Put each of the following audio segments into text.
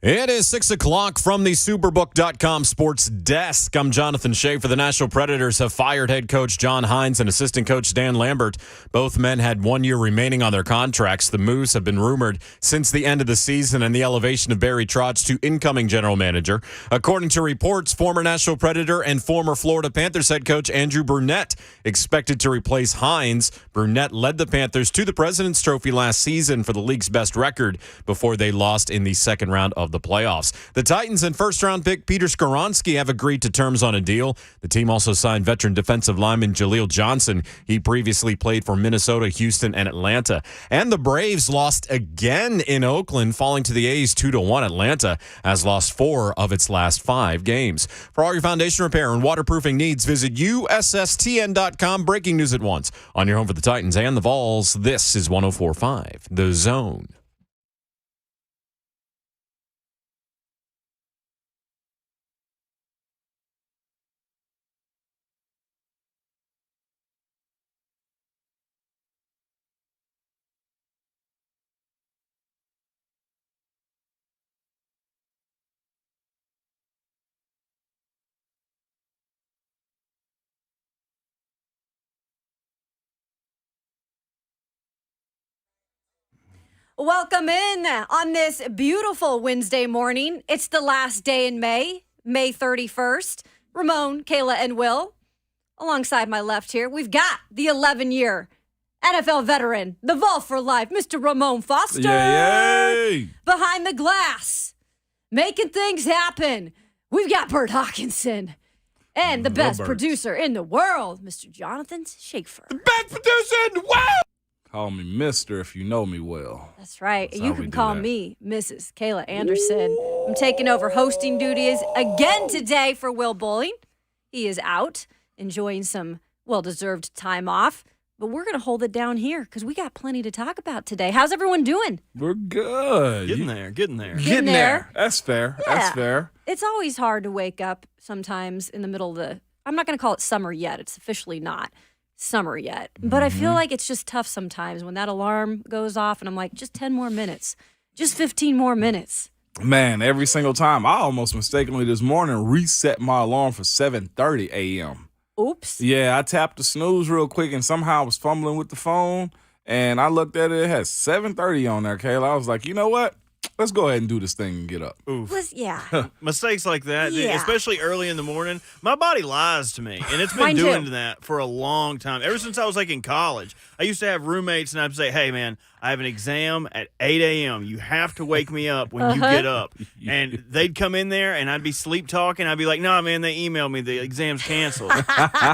It is 6 o'clock from the Superbook.com sports desk. I'm Jonathan Schaefer. The Nashville Predators have fired head coach John Hines and assistant coach Dan Lambert. Both men had 1 year remaining on their contracts. The moves have been rumored since the end of the season and the elevation of Barry Trotz to incoming general manager. According to reports, former Nashville Predator and former Florida Panthers head coach Andrew Brunette expected to replace Hines. Brunette led the Panthers to the President's Trophy last season for the league's best record before they lost in the second round of the playoffs. The Titans and first-round pick Peter Skoronski have agreed to terms on a deal. The team also signed veteran defensive lineman Jaleel Johnson. He previously played for Minnesota, Houston, and Atlanta. And the Braves lost again in Oakland, falling to the A's 2-1. Atlanta has lost 4 of its last 5 games. For all your foundation repair and waterproofing needs, visit USSTN.com. Breaking news at once on your home for the Titans and the Vols. This is 104.5 The Zone. Welcome in on this beautiful Wednesday morning. It's the last day in May 31st. Ramon, Kayla, and Will, alongside my left here, we've got the 11-year NFL veteran, the Vol for life, Mr. Ramon Foster. Yay! Behind the glass, making things happen, we've got Bert Hawkinson. And the best producer in the world, Mr. Jonathan Schaefer. The best producer in the world! Call me Mister if you know me well. That's right. That's you how we can do call that. me Mrs. Kayla Anderson. I'm taking over hosting duties again today for Will Bowling. He is out enjoying some well-deserved time off. But we're going to hold it down here because we got plenty to talk about today. How's everyone doing? We're good. Getting there. Getting there. That's fair. Yeah. That's fair. It's always hard to wake up sometimes in the middle of the, I'm not going to call it summer yet. It's officially not summer yet. But I feel like it's just tough sometimes when that alarm goes off and I'm like, just 10 more minutes, just 15 more minutes. Man, every single time. I almost mistakenly this morning reset my alarm for 7:30 a.m. Oops. Yeah, I tapped the snooze real quick and somehow I was fumbling with the phone. And I looked at it. It had 7:30 on there, Kayla. I was like, you know what? Let's go ahead and do this thing and get up. Yeah. Mistakes like that, Yeah. especially early in the morning, my body lies to me. And it's been Mine doing too. that for a long time. Ever since I was like in college, I used to have roommates and I'd say, hey, man, I have an exam at 8 a.m. You have to wake me up when you get up. And they'd come in there and I'd be sleep talking. I'd be like, nah, man, they emailed me. The exam's canceled. And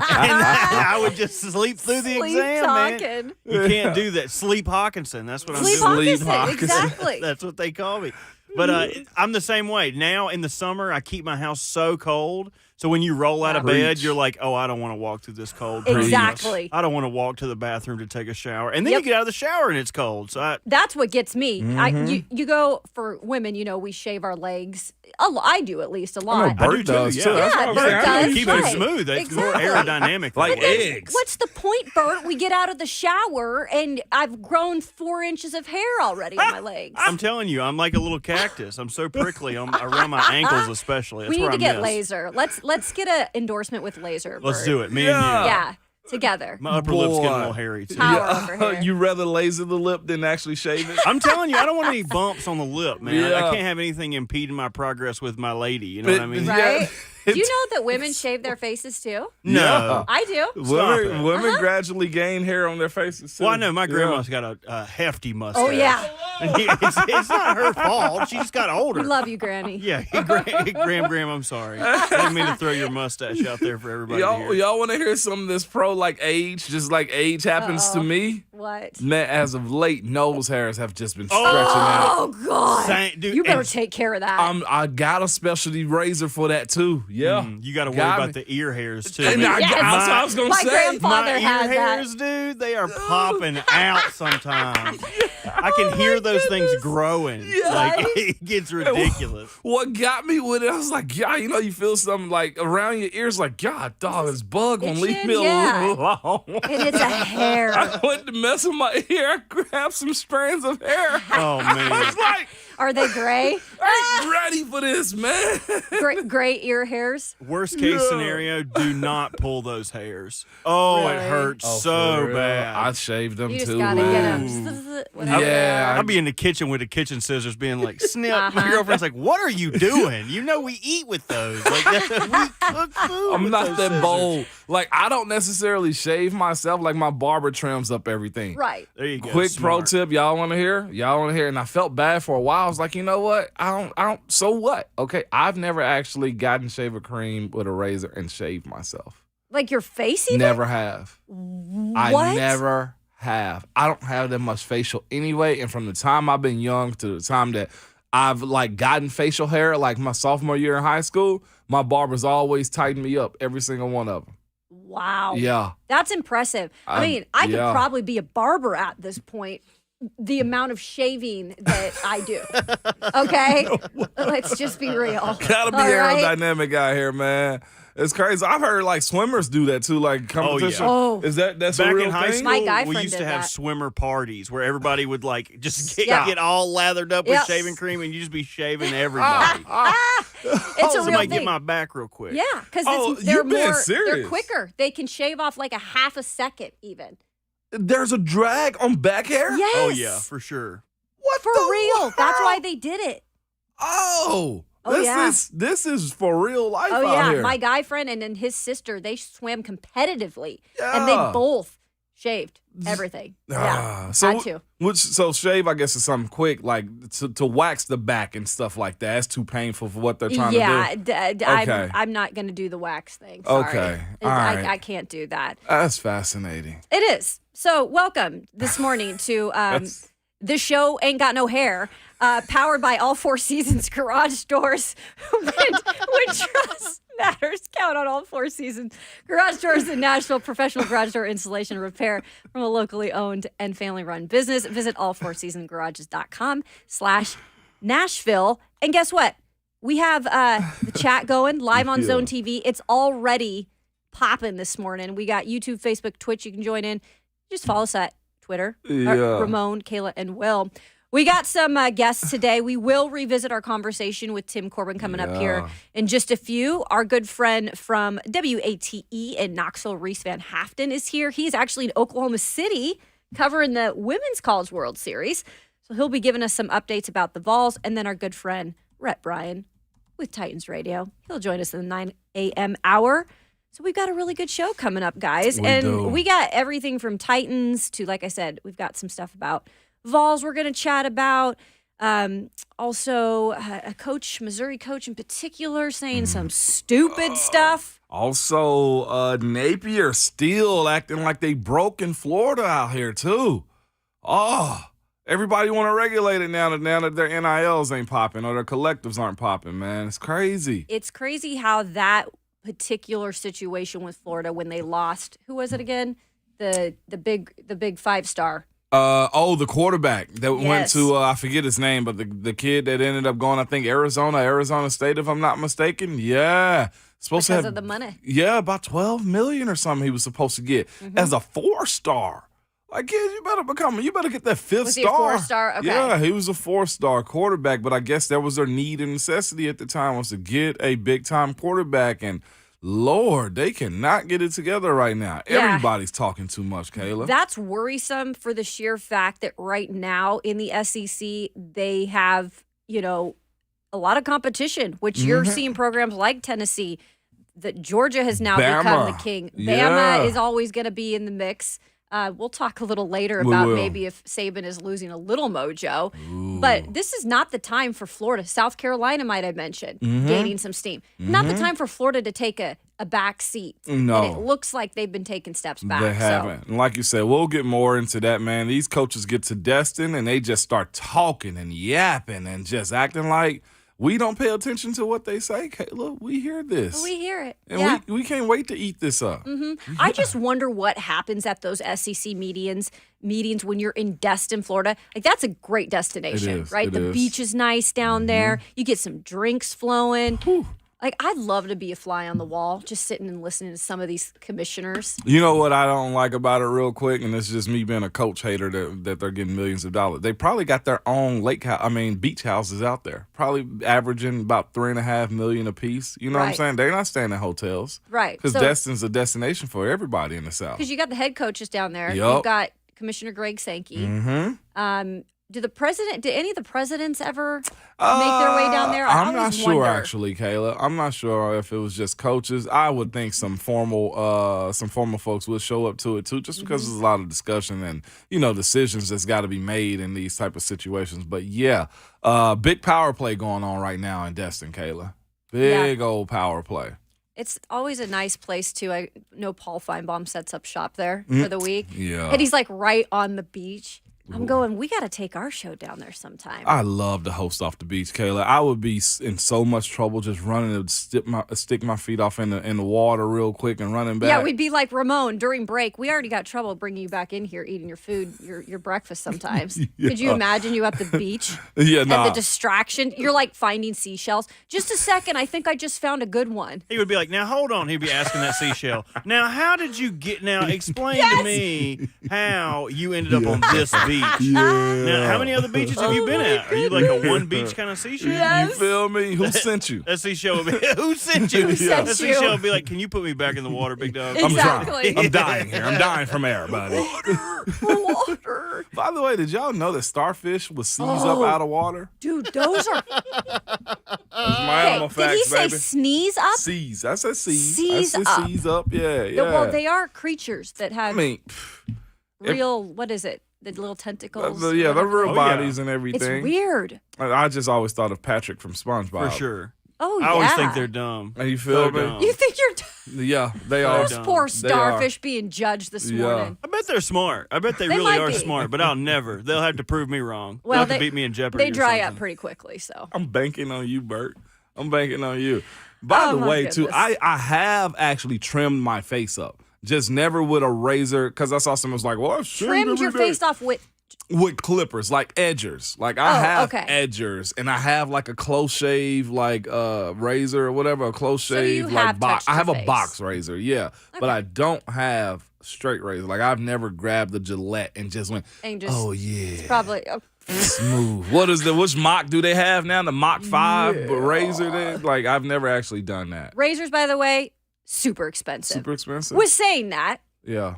I would just sleep through the Sleep exam, talking. man. You can't do that. Sleep Hawkinson. That's what Sleep I'm doing. Hawkinson, exactly. That's what they call me. But I'm the same way. Now in the summer, I keep my house so cold. So when you roll out of bed, Preach. you're like, oh, I don't want to walk through this cold. Exactly. I don't want to walk to the bathroom to take a shower. And then Yep. you get out of the shower and it's cold. So That's what gets me. You go, for women, we shave our legs. I do at least a I lot. know Bert do too, does, yeah. too. That's Yeah, what I'm Bert saying. I know does. you keep shave it Right. smooth. It's more Exactly. aerodynamic. Like that way. eggs. What's the point, Bert? We get out of the shower and I've grown 4 inches of hair already on my legs. I'm telling you, I'm like a little cactus. I'm so prickly around my ankles especially. That's We need where to I get miss. laser. Let's get an endorsement with laser. Let's Bert. do it. Me Yeah. and you. Yeah, together. My upper lip's getting a Boy. little hairy too. Power over here. You rather laser the lip than actually shave it? I'm telling you, I don't want any bumps on the lip, man. I Yeah. can't have anything impeding my progress with my lady. You know what I mean? Yeah. Right? Do you know that women shave their faces too? No. I do. Stop it. Women gradually gain hair on their faces. Too. Well, I know my Yeah. grandma's got a hefty mustache. Oh, yeah. it's not her fault. She just got older. We love you, Granny. Yeah, Graham, I'm sorry. I didn't mean to throw your mustache out there for everybody to hear. Y'all want to hear some of this pro like age? Just like age happens to me. What? Man, as of late, nose hairs have just been stretching out. Oh, God. Dude, You better and- take care of that. I got a specialty razor for that too. Yeah, You got to worry Got about me. the ear hairs too. And man. Yes. that's what I was gonna My say. grandpa- My Father ear has that. hairs, dude, they are popping out sometimes. I can hear those things growing. Yeah. Like, it gets ridiculous. What got me with it, I was like, yeah, you feel something like around your ears, like, God, dog, this bug won't leave Itching, me yeah. alone. and it's a hair. I went to mess with my ear. I grabbed some strands of hair. Oh, man. I was like, Are they gray? I ain't ready for this, man. Gray ear hairs? Worst case scenario, do not pull those hairs. Oh, Really? it hurts Oh, so for real? bad. I shaved them You just too. gotta man. get them. Yeah, I'll be in the kitchen with the kitchen scissors being like, snip. My girlfriend's like, what are you doing? You know we eat with those. Like, we cook food I'm with not those that scissors. bold. Like, I don't necessarily shave myself. Like, my barber trims up everything. Right. There you go. Quick pro Smart. tip, y'all want to hear? Y'all want to hear? And I felt bad for a while. I was like, you know what? I don't. So what? Okay, I've never actually gotten shaver cream with a razor and shaved myself. Like your face even? Never have. What? I never have. I don't have that much facial anyway. And from the time I've been young to the time that I've like gotten facial hair, like my sophomore year in high school, my barber's always tightened me up, every single one of them. Wow. Yeah. That's impressive. I mean, I could probably be a barber at this point. The amount of shaving that I do. Okay? Let's just be real. Gotta be All right? aerodynamic out here, man. It's crazy. I've heard like swimmers do that too, like competition. Oh. Is that's Back a real in high thing? school, My guy we friend used to did have that. swimmer parties where everybody would like just Yeah. get all lathered up with Yep. shaving cream and you just be shaving everybody. It's a real Somebody thing. get my back real quick. Yeah, because Oh, they're you being more, serious. they're quicker. They can shave off like a half a second even. There's a drag on back hair? Yes. Oh yeah, for sure. What For the real. world? That's why they did it. Oh. Oh, yeah. This is for real life Oh out yeah, here. my guy friend and then his sister, they swam competitively, and Yeah. they both shaved everything. Yeah, had to. So shave, I guess, is something quick, like to wax the back and stuff like that. It's too painful for what they're trying Yeah, to do. I'm, I'm not going to do the wax thing. Sorry. Okay, all right. I can't do that. That's fascinating. It is. So welcome this morning to The Show Ain't Got No Hair, powered by All Four Seasons Garage Doors. when trust matters, count on All Four Seasons Garage Doors in Nashville. Professional garage door installation and repair from a locally owned and family-run business. Visit allfourseasongarages.com/Nashville. And guess what? We have the chat going live on Zone TV. It's already popping this morning. We got YouTube, Facebook, Twitch. You can join in. Just follow us at Twitter. Ramon, Kayla, and Will. We got some guests today. We will revisit our conversation with Tim Corbin coming up here in just a few. Our good friend from WATE in Knoxville, Reece Van Haaften, is here. He's actually in Oklahoma City covering the Women's College World Series. So he'll be giving us some updates about the Vols. And then our good friend, Rhett Bryan with Titans Radio. He'll join us in the 9 a.m. hour. So we've got a really good show coming up, guys. We got everything from Titans to, like I said, we've got some stuff about Vols we're going to chat about. Also, a coach, Missouri coach in particular, saying some stupid stuff. Also, Napier still acting like they broke in Florida out here, too. Oh, everybody want to regulate it now that their NILs ain't popping or their collectives aren't popping, man. It's crazy. It's crazy how that particular situation with Florida when they lost, who was it again? The big 5-star. The quarterback that went Yes. to I forget his name, but the kid that ended up going, I think Arizona State, if I'm not mistaken. Yeah, supposed Because to have of the money. Yeah, about $12 million or something he was supposed to get as a 4-star. Like, kid, you better get that 5th Was he a star. 4-star? Okay. Yeah, he was a 4-star quarterback, but I guess that was their need and necessity at the time, was to get a big time quarterback. And Lord, they cannot get it together right now. Yeah. Everybody's talking too much, Kayla. That's worrisome for the sheer fact that right now in the SEC, they have, a lot of competition, which you're seeing programs like Tennessee, that Georgia has now become the king. Yeah. Bama is always going to be in the mix. We'll talk a little later We about will. maybe if Saban is losing a little mojo. But this is not the time for Florida. South Carolina, might I mention, gaining some steam. Not the time for Florida to take a back seat. No. And it looks like they've been taking steps back. They haven't. And like you said, we'll get more into that, man. These coaches get to Destin and they just start talking and yapping and just acting like we don't pay attention to what they say. Kayla, we hear this. We hear it. And yeah. we can't wait to eat this up. I just wonder what happens at those SEC meetings when you're in Destin, Florida. Like, that's a great destination, It is, right? it The is. beach is nice down there. You get some drinks flowing. Like, I'd love to be a fly on the wall, just sitting and listening to some of these commissioners. You know what I don't like about it real quick, and it's just me being a coach hater that they're getting millions of dollars. They probably got their own beach houses out there, probably averaging about $3.5 million a piece. You know what I'm Right. saying? They're not staying in hotels. Right. Because So- Destin's a destination for everybody in the South. Because you got the head coaches down there. Yup. You've got Commissioner Greg Sankey. Mm-hmm. Did any of the presidents ever make their way down there? I I'm not always sure, wonder. actually, Kayla. I'm not sure if it was just coaches. I would think some formal folks would show up to it too, just because Mm-hmm. there's a lot of discussion and decisions that's got to be made in these type of situations. But yeah, big power play going on right now in Destin, Kayla. Big old power play. It's always a nice place too. I know Paul Feinbaum sets up shop there for the week. Yeah. And he's like right on the beach. I'm going, we got to take our show down there sometime. I love to host off the beach, Kayla. I would be in so much trouble just running to stick my feet off in the water real quick and running back. Yeah, we'd be like Ramon during break. We already got trouble bringing you back in here eating your food, your breakfast sometimes. Could you imagine you at the beach? Yeah, And nah. the distraction. You're like finding seashells. Just a second. I think I just found a good one. He would be like, now hold on. He'd be asking that seashell. Now, how did you get? Now, explain to me how you ended up on this beach. Yeah. Now, how many other beaches have you been at? Are you like a one beach kind of seashell? You feel me? Who sent you? That seashell would be, who sent you? Who sent That you? seashell would be like, can you put me back in the water, big dog? Exactly. I'm dying here. I'm dying from air, buddy. Water. By the way, did y'all know that starfish will seize up out of water? Dude, those are. That's my animal Did he facts, say baby. sneeze up? Seize. I said seize. Seize I said up. seize up. Yeah, yeah. Well, they are creatures that have I mean, real, what is it? The little tentacles. the whatever. real Oh, yeah. bodies and It's everything. weird. I just always thought of Patrick from SpongeBob. For sure. Oh, I always yeah. think they're dumb. And you feel So me? dumb. You think you're. Yeah, they are. Those dumb. poor They are. starfish being judged this Yeah. morning. I bet they're smart. I bet they They really might are be. smart, but I'll never. They'll have to prove me wrong. Well, They'll have to beat me in Jeopardy. They or dry up something. pretty quickly, so. I'm banking on you, Bert. I'm banking on you. By Oh, the my way, too, goodness. I have actually trimmed my face up. Just never with a razor, because I saw someone was like, well, I shaved Trimmed your every day. face off with. With clippers, like edgers. Like I have okay. edgers, and I have like a close shave, like razor or whatever, a close So shave, you like have box. touched I have your a face. box razor, yeah, but I don't have straight razor. Like I've never grabbed the Gillette and just went, And just oh yeah, probably. smooth. Which Mach do they have now? The Mach 5 razor? Like I've never actually done that. Razors, by the way, super expensive. Super expensive. Was saying that Yeah.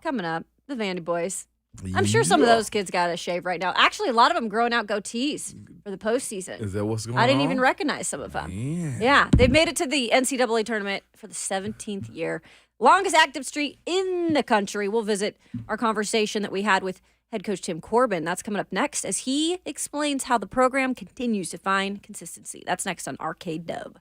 coming up, the Vandy Boys. I'm sure some of those kids got a shave right now. Actually, a lot of them growing out goatees for the postseason. Is that what's going on? I didn't even recognize some of them. Yeah, they've made it to the NCAA tournament for the 17th year. Longest active streak in the country. We'll visit our conversation that we had with head coach Tim Corbin. That's coming up next as he explains how the program continues to find consistency. That's next on Arcade Dub.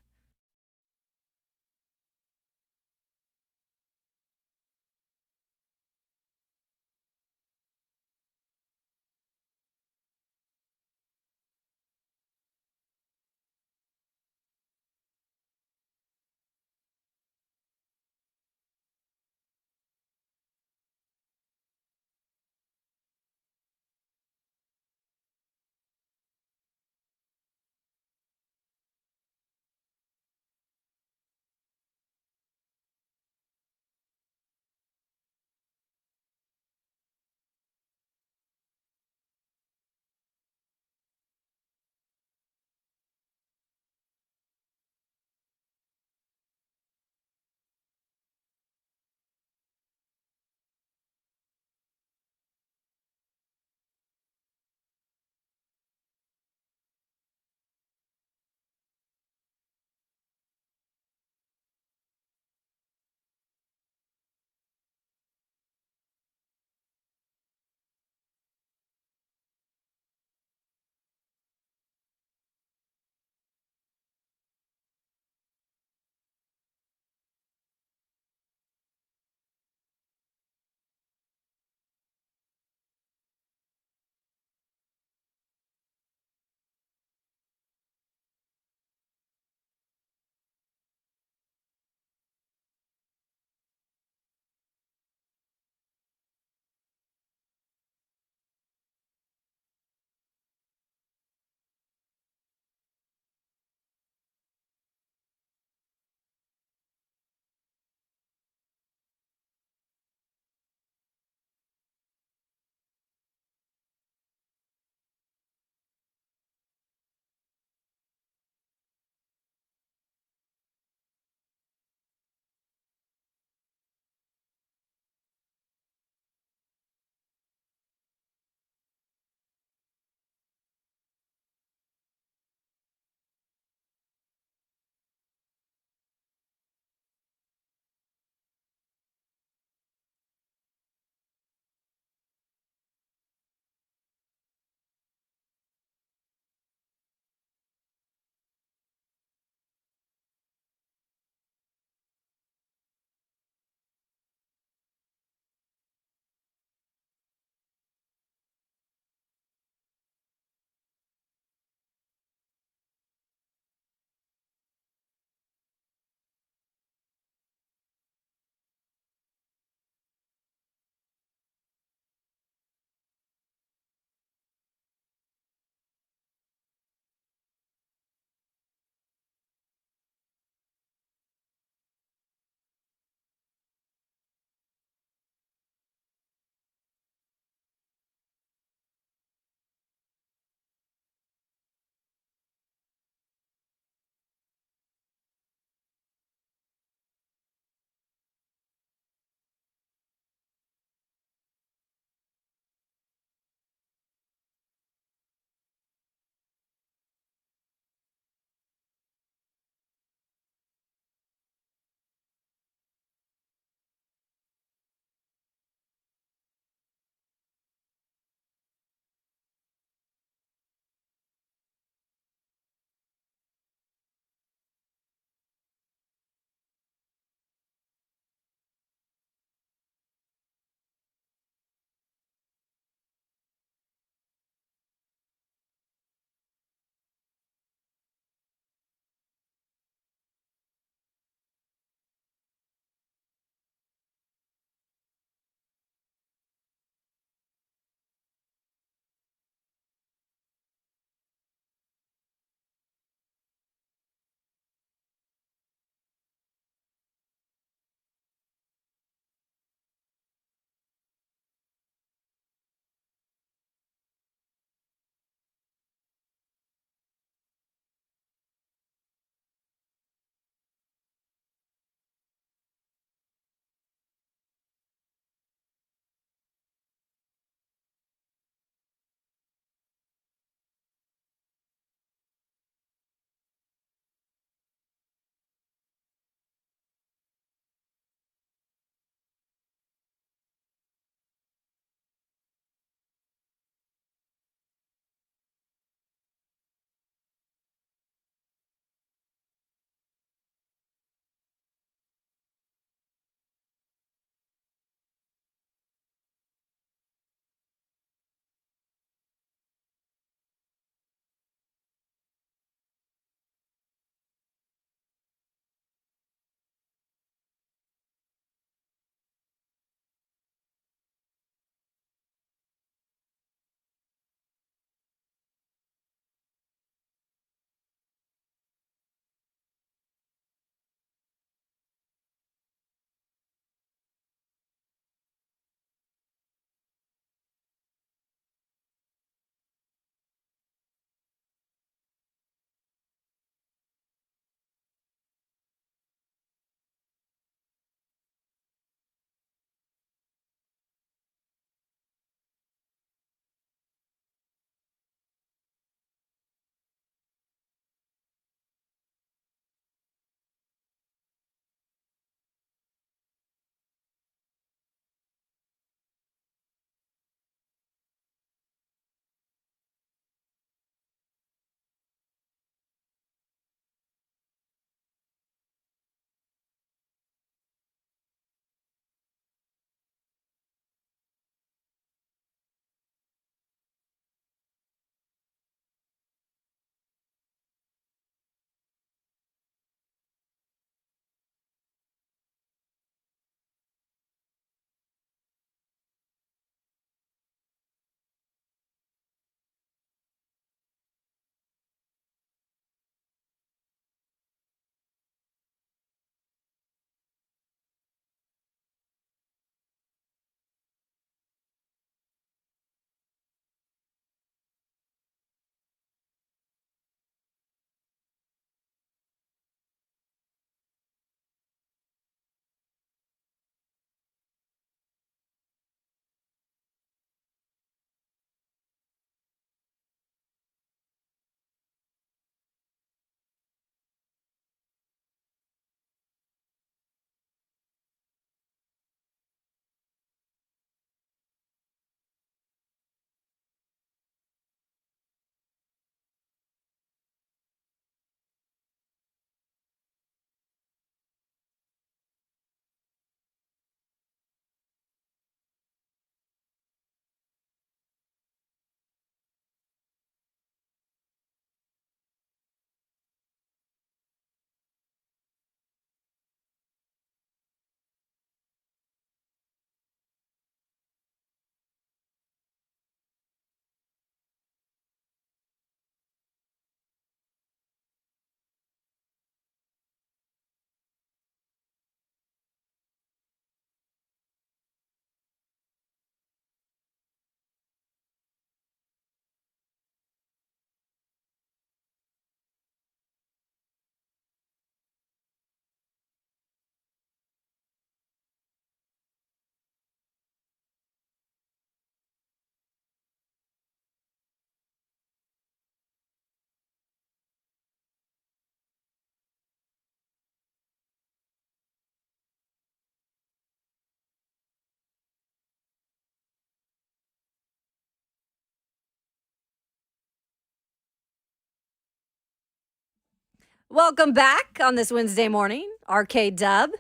Welcome back on this Wednesday morning. Arcade Dub.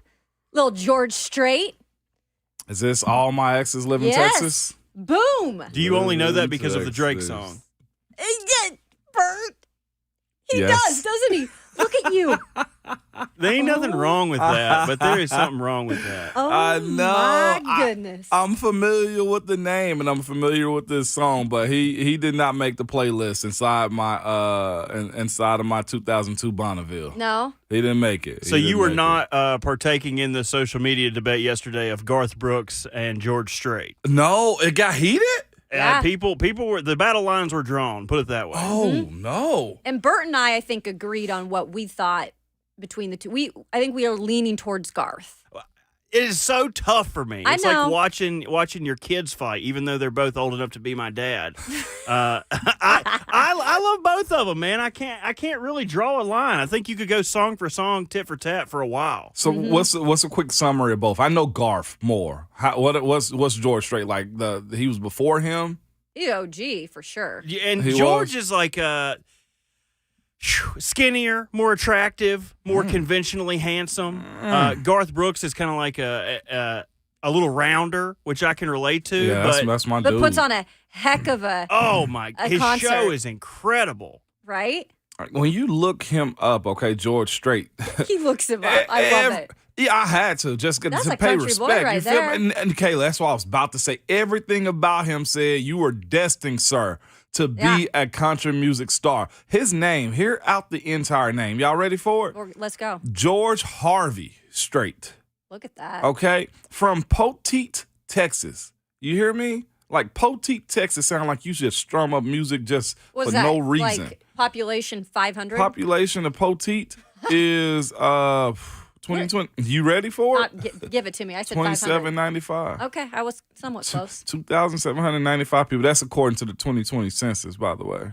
Little George Strait. Is this All My Exes Live in Yes. Texas? Boom. Do you only know that because of the Drake song? Yeah, Bert. He Yes. does, doesn't he? Look at you. There ain't nothing wrong with that, but there is something wrong with that. Oh, I know. my goodness. I'm familiar with the name and I'm familiar with this song, but he did not make the playlist inside of my 2002 Bonneville. No. He didn't make it. So you were not partaking in the social media debate yesterday of Garth Brooks and George Strait. No, it got heated? Yeah. People were, the battle lines were drawn, put it that way. Oh, no. And Bert and I think, agreed on what we thought between the two. I think we are leaning towards Garth. It is so tough for me. I It's know. like watching your kids fight, even though they're both old enough to be my dad. I love both of them, man. I can't really draw a line. I think you could go song for song, tit for tat for a while. So what's a quick summary of both? I know Garth more. What's George Strait like? He was before him? EOG for sure. Yeah, and He George was. is like skinnier, more attractive, more conventionally handsome. Garth Brooks is kind of like a little rounder, which I can relate to. Yeah, that's my But dude. puts on a heck of a Oh my! A His concert. show is incredible. right. When you look him up, okay, George Strait. He looks him up. I love it. Yeah, I had to just That's to a pay country boy respect. right you feel there. me? And Kayla, that's what I was about to say. Everything about him said you were destined, sir, to be Yeah. a country music star. His name, hear out the entire name. Y'all ready for it? Let's go. George Harvey Strait. Look at that. Okay, from Poteet, Texas. You hear me? Like Poteet, Texas, sound like you just strum up music just Was for that no reason. like population 500? Population of Poteet is 2020. You ready for it? Give it to me. I said 500. 2795. Okay, I was somewhat close. 2,795 people. That's according to the 2020 census, by the way.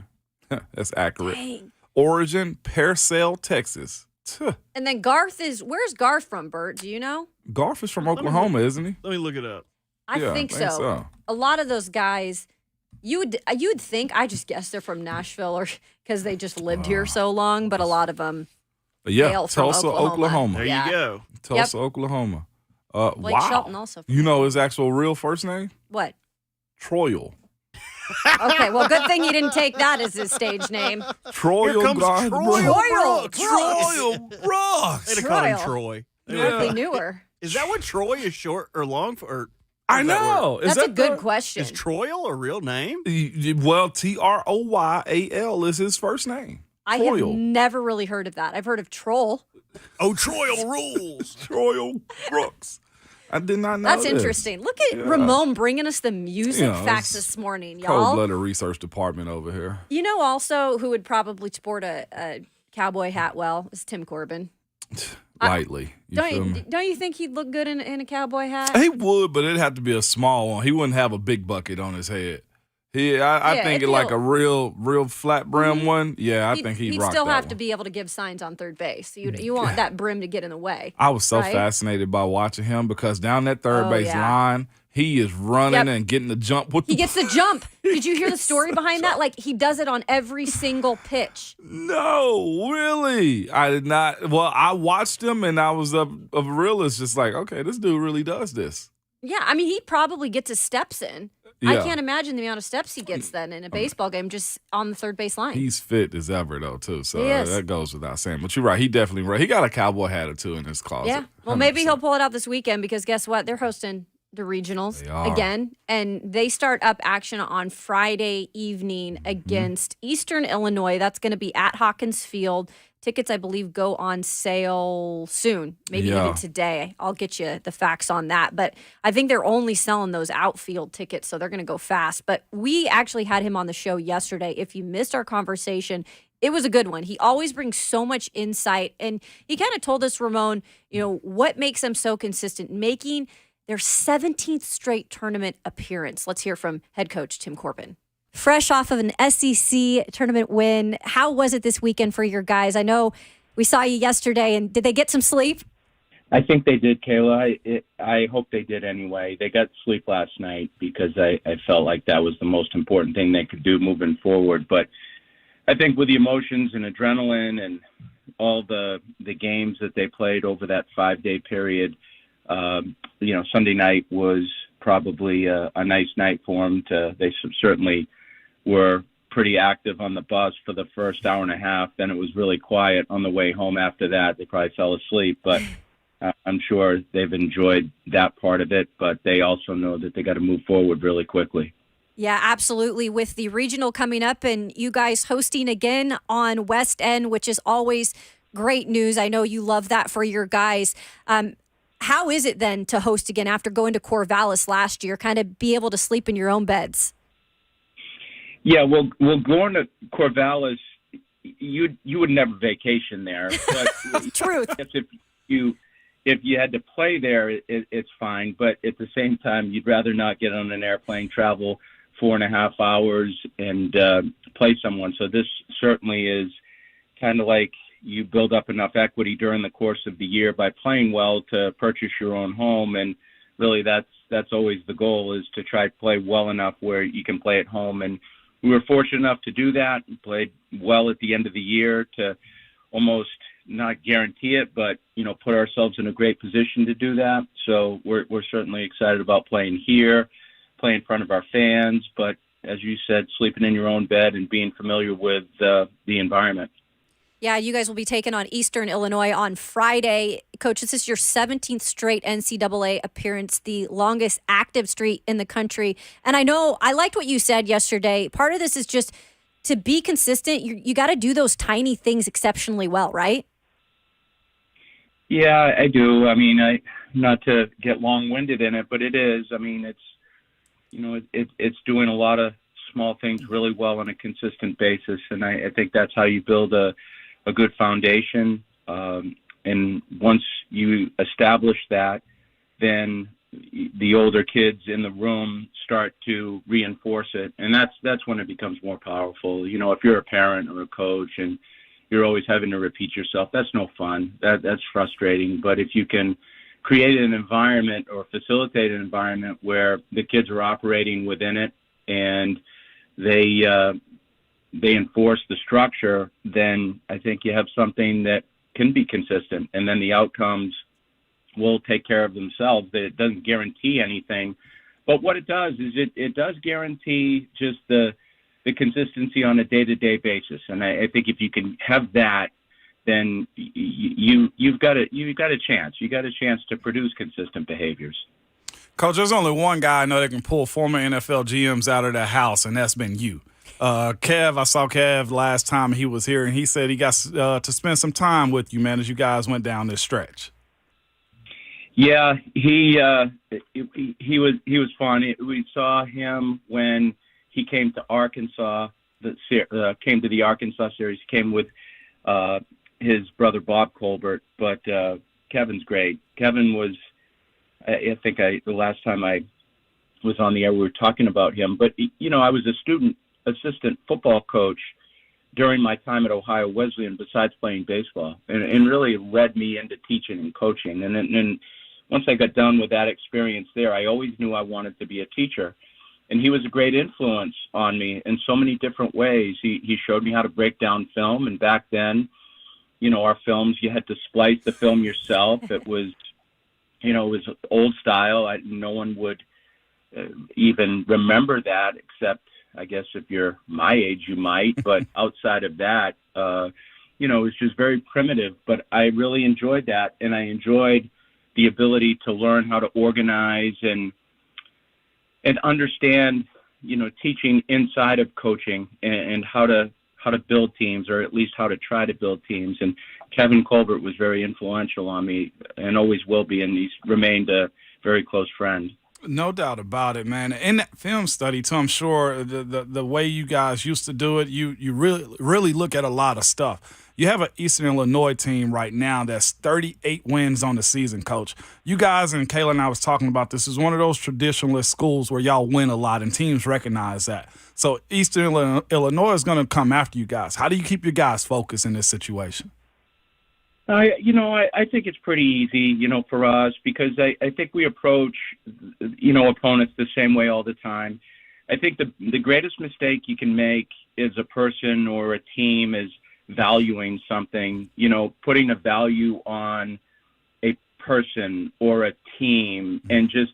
That's accurate. Dang. Origin, Parcel, Texas. Tuh. And then where's Garth from, Bert? Do you know? Garth is from Oklahoma, isn't he? Let me look it up. I Yeah, think I think so. so. A lot of those guys, you'd think, I just guess they're from Nashville or because they just lived here so long, but a lot of them Yeah, hail from Tulsa, Oklahoma. There Yeah. you go. Tulsa, Oklahoma. Blake Wow. Shelton also. You know his actual real first name? What? Troyal. Okay, well, good thing he didn't take that as his stage name. Troyal Here comes Garth Troy Brooks. Brooks. Troyal Brooks. They'd have called him Troy. Troy. Yeah. They knew her. Is that what Troy is short or long for? Or I does that work? know. Is That's a that good the- question. Is Troyal a real name? Well, Troyal is his first name. I have Troyal. never really heard of that. I've heard of Troll. Oh, Troyal rules. Troyal Brooks. I did not know That's this. interesting. Look at Ramon bringing us the music You know, facts it's this morning, y'all. Cold-blooded research department over here. You know also who would probably sport a cowboy hat well is Tim Corbin. Lightly. You feel me? Don't you think he'd look good in a cowboy hat? He would, but it'd have to be a small one. He wouldn't have a big bucket on his head. I Yeah, think if it like he'll- a real flat brim one. Yeah, I think he'd rock still that have one. to be able to give signs on third base. You want that brim to get in the way. I was so right? fascinated by watching him because down that third Oh, base yeah. line, he is running Yep. and getting the jump. With He the gets the jump. Did you hear the story behind that? Like he does it on every single pitch. No, really. I did not. Well, I watched him and I was of a realist, just like, okay, this dude really does this. Yeah, I mean he probably gets his steps in. I Yeah. can't imagine the amount of steps he gets then in a baseball game just on the third base line. He's fit as ever, though, too. So He is. that goes without saying. But you're right. He definitely, he got a cowboy hat or two in his closet. Yeah. Well, maybe 100%. he'll pull it out this weekend because guess what? They're hosting the regionals They are. again, and they start up action on Friday evening against Eastern Illinois. That's going to be at Hawkins Field. Tickets, I believe, go on sale soon, maybe Yeah. even today. I'll get you the facts on that. But I think they're only selling those outfield tickets, so they're going to go fast. But we actually had him on the show yesterday. If you missed our conversation, it was a good one. He always brings so much insight. And he kind of told us, Ramon, what makes them so consistent, making their 17th straight tournament appearance. Let's hear from head coach Tim Corbin. Fresh off of an SEC tournament win, how was it this weekend for your guys? I know we saw you yesterday, and did they get some sleep? I think they did, Kayla. I hope they did anyway. They got sleep last night because I felt like that was the most important thing they could do moving forward. But I think with the emotions and adrenaline and all the games that they played over that 5-day period, Sunday night was probably a nice night for them. They certainly were pretty active on the bus for the first hour and a half. Then it was really quiet on the way home after that. They probably fell asleep, but I'm sure they've enjoyed that part of it, but they also know that they got to move forward really quickly. Yeah, absolutely. With the regional coming up and you guys hosting again on West End, which is always great news. I know you love that for your guys. How is it then to host again after going to Corvallis last year, kind of be able to sleep in your own beds? Yeah, well, going to Corvallis, you would never vacation there. But Truth. If you had to play there, it's fine. But at the same time, you'd rather not get on an airplane, travel 4.5 hours, and play someone. So this certainly is kind of like you build up enough equity during the course of the year by playing well to purchase your own home. And really that's always the goal, is to try to play well enough where you can play at home. And we were fortunate enough to do that and played well at the end of the year to almost not guarantee it, but, put ourselves in a great position to do that. So we're certainly excited about playing here, playing in front of our fans, but as you said, sleeping in your own bed and being familiar with the environment. Yeah, you guys will be taking on Eastern Illinois on Friday. Coach, this is your 17th straight NCAA appearance, the longest active streak in the country. And I know I liked what you said yesterday. Part of this is just to be consistent. You got to do those tiny things exceptionally well, right? Yeah, I do. I mean, not to get long-winded in it, but it is. I mean, it's doing a lot of small things really well on a consistent basis, and I think that's how you build a good foundation. And once you establish that, then the older kids in the room start to reinforce it, and that's when it becomes more powerful. If you're a parent or a coach and you're always having to repeat yourself, that's no fun. That's frustrating. But if you can create an environment or facilitate an environment where the kids are operating within it and they enforce the structure, then I think you have something that can be consistent, and then the outcomes will take care of themselves. It doesn't guarantee anything, but what it does is it does guarantee just the consistency on a day-to-day basis. And I think if you can have that, then you've got a chance. You got a chance to produce consistent behaviors. Coach, there's only one guy I know that can pull former NFL GMs out of their house, and that's been you. Kev, I saw Kev last time he was here, and he said he got to spend some time with you, man, as you guys went down this stretch. Yeah, he was fun. We saw him when he came to Arkansas. Came to the Arkansas series. He came with his brother Bob Colbert, but Kevin's great. Kevin was, I think the last time I was on the air, we were talking about him. But I was a student assistant football coach during my time at Ohio Wesleyan, besides playing baseball, and really led me into teaching and coaching. And then once I got done with that experience there, I always knew I wanted to be a teacher. And he was a great influence on me in so many different ways. He showed me how to break down film. And back then, our films, you had to splice the film yourself. It was, it was old style. No one would even remember that, except, I guess, if you're my age, you might. But outside of that, it was just very primitive. But I really enjoyed that. And I enjoyed the ability to learn how to organize and understand, teaching inside of coaching and how to build teams, or at least how to try to build teams. And Kevin Colbert was very influential on me and always will be, and he's remained a very close friend. No doubt about it, man. In that film study, too, I'm sure the way you guys used to do it, you really look at a lot of stuff. You have an Eastern Illinois team right now that's 38 wins on the season, Coach. You guys, and Kayla and I was talking about this, is one of those traditionalist schools where y'all win a lot and teams recognize that. So Eastern Illinois is going to come after you guys. How do you keep your guys focused in this situation? I think it's pretty easy, for us, because I think we approach, opponents the same way all the time. I think the greatest mistake you can make as a person or a team is valuing something, putting a value on a person or a team and just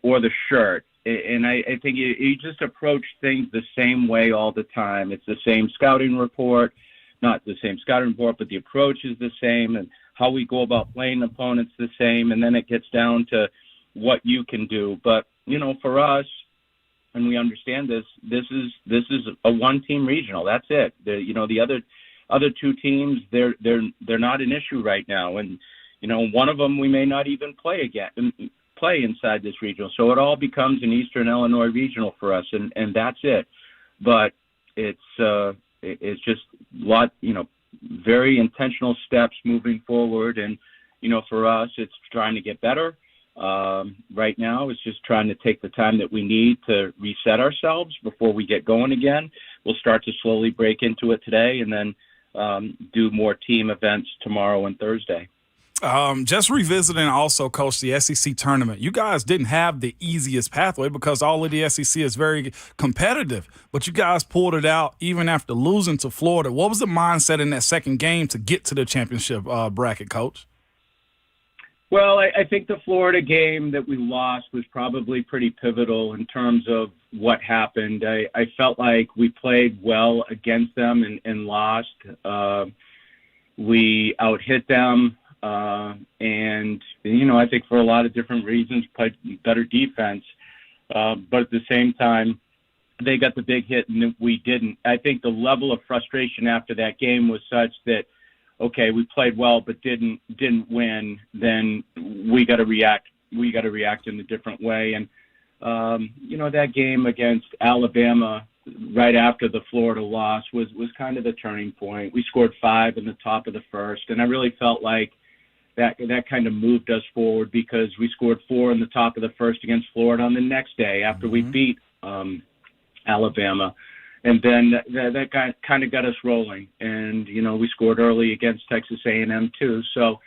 or the shirt. And I think you just approach things the same way all the time. It's the same scouting report, not the same scouting report, but the approach is the same, and how we go about playing opponents the same. And then it gets down to what you can do. But, for us, and we understand this is a one-team regional. That's it. The other two teams, they're not an issue right now. And, one of them we may not even play inside this regional. So it all becomes an Eastern Illinois regional for us, and that's it. But it's just a lot, very intentional steps moving forward. And, for us, it's trying to get better. Right now, it's just trying to take the time that we need to reset ourselves before we get going again. We'll start to slowly break into it today and then do more team events tomorrow and Thursday. Just revisiting also, Coach, the SEC tournament. You guys didn't have the easiest pathway because all of the SEC is very competitive, but you guys pulled it out even after losing to Florida. What was the mindset in that second game to get to the championship bracket, Coach? Well, I think the Florida game that we lost was probably pretty pivotal in terms of what happened. I felt like we played well against them and lost. We out-hit them. And, I think for a lot of different reasons, played better defense. But at the same time, they got the big hit and we didn't. I think the level of frustration after that game was such that, okay, we played well but didn't win, then we got to react. We got to react in a different way. And, that game against Alabama right after the Florida loss was kind of the turning point. We scored 5 in the top of the first, and I really felt like that kind of moved us forward because we scored 4 in the top of the first against Florida on the next day after we beat Alabama. And then that kind of got us rolling. And, we scored early against Texas A&M too. So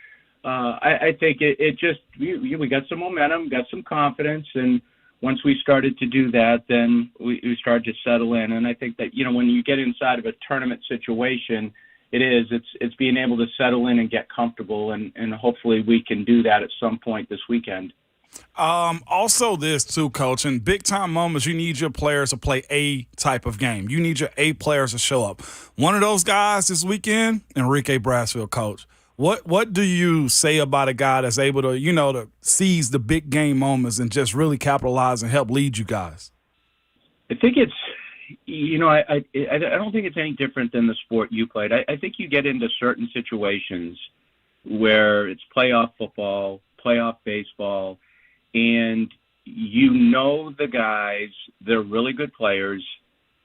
I think it just we got some momentum, got some confidence. And once we started to do that, then we started to settle in. And I think that, when you get inside of a tournament situation, it's being able to settle in and get comfortable, and hopefully we can do that at some point this weekend. Also this too, Coach, in big-time moments, you need your players to play a type of game. You need your A players to show up. One of those guys this weekend, Enrique Brasfield, Coach. What do you say about a guy that's able to, to seize the big game moments and just really capitalize and help lead you guys? I think it's, I don't think it's any different than the sport you played. I think you get into certain situations where it's playoff football, playoff baseball, and the guys that are really good players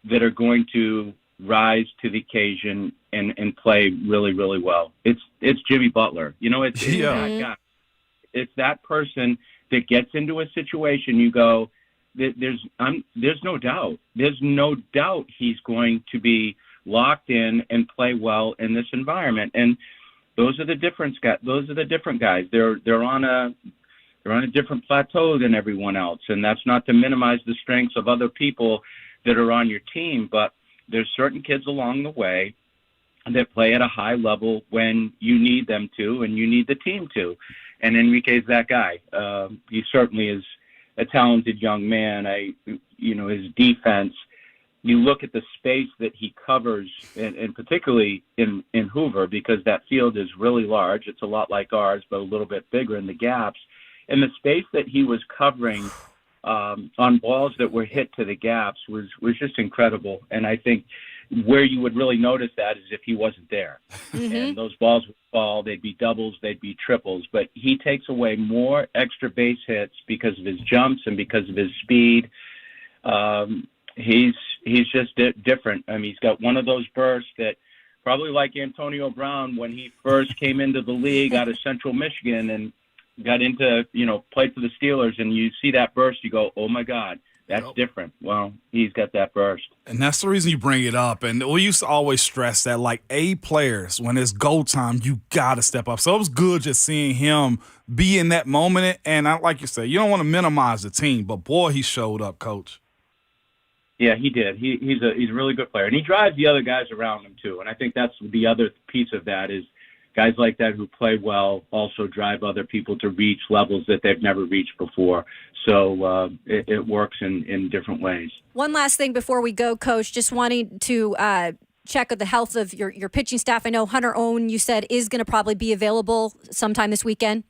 that are going to rise to the occasion and play really, really well. It's Jimmy Butler. It's that guy. It's that person that gets into a situation you go, there's no doubt. There's no doubt he's going to be locked in and play well in this environment. And those are the different guys. They're on a different plateau than everyone else. And that's not to minimize the strengths of other people that are on your team, but there's certain kids along the way that play at a high level when you need them to and you need the team to. And Enrique's that guy. He certainly is a talented young man. His defense, you look at the space that he covers, and particularly in Hoover, because that field is really large. It's a lot like ours, but a little bit bigger in the gaps. And the space that he was covering on balls that were hit to the gaps was just incredible. And I think where you would really notice that is if he wasn't there. Mm-hmm. And those balls would fall, they'd be doubles, they'd be triples. But he takes away more extra base hits because of his jumps and because of his speed. He's just different. I mean, he's got one of those bursts that probably like Antonio Brown when he first came into the league out of Central Michigan and got into, played for the Steelers, and you see that burst, you go, oh my God, that's different. Well, he's got that burst. And that's the reason you bring it up. And we used to always stress that, like, A players, when it's go time, you got to step up. So it was good just seeing him be in that moment. And like you said, you don't want to minimize the team, but boy, he showed up, Coach. Yeah, he did. He's a really good player, and he drives the other guys around him too. And I think that's the other piece of that is guys like that who play well also drive other people to reach levels that they've never reached before. So it works in different ways. One last thing before we go, Coach, just wanting to check the health of your pitching staff. I know Hunter Owen, you said, is going to probably be available sometime this weekend.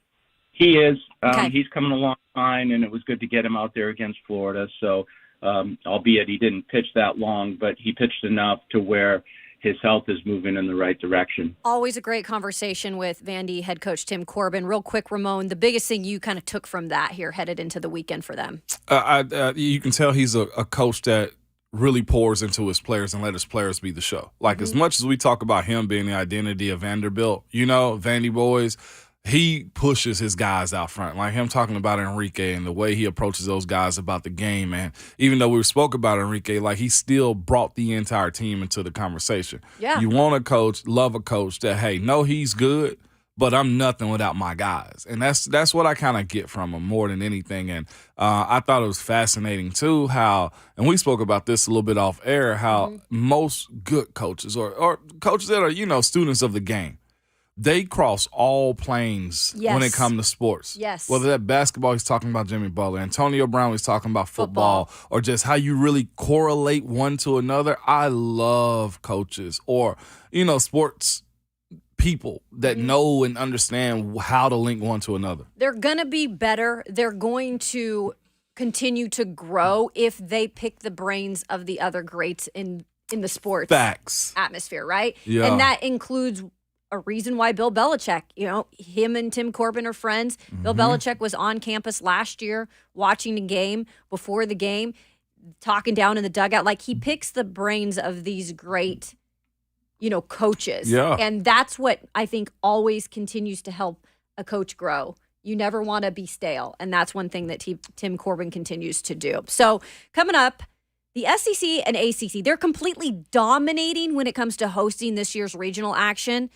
He is. Okay. He's coming along fine, and it was good to get him out there against Florida. So, albeit he didn't pitch that long, but he pitched enough to where his health is moving in the right direction. Always a great conversation with Vandy head coach Tim Corbin. Real quick, Ramon, the biggest thing you kind of took from that here headed into the weekend for them? You can tell he's a coach that really pours into his players and let his players be the show. Like, as much as we talk about him being the identity of Vanderbilt, Vandy boys, he pushes his guys out front. Like him talking about Enrique and the way he approaches those guys about the game, man. Even though we spoke about Enrique, like he still brought the entire team into the conversation. Yeah. You want a coach, love a coach that, hey, know he's good, but I'm nothing without my guys. And that's what I kind of get from him more than anything. And I thought it was fascinating, too, how, and we spoke about this a little bit off air, how most good coaches or coaches that are, students of the game, they cross all planes when it comes to sports. Yes. Whether that basketball, he's talking about Jimmy Butler. Antonio Brown, he's talking about football. Or just how you really correlate one to another. I love coaches or, sports people that know and understand how to link one to another. They're going to be better. They're going to continue to grow if they pick the brains of the other greats in the sports Facts. atmosphere, right? Yeah. And that includes a reason why Bill Belichick, him and Tim Corbin are friends. Bill Belichick was on campus last year watching the game, before the game, talking down in the dugout. Like, he picks the brains of these great, coaches. Yeah. And that's what I think always continues to help a coach grow. You never want to be stale. And that's one thing that Tim Corbin continues to do. So coming up, the SEC and ACC, they're completely dominating when it comes to hosting this year's regional action.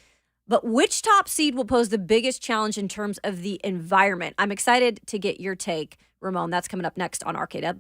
But which top seed will pose the biggest challenge in terms of the environment? I'm excited to get your take, Ramon. That's coming up next on Arcade Up.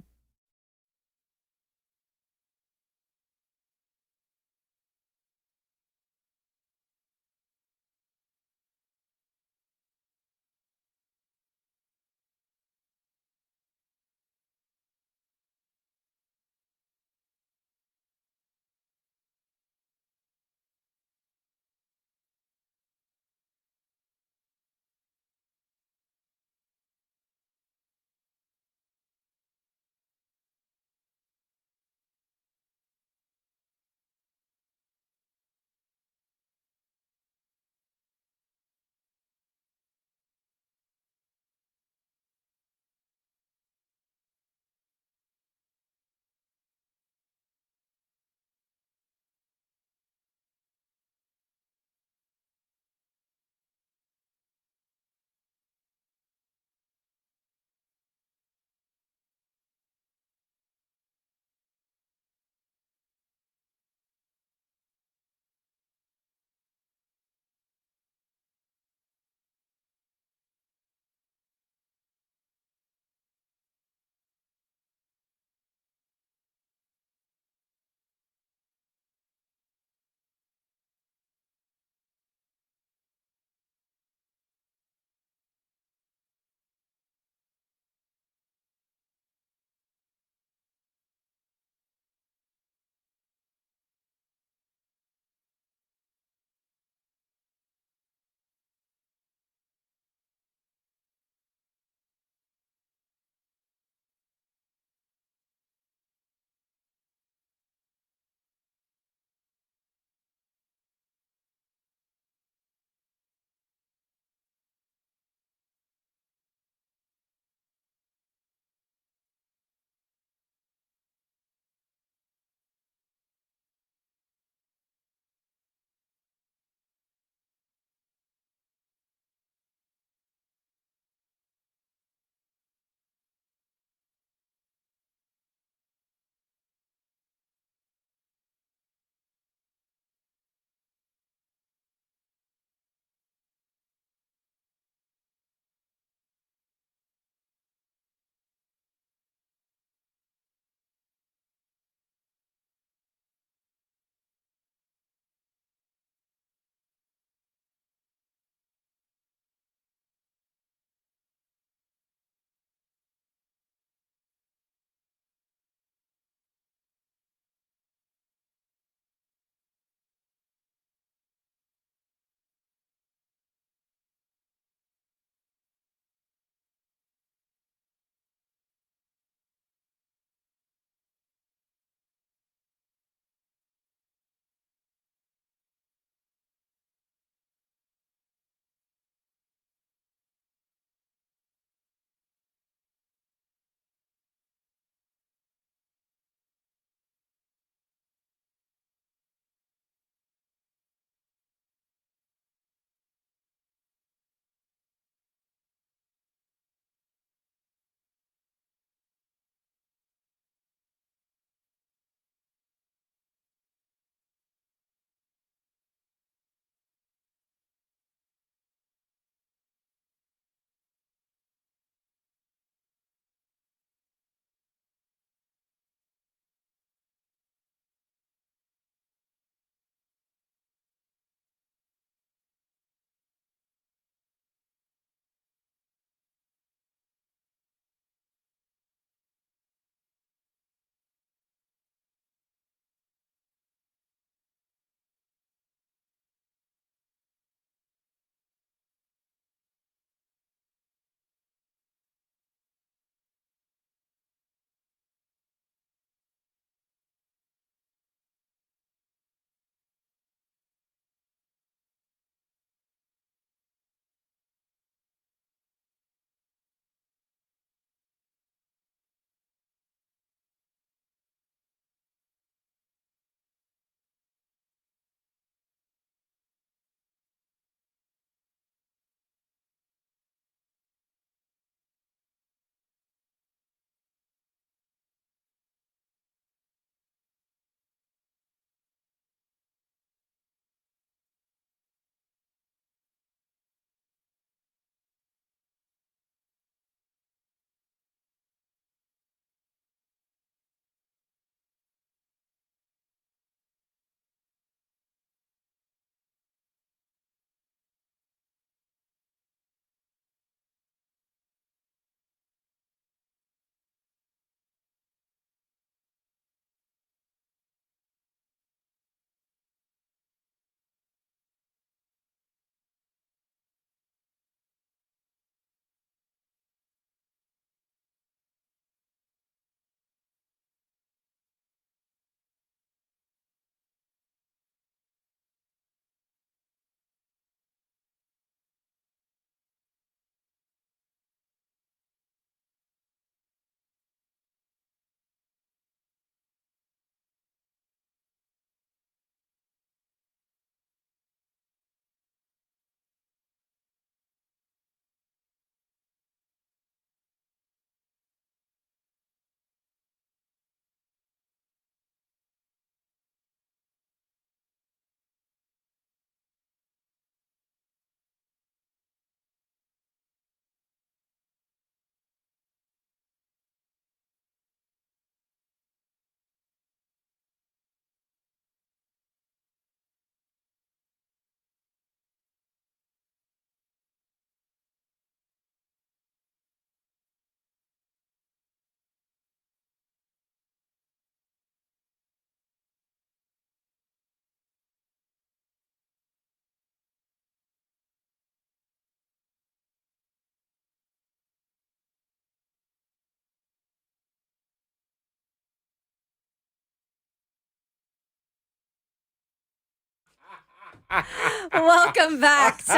Welcome back to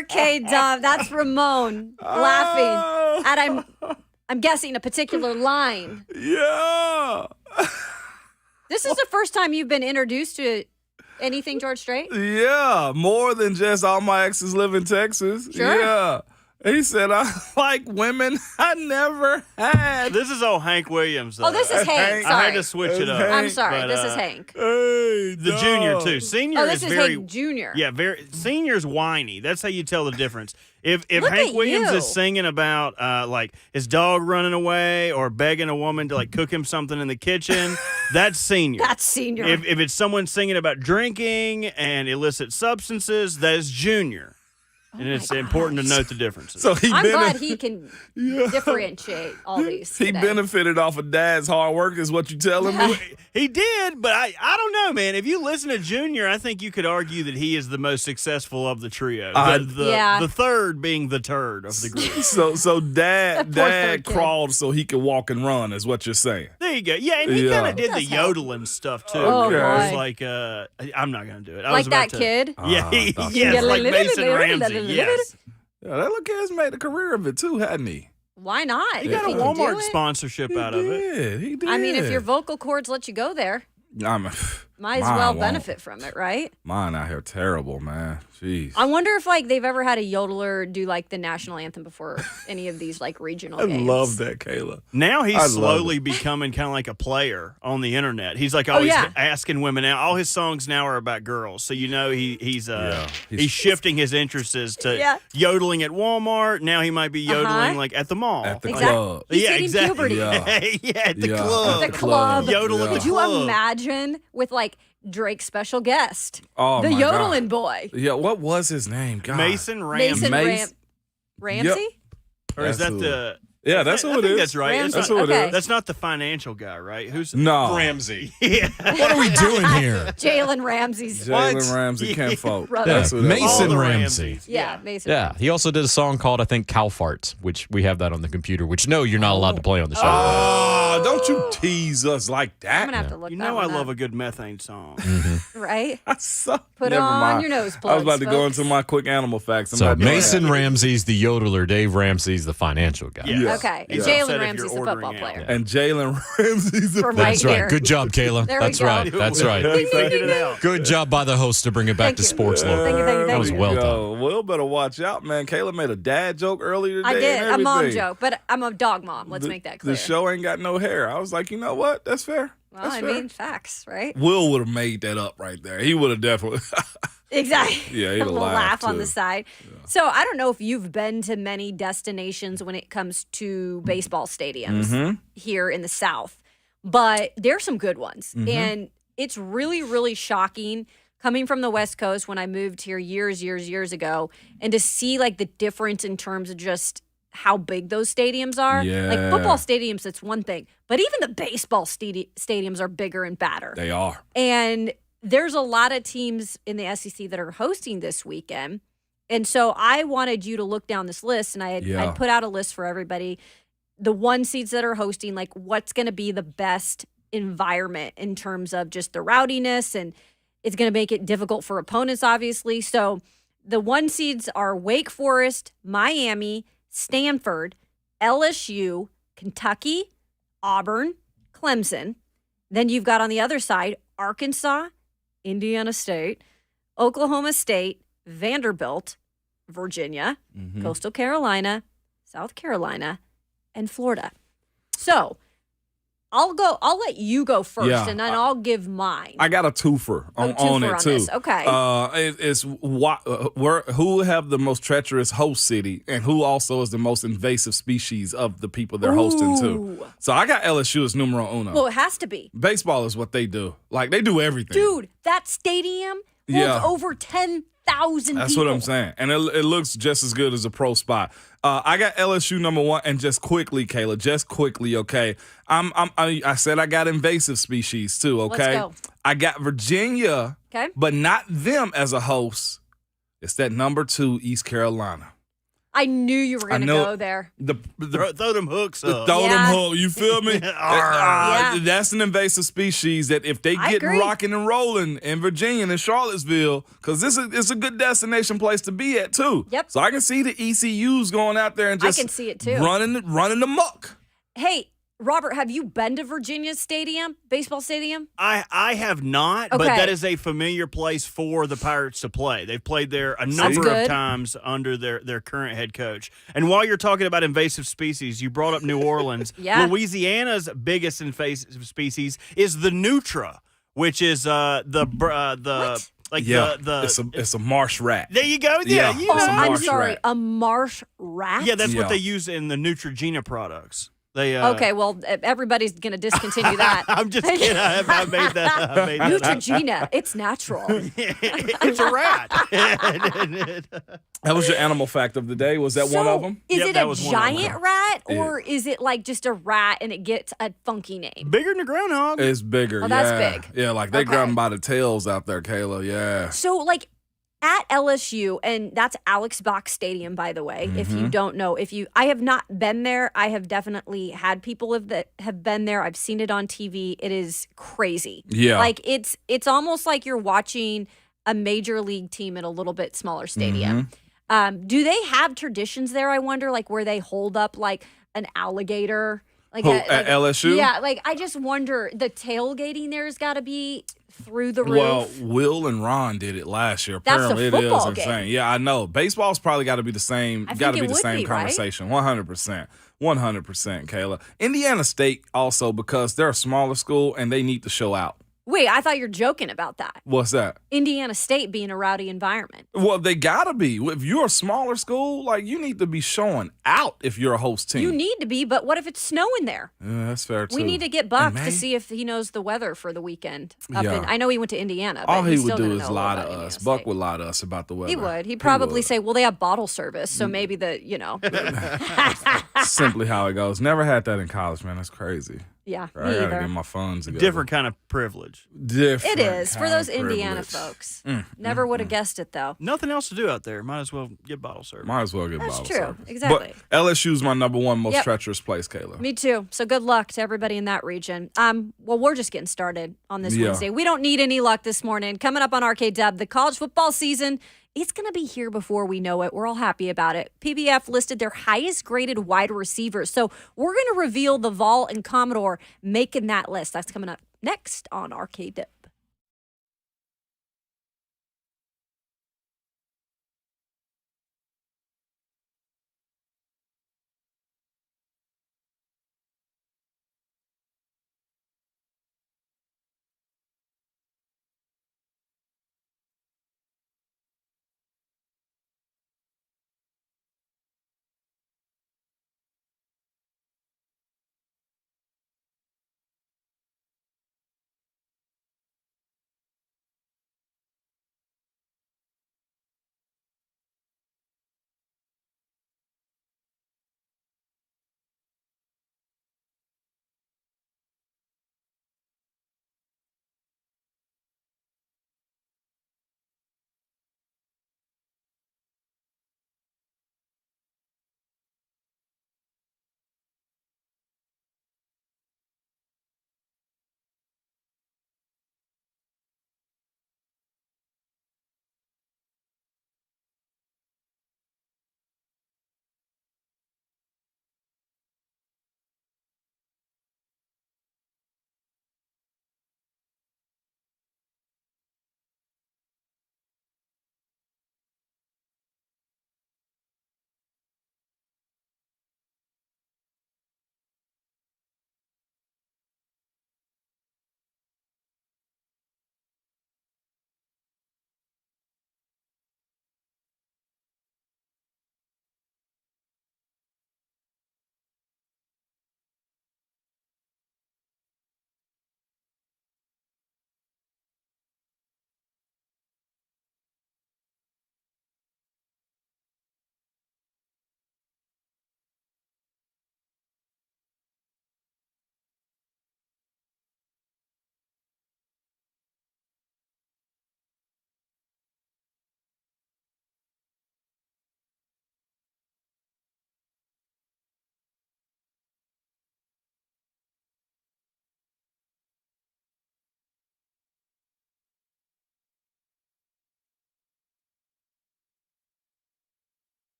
RK Dub. That's Ramon laughing at I'm guessing a particular line. Yeah. This is the first time you've been introduced to anything George Strait? Yeah, more than just all my exes live in Texas. Sure. Yeah. He said, I like women I never had. This is old Hank Williams. Though. Oh, this is Hank. I had Sorry. to switch it up. I'm sorry. But, this is Hank. Hey, The junior, too. Senior Oh, this is very. Hank Jr. Yeah, senior's whiny. That's how you tell the difference. If Look Hank at Williams you. is singing about like his dog running away or begging a woman to like cook him something in the kitchen, that's senior. That's senior. If it's someone singing about drinking and illicit substances, that is junior. And it's important to note the differences. So he I'm bene- glad he can differentiate all these. he today. benefited off of Dad's hard work, is what you telling me? He did, but I don't know, man. If you listen to Junior, I think you could argue that he is the most successful of the trio. Yeah. The third being the turd of the group. So Dad Poor third kid. crawled so he could walk and run, is what you're saying. There you go. Yeah, and he Yeah. kind of did the Does help. yodeling stuff too. Oh, It was boy. like I'm not gonna do it. I Like was about that to- kid. Yeah, thought so. yes, like Mason Ramsey. Yes, Yeah, that little kid's made a career of it too, hadn't he? Why not? he If got a can do Walmart it. sponsorship out of it. He did. I mean, if your vocal cords let you go there, might as Mine well won't. benefit from it, right? Mine out here terrible, man. Jeez. I wonder if like they've ever had a yodeler do like the national anthem before any of these like regional I games. love that, Kayla. Now I he's love slowly becoming kind of like a player on the internet. He's like always yeah. asking women out. All his songs now are about girls, so you know he's he's shifting his interests to Yeah. yodeling at Walmart. Now he might be yodeling like at the mall. At the Exactly. club. He's yeah, hitting exactly. puberty. Yeah, at the Yeah. club. The club. Yodel at the Could you club. imagine with like Drake's special guest, Oh, the my yodeling God. boy, Yeah, what was his name? God. Mason Ramsey. Mason Mace- Ramsey? Or is That's that who- the... Yeah, that's I who it think is. that's right. Ramsey, That's who it okay. is. That's not the financial guy, right? Who's... No. Ramsey. Yeah. What are we doing here? Jalen Ramsey's. Jalen Ramsey Kinfolk. Brother. That's who that Mason was. All the Ramsey. Ramseys. Yeah, Mason. Yeah, he also did a song called, I think, Cow Farts, which we have that on the computer, which no, you're not allowed to play on the show. Oh, don't you tease us like that. I'm gonna have to look. You that know I one love up, a good methane song. right. So, Put never on mind. your nose I was about plugs, to go folks. into my quick animal facts. I'm So not doing Mason that. Ramsey's the yodeler, Dave Ramsey's the financial guy. Yeah. Okay, and He's Jalen upset if Ramsey's you're the football ordering out. player. And Jalen Ramsey's the From That's right right. here. Good job, Kayla. There we That's go. right. That's right. Figured it out. Good job by the host to bring it back Thank to you. sports local. Thank you, thank you, That thank was you. well done. Yo, Will better watch out, man. Kayla made a dad joke earlier today. I did and a mom everything. joke, but I'm a dog mom. Let's make that clear. The show ain't got no hair. I was like, you know what? That's fair. well, That's I fair. mean, facts, right? Will would have made that up right there. He would have definitely. Exactly. Yeah, he'd a have little laughed, laugh on too. the side. So I don't know if you've been to many destinations when it comes to baseball stadiums Mm-hmm. here in the South, but there's some good ones, Mm-hmm. and it's really, really shocking coming from the West Coast when I moved here years ago, and to see like the difference in terms of just how big those stadiums are. Yeah. Like football stadiums, that's one thing, but even the baseball stadiums are bigger and badder. They are. And there's a lot of teams in the SEC that are hosting this weekend. And so I wanted you to look down this list, and I'd put out a list for everybody. The one seeds that are hosting, like what's going to be the best environment in terms of just the rowdiness, and it's going to make it difficult for opponents, obviously. So the one seeds are Wake Forest, Miami, Stanford, LSU, Kentucky, Auburn, Clemson. Then you've got on the other side, Arkansas, Indiana State, Oklahoma State, Vanderbilt, Virginia, Coastal Carolina, South Carolina, and Florida. So I'll let you go first, Yeah. and then I'll give mine. I got a twofer on twofer it on too. this. Okay. It's who have the most treacherous host city, and who also is the most invasive species of the people they're hosting too. Ooh. So I got LSU as numero uno. Well, it has to be. Baseball is what they do. Like they do everything. Dude, that stadium holds Yeah. over 10,000 That's people. what I'm saying. And it looks just as good as a pro spot. I got LSU number one, and just quickly, Kayla, okay? I said I got invasive species too, okay? Let's go. I got Virginia, Okay. but not them as a host. It's that number 2, East Carolina. I knew you were going to know- go there. Throw them hooks up. Throw them Yeah. hook, you feel me? Yeah. That's an invasive species that if they I get agree. rocking and rolling in Virginia and in Charlottesville, because it's a good destination place to be at too. Yep. So I can see the ECUs going out there and I just can see it too. running the muck. Hey, Robert, have you been to Virginia's stadium, baseball stadium? I have not, but Okay. that is a familiar place for the Pirates to play. They've played there a That's number good. of times under their current head coach. And while you're talking about invasive species, you brought up New Orleans. Yeah. Louisiana's biggest invasive species is the nutria, which is What? like Yeah, the it's a marsh rat. there you go. Yeah. Yeah, you It's Oh, a know. I'm marsh sorry, rat. a marsh rat? Yeah, that's Yeah. what they use in the Neutrogena products. They Okay, well, everybody's going to discontinue that. I'm just kidding. I made that. I made that up. Neutrogena, it's natural. It's a rat. That was your animal fact of the day. Was that one of them? Is Yep, it that a was one of 'em. giant rat or is it like just a rat and it gets a funky name? Bigger than a groundhog. It's bigger. Oh, that's yeah. big. Yeah, like they Okay. grab them by the tails out there, Kayla. Yeah. So, like at LSU, and that's Alex Box Stadium, by the way. If Mm-hmm. you don't know, I have not been there. I have definitely had people that have been there. I've seen it on TV. It is crazy. Yeah. like it's almost like you're watching a major league team in a little bit smaller stadium. Mm-hmm. Do they have traditions there? I wonder, like where they hold up like an alligator. Like Who, at LSU? Yeah, like I just wonder the tailgating there's got to be through the roof. Well, Will and Ron did it last year. That's a Apparently, it is football insane. game. Yeah, I know. Baseball's probably got to be the same. I Got to think be it the would same be, right? conversation. 100%. 100%, Kayla. Indiana State also because they're a smaller school and they need to show out. Wait, I thought you're joking about that. What's that? Indiana State being a rowdy environment. Well, they gotta be. If you're a smaller school, like you need to be showing out if you're a host team. You need to be, but what if it's snowing there? Yeah, that's fair too. We need to get Buck In to May? see if he knows the weather for the weekend. Yeah. I know he went to Indiana. But All he he's would still do gonna is know a lie little to about us. Indiana Buck State. would lie to us about the weather. He would. He'd probably would. say, "Well, they have bottle service, Mm. so maybe Simply how it goes. Never had that in college, man. That's crazy. yeah, I me gotta either." get my funds together. Different kind of privilege. Different. It is for kind those of Indiana privilege. folks. Never would have guessed it though. Nothing else to do out there. Might as well get bottle service. Might as well get That's bottle true. service. Exactly. But LSU's my number one most Yep. treacherous place, Kayla. Me too. So good luck to everybody in that region. Well, we're just getting started on this Yeah. Wednesday. We don't need any luck this morning. Coming up on Arcade Dub, the college football season, it's going to be here before we know it. We're all happy about it. PBF listed their highest graded wide receivers. So we're going to reveal the Vol and Commodore making that list. That's coming up next on Arcade Dub.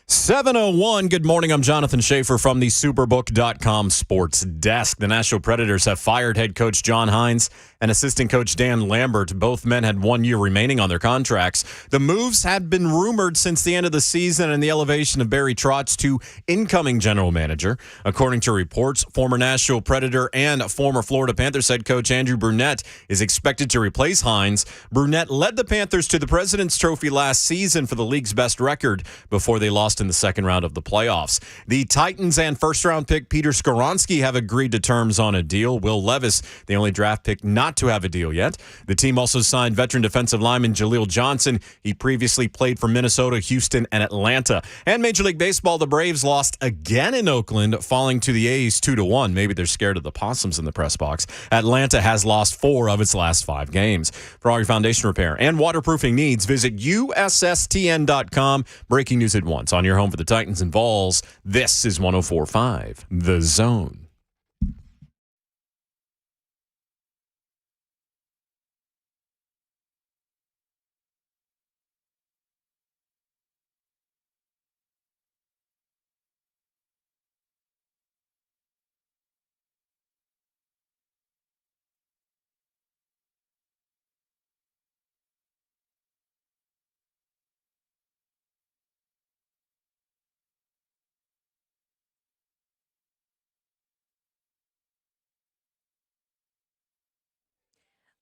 7:01. Good morning. I'm Jonathan Schaefer from the Superbook.com sports desk. The Nashville Predators have fired head coach John Hines and assistant coach Dan Lambert. Both men had 1 year remaining on their contracts. The moves had been rumored since the end of the season and the elevation of Barry Trotz to incoming general manager. According to reports, former Nashville Predator and former Florida Panthers head coach Andrew Brunette is expected to replace Hines. Brunette led the Panthers to the President's Trophy last season for the league's best record before they lost in the second round of the playoffs. The Titans and first-round pick Peter Skoronski have agreed to terms on a deal. Will Levis, the only draft pick not to have a deal yet. The team also signed veteran defensive lineman Jaleel Johnson. He previously played for Minnesota, Houston, and Atlanta. And Major League Baseball, the Braves lost again in Oakland, falling to the A's 2-1. Maybe they're scared of the Possums in the press box. Atlanta has lost 4 of its last 5 games. For all your foundation repair and waterproofing needs, visit USSTN.com. Breaking news at once. On your home for the Titans and Vols, this is 104.5 The Zone.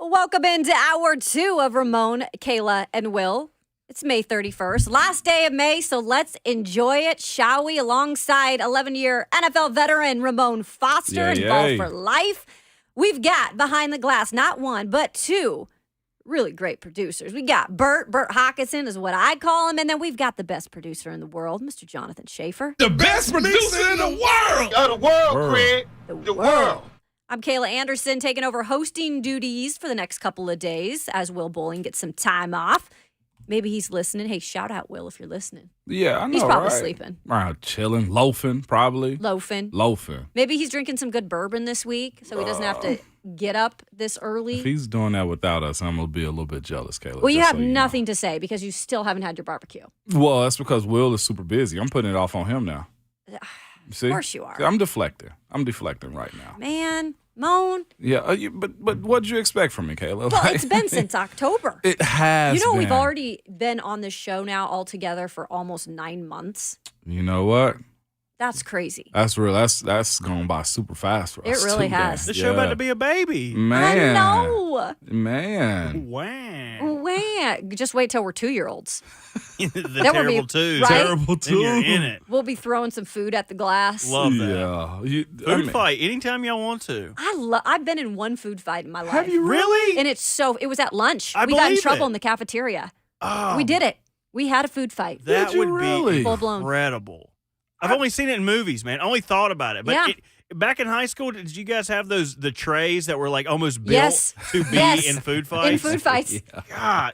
Welcome into hour 2 of Ramon, Kayla, and Will. It's May 31st, last day of May, so let's enjoy it, shall we? Alongside 11-year NFL veteran Ramon Foster, involved for life. We've got behind the glass not 1, but 2 really great producers. We got Bert Hawkinson is what I call him, and then we've got the best producer in the world, Mr. Jonathan Schaefer. The best producer in the world! Of the world, Craig. The world. I'm Kayla Anderson, taking over hosting duties for the next couple of days as Will Bowling gets some time off. Maybe he's listening. Hey, shout out, Will, if you're listening. Yeah, I know, he's probably right? sleeping. Chilling, loafing, probably. Loafing. Maybe he's drinking some good bourbon this week, so he doesn't have to get up this early. If he's doing that without us, I'm going to be a little bit jealous, Kayla. Well, you have nothing to say because you still haven't had your barbecue. Well, that's because Will is super busy. I'm putting it off on him now. See? Of course you are. I'm deflecting right now. Man, moan. Yeah, but what'd you expect from me, Kayla? Well, it's been since October. It has You know, been. we've already been on this show now all together for almost 9 months. You know what? That's crazy. That's real. That's going by super fast for us. It really has. The show about to be a baby. Man. I know. Man. Wow. Just wait till we're 2-year-olds. The That would be- terrible twos. right? Terrible Then you're too. in it. We'll be throwing some food at the glass. Love that. Yeah. Food fight anytime y'all want to. I've been in one food fight in my life. Have you Really? And it was at lunch. I We got in believe trouble it. in the cafeteria. Oh, We did it. We had a food fight. That Did you would really? be Full-blown. incredible. I've only seen it in movies, man. Only thought about it. But Yeah. back in high school, did you guys have the trays that were like almost built Yes. to be Yes. in food fights? In food fights. God.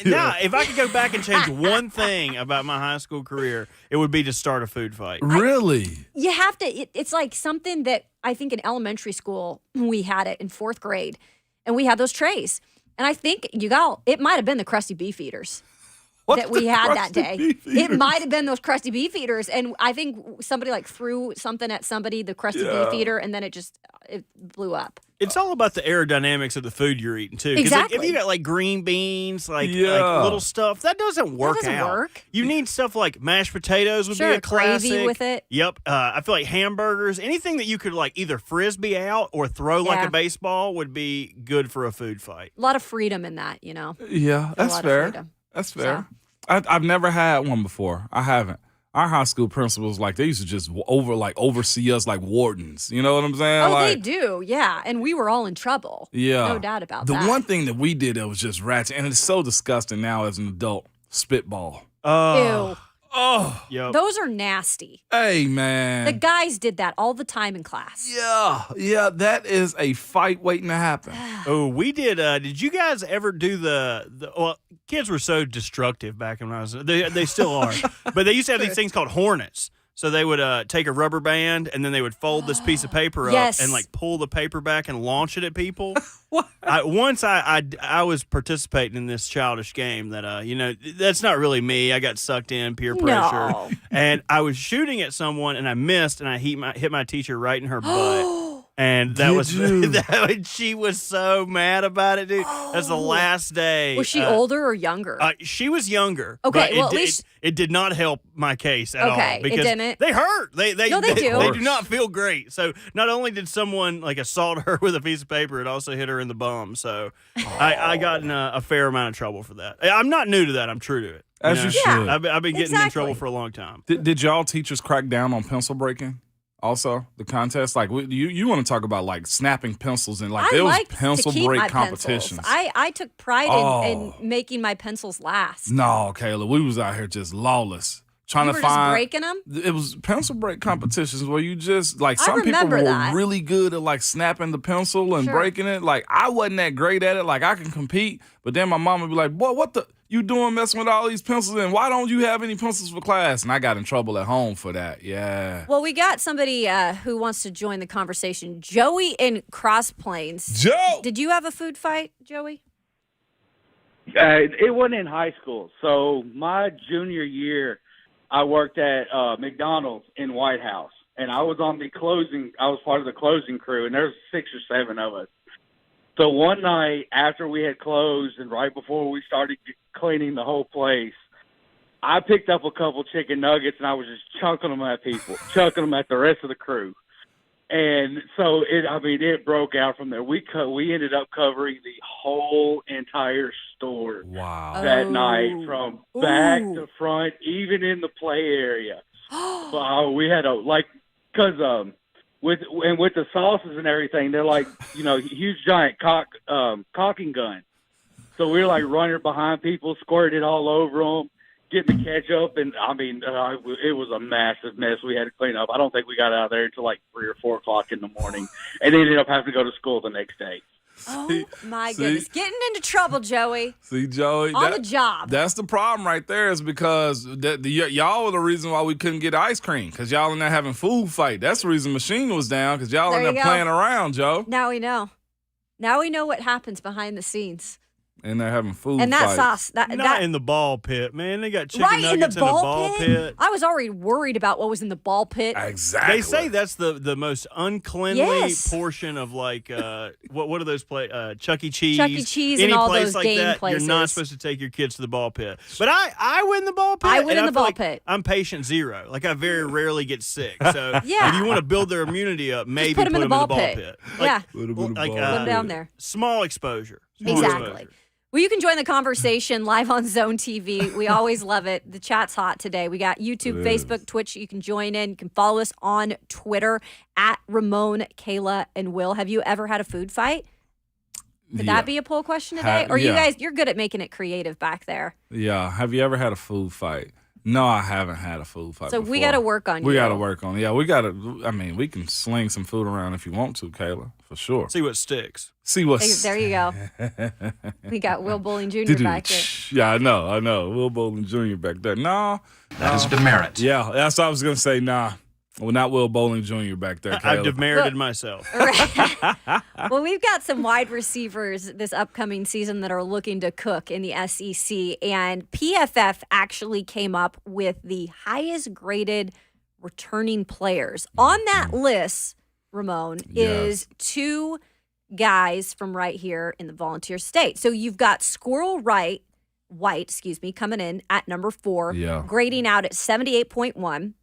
Now, if I could go back and change one thing about my high school career, it would be to start a food fight. Really? You have to, it's like something that I think in elementary school, we had it in 4th grade, and we had those trays. And I think it might have been the crusty beef eaters. That we had that day. It might have been those crusty beef eaters. And I think somebody like threw something at somebody, the crusty beef eater, and then it blew up. It's all about the aerodynamics of the food you're eating, too. 'Cause Exactly. if you got like green beans, like Yeah. little stuff, that doesn't work doesn't out. work. You need stuff like mashed potatoes would Sure, be a classic. gravy with it. Yep. I feel like hamburgers, anything that you could like either frisbee out or throw like Yeah. a baseball would be good for a food fight. A lot of freedom in that, you know. Yeah, that's lot of fair. freedom. That's fair. I've never had one before. I haven't. Our high school principals, like, they used to just oversee us like wardens. You know what I'm saying? Oh, like, they do, yeah. And we were all in trouble. Yeah. No doubt about the that. one thing that we did that was just ratchet, and it's so disgusting now as an adult, spitball. Ew. Oh, Yep. Those are nasty. hey, man. The guys did that all the time in class. Yeah, that is a fight waiting to happen. Oh, we did. Did you guys ever do the? Well, kids were so destructive back when I was. They still are, but they used to have these things called hornets. So they would take a rubber band and then they would fold this piece of paper up Yes. and like pull the paper back and launch it at people. Once I was participating in this childish game that that's not really me. I got sucked in, peer pressure, No. and I was shooting at someone and I missed and I hit my teacher right in her butt. And she was so mad about it, dude. That's the last day. Was she older or younger? She was younger. Okay, but well, at least it did not help my case at all. Okay, it Because didn't? they hurt. They No, they do. They do not feel great. So not only did someone like assault her with a piece of paper, it also hit her in the bum. So I got in a fair amount of trouble for that. I'm not new to that. I'm true to it. As you should. I've been getting in Exactly. trouble for a long time. Did y'all teachers crack down on pencil breaking? Also, the contest, like you want to talk about like snapping pencils and like I there was liked pencil to keep break my competitions. pencils. I took pride in making my pencils last. No, Kayla, we was out here just lawless, trying You to were just find. breaking them? It was pencil break competitions where you just like I some people remember were that. really good at like snapping the pencil and Sure. breaking it. Like I wasn't that great at it. Like I can compete, but then my mom would be like, "Boy, what the you doing messing with all these pencils? And why don't you have any pencils for class?" And I got in trouble at home for that. Yeah. Well, we got somebody who wants to join the conversation. Joey in Cross Plains. Joe. Did you have a food fight, Joey? It wasn't in high school. So my junior year, I worked at McDonald's in White House, and I was on the closing. I was part of the closing crew, and there's 6 or 7 of us. So one night after we had closed and right before we started cleaning the whole place, I picked up a couple chicken nuggets and I was just chunking them at people, chunking them at the rest of the crew. And so it broke out from there. We ended up covering the whole entire store Wow. that night from back to front, even in the play area. We had with the sauces and everything, they're like, huge giant caulking gun. So we were like running behind people, squirting it all over them, getting the ketchup, and it was a massive mess we had to clean up. I don't think we got out of there until like 3 or 4 o'clock in the morning, and ended up having to go to school the next day. Oh, my goodness. Getting into trouble, Joey. See, Joey, On the job. That's the problem right there, is because y'all were the reason why we couldn't get ice cream, because y'all in there having food fight. That's the reason machine was down, because y'all in There there you go. playing around, Joe. Now we know. Now we know what happens behind the scenes. And they're having food And that fight. sauce, Not in the ball pit, man. They got chicken right in nuggets the ball pit? pit. I was already worried about what was in the ball pit. Exactly. They say that's the most uncleanly Yes. portion of like what are those Chuck E. Cheese? Chuck E. Cheese Any and all place those like game that, places. You're not supposed to take your kids to the ball pit. But I win the ball pit. I win and in the feel ball like pit. I'm patient zero. Like I very rarely get sick. So Yeah. if you want to build their immunity up, maybe put 'em in the ball pit. pit. Like, Yeah. Put 'em in the like ball Put 'em pit. down there. Small exposure. Small Exactly. exposure. Well, you can join the conversation live on Zone TV. We always love it. The chat's hot today. We got YouTube, Facebook, Twitch. You can join in. You can follow us on Twitter at Ramon, Kayla, and Will. Have you ever had a food fight? Could Yeah. that be a poll question today? Or yeah. you're good at making it creative back there. Yeah. Have you ever had a food fight? No, I haven't had a food fight So before. we got to work on We you. got to work on it. Yeah, we got to. I mean, we can sling some food around if you want to, Kayla, for sure. See what sticks. See what's. There you go. We got Will Bowling Jr. back there. Yeah, I know. Will Bowling Jr. back there. No. That is demerit. Yeah, that's what I was going to say. Nah. Well, not Will Bowling Jr. back there, I've Kayla. demerited myself. Well, we've got some wide receivers this upcoming season that are looking to cook in the SEC, and PFF actually came up with the highest graded returning players. On that list, Ramon, is 2 guys from right here in the Volunteer State. So you've got Squirrel White, coming in at number 4, Yeah. grading out at 78.1.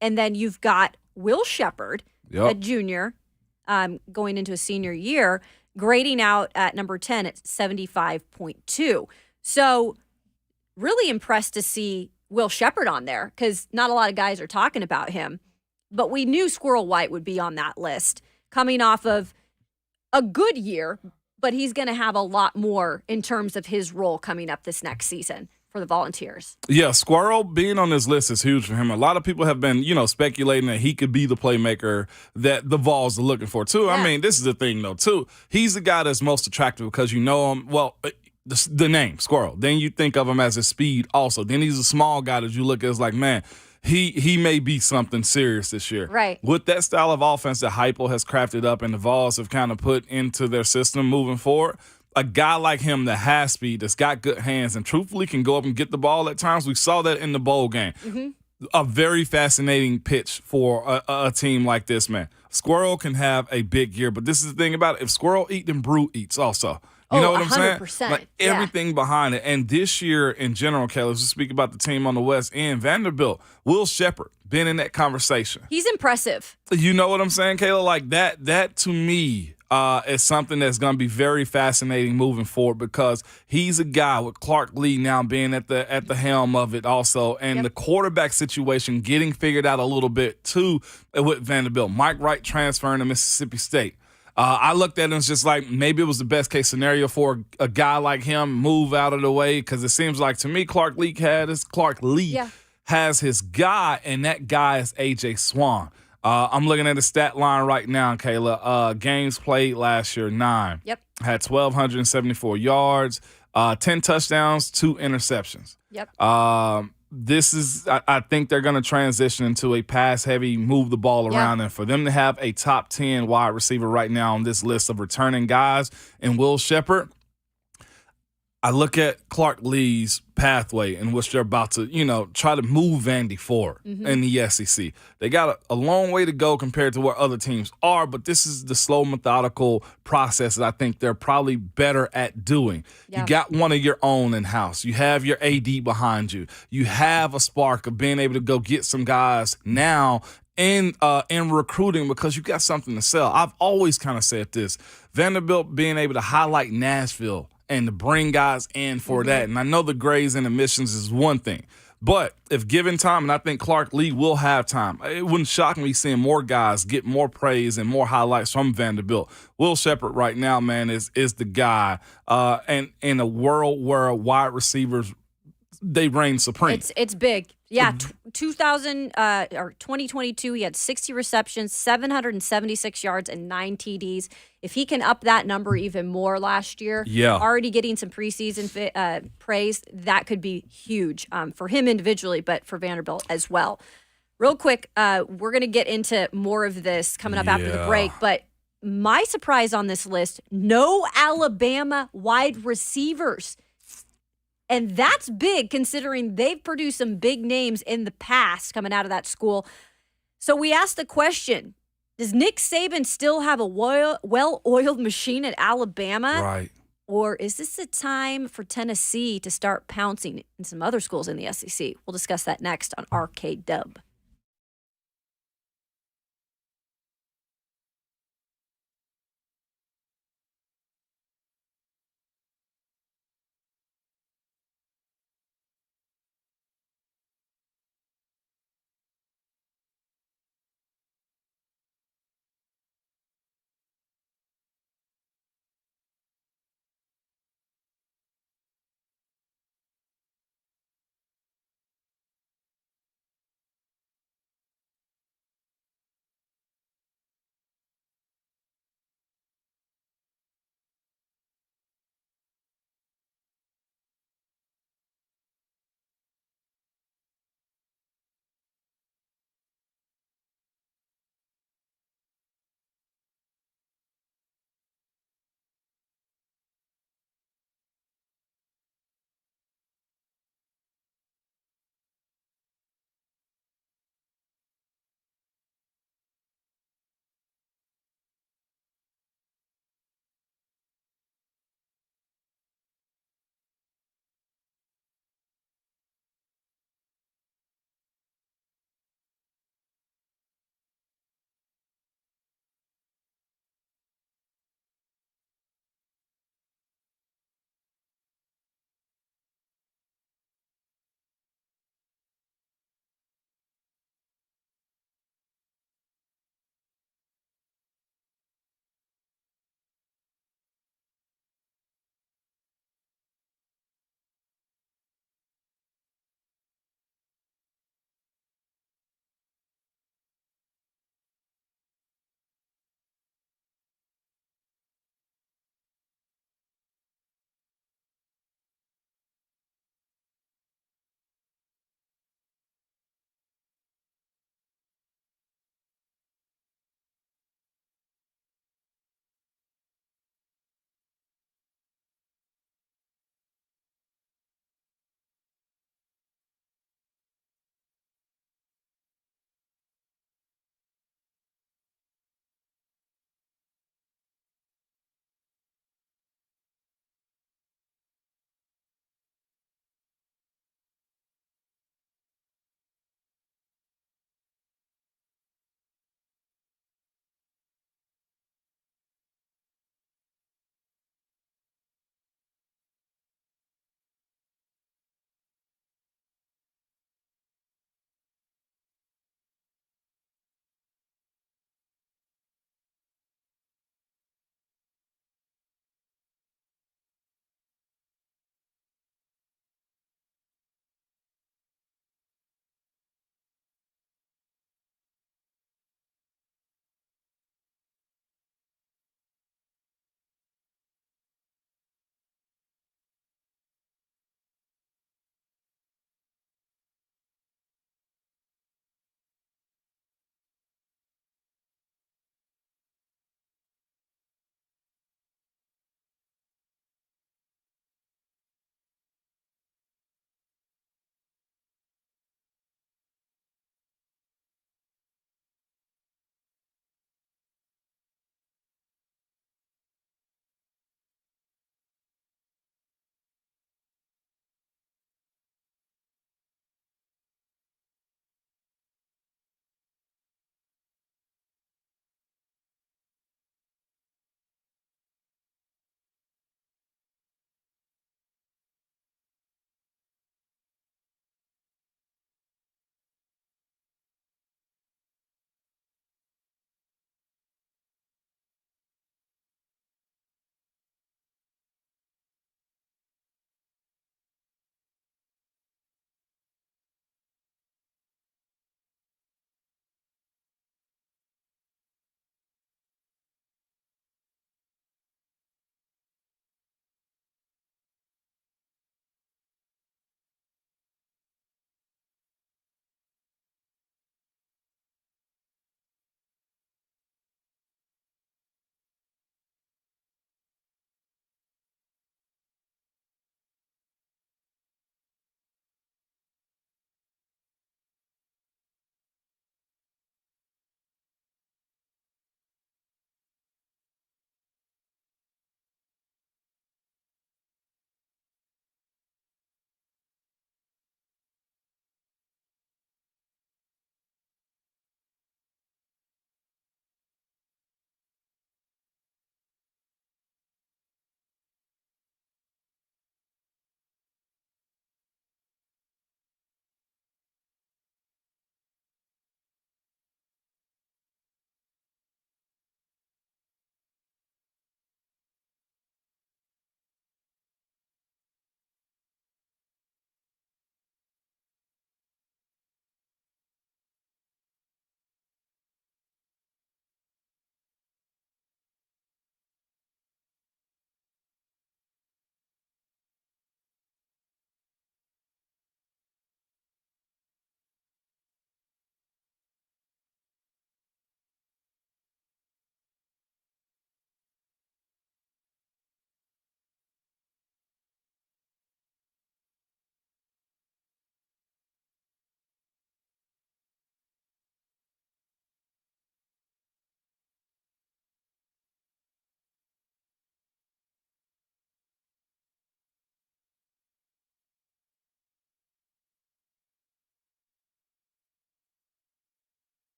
And then you've got Will Shepard, a Yep. junior, going into a senior year, grading out at number 10 at 75.2. So really impressed to see Will Shepard on there, because not a lot of guys are talking about him. But we knew Squirrel White would be on that list, coming off of a good year, but he's going to have a lot more in terms of his role coming up this next season for the Volunteers. Yeah, Squirrel being on this list is huge for him. A lot of people have been, speculating that he could be the playmaker that the Vols are looking for, too. Yeah. I mean, this is the thing, though, too. He's the guy that's most attractive because you know him. Well, the name, Squirrel. Then you think of him as his speed also. Then he's a small guy that you look at as like, man, he may be something serious this year. Right. With that style of offense that Hypo has crafted up and the Vols have kind of put into their system moving forward, a guy like him that has speed, that's got good hands, and truthfully can go up and get the ball at times. We saw that in the bowl game. A very fascinating pitch for a team like this, man. Squirrel can have a big year, but this is the thing about it. If Squirrel eat, then Brew eats also. You know what I'm saying? 100%. Like everything behind it. And this year in general, Kelly, let's just speak about the team on the West End. Vanderbilt, Will Shepherd, been in that conversation. He's impressive. You know what I'm saying, Kayla? Like that to me is something that's going to be very fascinating moving forward because he's a guy with Clark Lee now being at the helm of it also, and the quarterback situation getting figured out a little bit too with Vanderbilt. Mike Wright transferring to Mississippi State. I looked at it and it's just like maybe it was the best case scenario for a guy like him move out of the way because it seems like to me Clark Lee has his guy, and that guy is A.J. Swan. I'm looking at the stat line right now, Kayla. Games played last year, 9. Yep. Had 1,274 yards, 10 touchdowns, 2 interceptions. Yep. This is, I think they're going to transition into a pass-heavy, move the ball around, and for them to have a top 10 wide receiver right now on this list of returning guys and Will Shepherd, I look at Clark Lee's pathway in which they're about to, try to move Vandy forward in the SEC. They got a long way to go compared to where other teams are, but this is the slow, methodical process that I think they're probably better at doing. Yeah. You got one of your own in-house. You have your AD behind you. You have a spark of being able to go get some guys now in recruiting because you got something to sell. I've always kind of said this. Vanderbilt being able to highlight Nashville and to bring guys in for that. And I know the grades and admissions is one thing. But if given time, and I think Clark Lee will have time, it wouldn't shock me seeing more guys get more praise and more highlights from Vanderbilt. Will Shepherd right now, man, is the guy. And in a world where wide receivers, they reign supreme. It's big. Yeah, 2022, he had 60 receptions, 776 yards, and 9 TDs. If he can up that number even more last year, already getting some preseason praise, that could be huge for him individually, but for Vanderbilt as well. Real quick, we're going to get into more of this coming up after the break, but my surprise on this list, no Alabama wide receivers. And that's big considering they've produced some big names in the past coming out of that school. So we asked the question, does Nick Saban still have a well-oiled machine at Alabama? Right. Or is this a time for Tennessee to start pouncing in some other schools in the SEC? We'll discuss that next on Arcade Dub.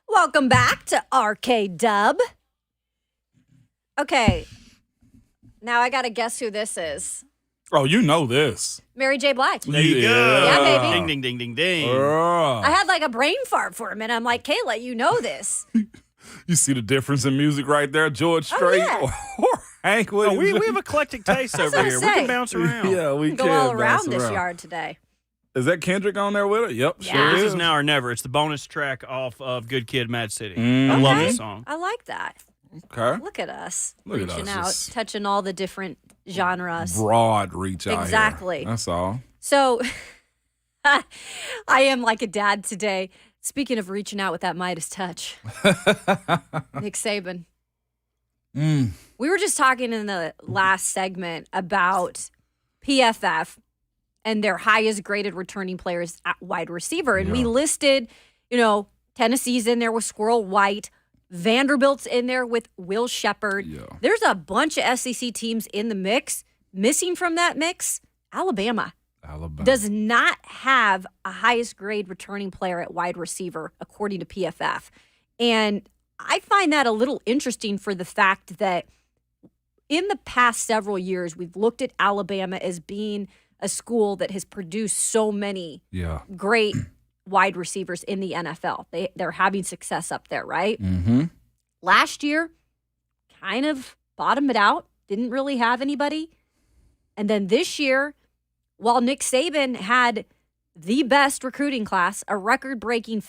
Welcome back to RK Dub. Okay, now I got to guess who this is. Oh, you know this. Mary J. Blige. There you go. Yeah, baby. Ding, ding, ding, ding, ding. I had like a brain fart for a minute. I'm like, Kayla, you know this. You see the difference in music right there? George Strait yeah. or Hank Oh, Williams? we have eclectic tastes over what here. I'm We can saying. bounce around. Yeah, we Go can all bounce around this around. yard today. Is that Kendrick on there with it? Yep, Yeah. sure This is. is Now or Never. It's the bonus track off of Good Kid, Mad City. Mm. I love Okay. this song. I like that. Okay. Look at us. Look at reaching us, out, just- touching all the different genres. Broad reach out Exactly. here. That's all. So I am like a dad today. Speaking of reaching out with that Midas touch, Nick Saban. Mm. We were just talking in the last segment about PFF and their highest graded returning players at wide receiver. And we Yeah. listed, Tennessee's in there with Squirrel White. Vanderbilt's in there with Will Shepherd. Yeah. There's a bunch of SEC teams in the mix. Missing from that mix, Alabama Alabama. does not have a highest grade returning player at wide receiver, according to PFF. And I find that a little interesting for the fact that in the past several years, we've looked at Alabama as being a school that has produced so many Yeah. great wide receivers in the NFL. They're having success up there, right? Mm-hmm. Last year, kind of bottomed it out, didn't really have anybody. And then this year, while Nick Saban had the best recruiting class, a record-breaking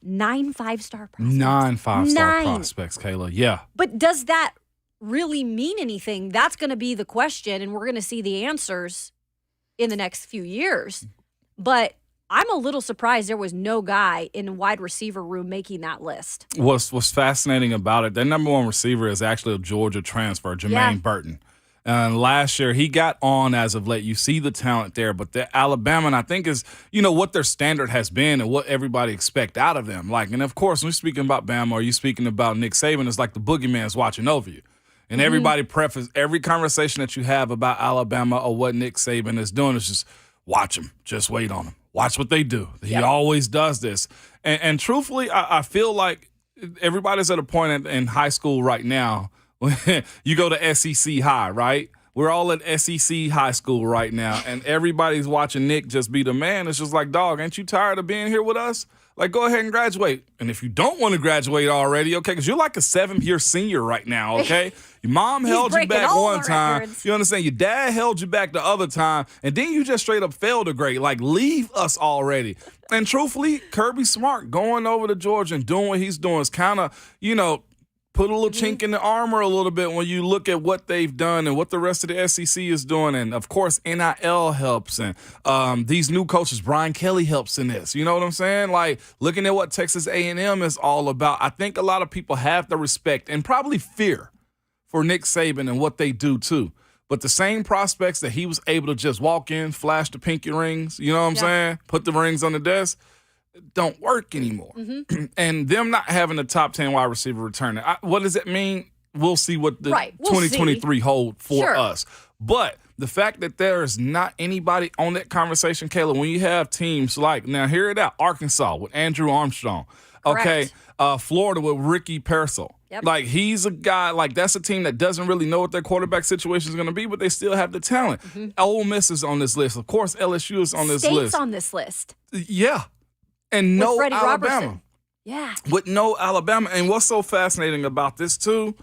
9 five-star prospects. 9 5-star 9. prospects, Kayla. Yeah. But does that really mean anything? That's going to be the question, and we're going to see the answers in the next few years. But I'm a little surprised there was no guy in the wide receiver room making that list. What's fascinating about it, their number one receiver is actually a Georgia transfer, Jermaine Yeah. Burton. And last year, he got on as of late. You see the talent there, but the Alabama, and I think is, what their standard has been and what everybody expect out of them. And of course, when you're speaking about Bama or you're speaking about Nick Saban, it's like the boogeyman's watching over you. And everybody preface every conversation that you have about Alabama or what Nick Saban is doing is just watch him, just wait on him. Watch what they do. He always does this. And truthfully, I feel like everybody's at a point in high school right now. You go to SEC High, right? We're all at SEC High School right now, and everybody's watching Nick just be the man. It's just like, dog, ain't you tired of being here with us? Like, go ahead and graduate. And if you don't want to graduate already, okay, because you're like a 7th-year senior right now, okay? Your mom held you breaking back all one the time. records. You understand? Your dad held you back the other time, and then you just straight up failed a grade. Like, leave us already. And truthfully, Kirby Smart going over to Georgia and doing what he's doing is kind of, put a little chink in the armor a little bit when you look at what they've done and what the rest of the SEC is doing. And, of course, NIL helps. And these new coaches, Brian Kelly helps in this. You know what I'm saying? Like, looking at what Texas A&M is all about, I think a lot of people have the respect and probably fear for Nick Saban and what they do, too. But the same prospects that he was able to just walk in, flash the pinky rings, you know what I'm saying? Put the rings on the desk. Don't work anymore. And them not having a top 10 wide receiver returning. What does it mean? We'll see what the Right, we'll 2023 hold for Sure. us. But the fact that there is not anybody on that conversation, Kayla, when you have teams like, now hear it out, Arkansas with Andrew Armstrong. Okay, Florida with Ricky Pearsall. Yep. Like, he's a guy, like, that's a team that doesn't really know what their quarterback situation is going to be, but they still have the talent. Ole Miss is on this list. Of course, LSU is on this State's list. on this list. Yeah. And With no Freddie Alabama. Robertson. Yeah. With no Alabama. And what's so fascinating about this, too,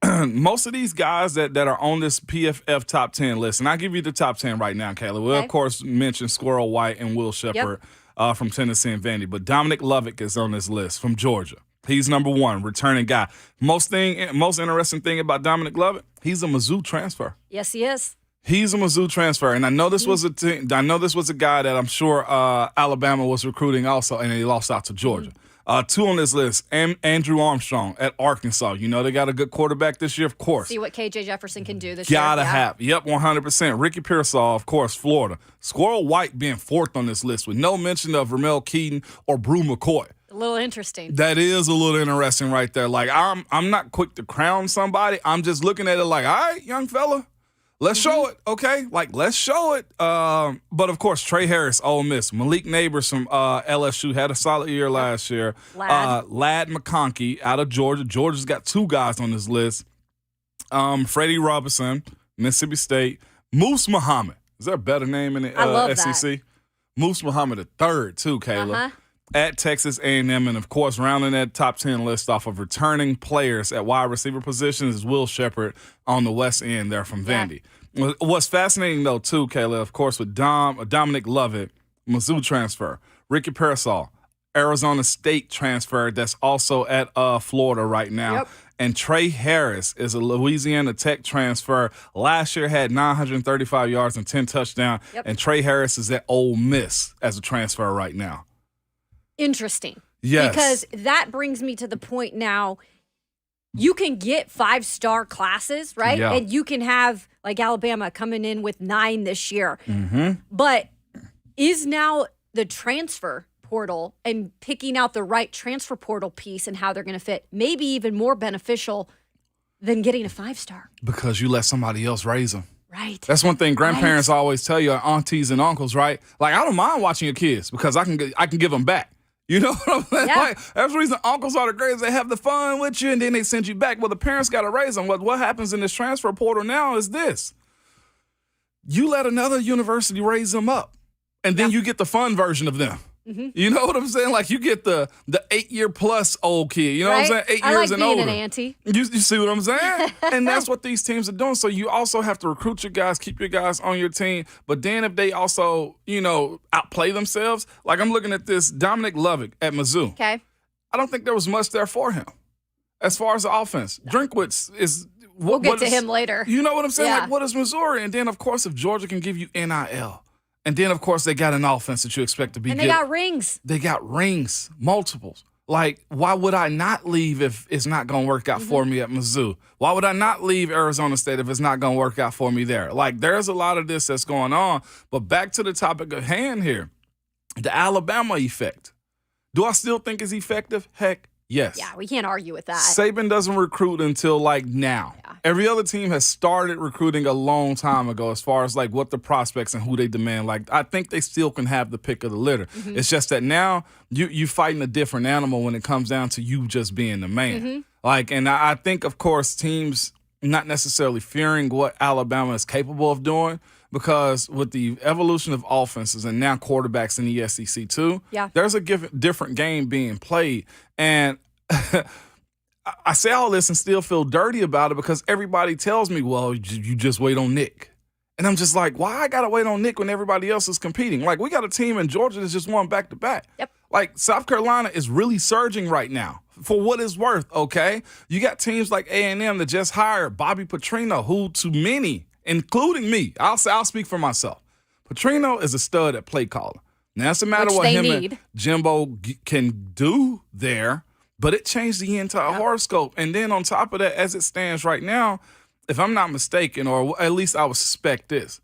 most of these guys that are on this PFF top 10 list, and I'll give you the top 10 right now, Kayla. We'll, Okay. of course, mention Squirrel White and Will Shepherd from Tennessee and Vandy. But Dominic Lovick is on this list from Georgia. He's number one, returning guy. Most interesting thing about Dominic Lovick, he's a Mizzou transfer. Yes, he is. He's a Mizzou transfer, and I know this was a team. I know this was a guy that I'm sure Alabama was recruiting also, and he lost out to Georgia. 2 on this list: Andrew Armstrong at Arkansas. You know they got a good quarterback this year, of course. See what KJ Jefferson can do this Gotta year. Yeah. have. Yep, 100%. Ricky Pearsall, of course, Florida. Squirrel White being 4th on this list with no mention of Ramel Keaton or Brew McCoy. A little interesting. That is a little interesting right there. Like, I'm not quick to crown somebody. I'm just looking at it like, all right, young fella. Let's show it, okay? Like, let's show it. But, of course, Trey Harris, Ole Miss. Malik Neighbors from LSU had a solid year last year. Lad McConkey out of Georgia. Georgia's got 2 guys on this list. Freddie Robinson, Mississippi State. Moose Muhammad. Is there a better name in the SEC? That. Moose Muhammad III, too, Kayla. At Texas A&M, and, of course, rounding that top 10 list off of returning players at wide receiver positions is Will Shepherd on the west end there from Vandy. What's fascinating, though, too, Kayla, of course, with Dominic Lovett, Mizzou transfer, Ricky Parasol, Arizona State transfer that's also at Florida right now, and Trey Harris is a Louisiana Tech transfer. Last year had 935 yards and 10 touchdowns, and Trey Harris is at Ole Miss as a transfer right now. Interesting. Yes. Because that brings me to the point now, you can get 5-star classes, right? Yeah. And you can have, like, Alabama coming in with 9 this year. But is now the transfer portal and picking out the right transfer portal piece and how they're going to fit maybe even more beneficial than getting a 5-star? Because you let somebody else raise them. Right. That's one thing grandparents always tell you, aunties and uncles, right? Like, I don't mind watching your kids because I can give them back. You know what I'm saying? Yeah. Like, that's the reason uncles are the greatest. They have the fun with you, and then they send you back. Well, the parents got to raise them. What happens in this transfer portal now is this. You let another university raise them up, and then you get the fun version of them. You know what I'm saying? Like, you get the 8-year plus old kid. You know what I'm saying? 8 years and older. I like being an auntie. You see what I'm saying? And that's what these teams are doing. So you also have to recruit your guys, keep your guys on your team. But then if they also, outplay themselves, like I'm looking at this Dominic Lovett at Mizzou. Okay. I don't think there was much there for him as far as the offense. Drinkwitz is we'll get to him later. You know what I'm saying? Yeah. Like, what is Missouri? And then, of course, if Georgia can give you NIL. And then, of course, they got an offense that you expect to be good. And they got rings. They got rings, multiples. Like, why would I not leave if it's not going to work out for me at Mizzou? Why would I not leave Arizona State if it's not going to work out for me there? Like, there's a lot of this that's going on. But back to the topic at hand here, the Alabama effect. Do I still think it's effective? Heck, yes. Yeah, we can't argue with that. Saban doesn't recruit until, now. Yeah. Every other team has started recruiting a long time ago as far as, what the prospects and who they demand. Like, I think they still can have the pick of the litter. It's just that now you fighting a different animal when it comes down to you just being the man. And I think, of course, teams not necessarily fearing what Alabama is capable of doing, because with the evolution of offenses and now quarterbacks in the SEC too, there's a different game being played. And I say all this and still feel dirty about it because everybody tells me, well, you just wait on Nick. And I'm just like, why I got to wait on Nick when everybody else is competing? Like, we got a team in Georgia that's just won back-to-back. Yep. Like, South Carolina is really surging right now for what it's worth, okay? You got teams like A&M that just hired Bobby Petrino, who to many, including me, I'll speak for myself. Petrino is a stud at play calling. Now, it's a matter what him and Jimbo can do there, but it changed the entire horoscope. And then on top of that, as it stands right now, if I'm not mistaken, or at least I would suspect this,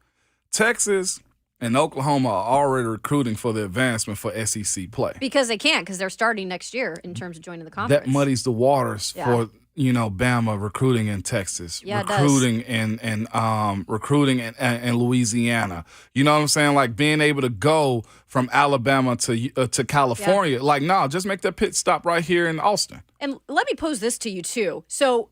Texas and Oklahoma are already recruiting for the advancement for SEC play. Because they can't, because they're starting next year in terms of joining the conference. That muddies the waters for, Bama recruiting in Texas, recruiting in Louisiana. You know what I'm saying? Like, being able to go from Alabama to California. Like, no, just make that pit stop right here in Austin. And let me pose this to you, too. So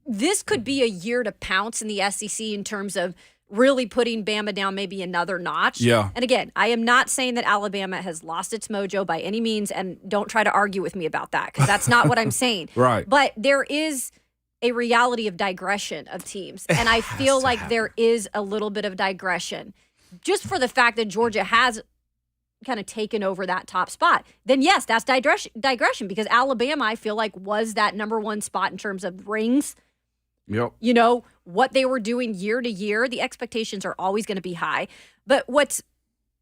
this could be a year to pounce in the SEC in terms of really putting Bama down maybe another notch. Yeah. And again, I am not saying that Alabama has lost its mojo by any means, and don't try to argue with me about that, because that's not what I'm saying. Right. But there is a reality of digression of teams, and I feel like there is a little bit of digression just for the fact that Georgia has kind of taken over that top spot. Then yes, that's digression, because Alabama, I feel like, was that number one spot in terms of rings. Yep. You know, what they were doing year to year, the expectations are always going to be high. But what's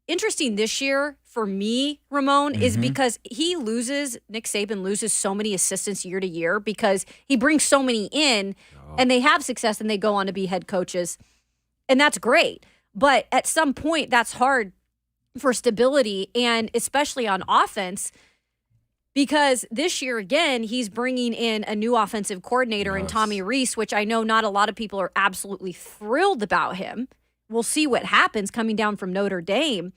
interesting this year for me, Ramon, is because Nick Saban loses so many assistants year to year because he brings so many in and they have success and they go on to be head coaches. And that's great. But at some point, that's hard for stability, and especially on offense. Because this year, again, he's bringing in a new offensive coordinator in Tommy Reece, which I know not a lot of people are absolutely thrilled about him. We'll see what happens coming down from Notre Dame.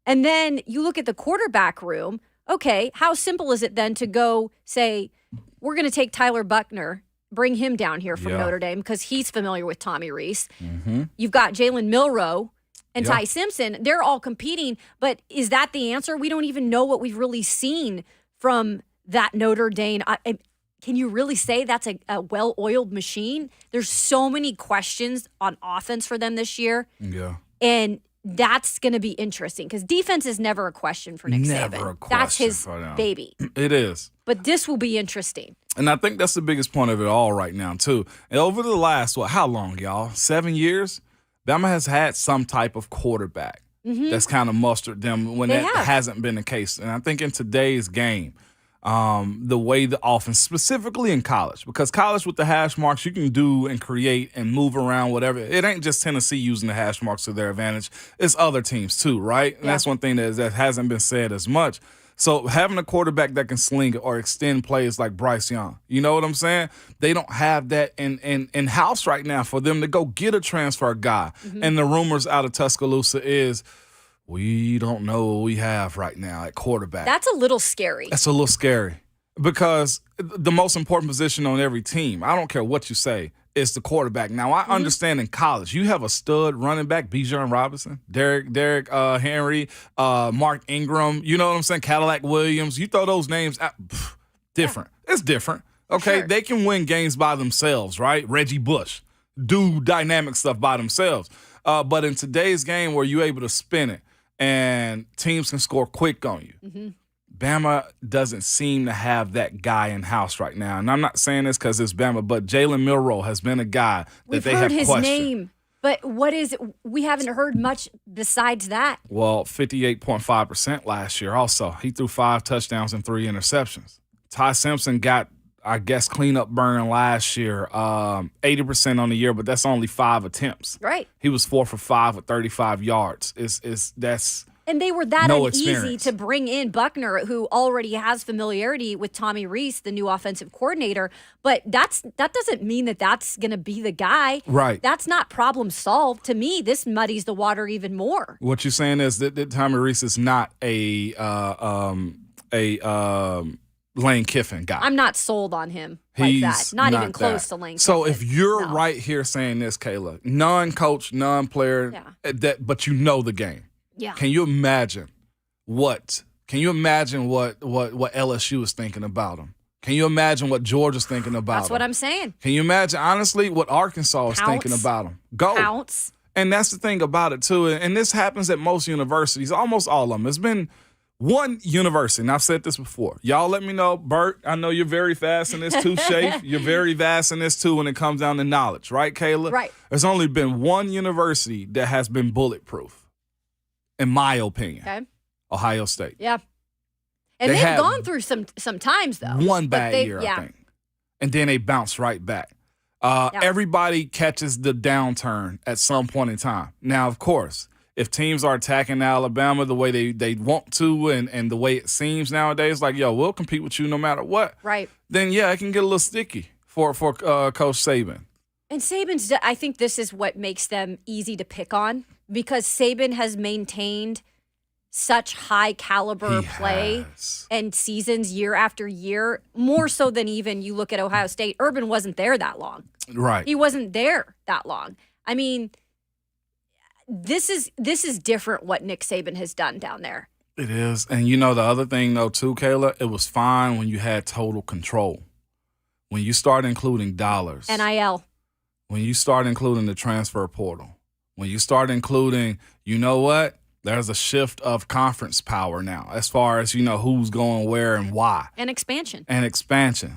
And then you look at the quarterback room. Okay, how simple is it then to go say, we're going to take Tyler Buckner, bring him down here from Notre Dame because he's familiar with Tommy Reece. Mm-hmm. You've got Jalen Milroe and Ty Simpson. They're all competing. But is that the answer? We don't even know what we've really seen from that Notre Dame. Can you really say that's a well-oiled machine? There's so many questions on offense for them this year. Yeah. And that's going to be interesting because defense is never a question for Nick Saban. Never a question. That's his baby. It is. But this will be interesting. And I think that's the biggest point of it all right now, too. And over the last, how long, y'all? 7 years? Bama has had some type of quarterback that's kind of mustered them when hasn't been the case. And I think in today's game, the way the offense, specifically in college, because college with the hash marks, you can do and create and move around, whatever. It ain't just Tennessee using the hash marks to their advantage. It's other teams too, right? And that's one thing that hasn't been said as much. So having a quarterback that can sling it or extend plays like Bryce Young, you know what I'm saying? They don't have that in-house right now for them to go get a transfer guy. And the rumors out of Tuscaloosa is we don't know what we have right now at quarterback. That's a little scary. That's a little scary because the most important position on every team, I don't care what you say, is the quarterback. Now, I understand in college, you have a stud running back, Bijan Robinson, Derek Henry, Mark Ingram, you know what I'm saying, Cadillac Williams. You throw those names out, different. Yeah. It's different. Okay, They can win games by themselves, right? Reggie Bush, do dynamic stuff by themselves. But in today's game where you're able to spin it and teams can score quick on you, Bama doesn't seem to have that guy in-house right now. And I'm not saying this because it's Bama, but Jalen Milroe has been a guy that they have questioned. We've heard his name, but what is it? We haven't heard much besides that. Well, 58.5% last year also. He threw 5 touchdowns and 3 interceptions. Ty Simpson got, I guess, cleanup burn last year, 80% on the year, but that's only 5 attempts. Right. He was 4 for 5 with 35 yards. And they were that uneasy to bring in Buckner, who already has familiarity with Tommy Reece, the new offensive coordinator. But that doesn't mean that that's going to be the guy. Right. That's not problem solved. To me, this muddies the water even more. What you're saying is that Tommy Reece is not a Lane Kiffin guy. I'm not sold on him like that. Not even close to Lane Kiffin. So if you're right here saying this, Kayla, non-coach, non-player, but you know the game. Yeah. Can you imagine what LSU is thinking about him? Can you imagine what Georgia's thinking about him? That's what I'm saying. Can you imagine, honestly, what Arkansas is thinking about him? Go. Counts. And that's the thing about it, too. And this happens at most universities, almost all of them. It's been one university, and I've said this before. Y'all let me know. Bert, I know you're very fast in this, too, Shafe. You're very vast in this, too, when it comes down to knowledge. Right, Kayla? Right. There's only been one university that has been bulletproof. In my opinion, Ohio State. Yeah. And they've gone through some times, though. One bad year, I think. And then they bounce right back. Everybody catches the downturn at some point in time. Now, of course, if teams are attacking Alabama the way they want to and the way it seems nowadays, like, yo, we'll compete with you no matter what. Right. Then, it can get a little sticky for Coach Saban. And Saban's, I think this is what makes them easy to pick on because Saban has maintained such high caliber play and seasons year after year, more so than even you look at Ohio State. Urban wasn't there that long. Right. He wasn't there that long. I mean, this is different what Nick Saban has done down there. It is. And the other thing, though, too, Kayla, it was fine when you had total control. When you start including dollars. NIL. When you start including the transfer portal, when you start including, you know what? There's a shift of conference power now as far as, who's going where and why. And expansion.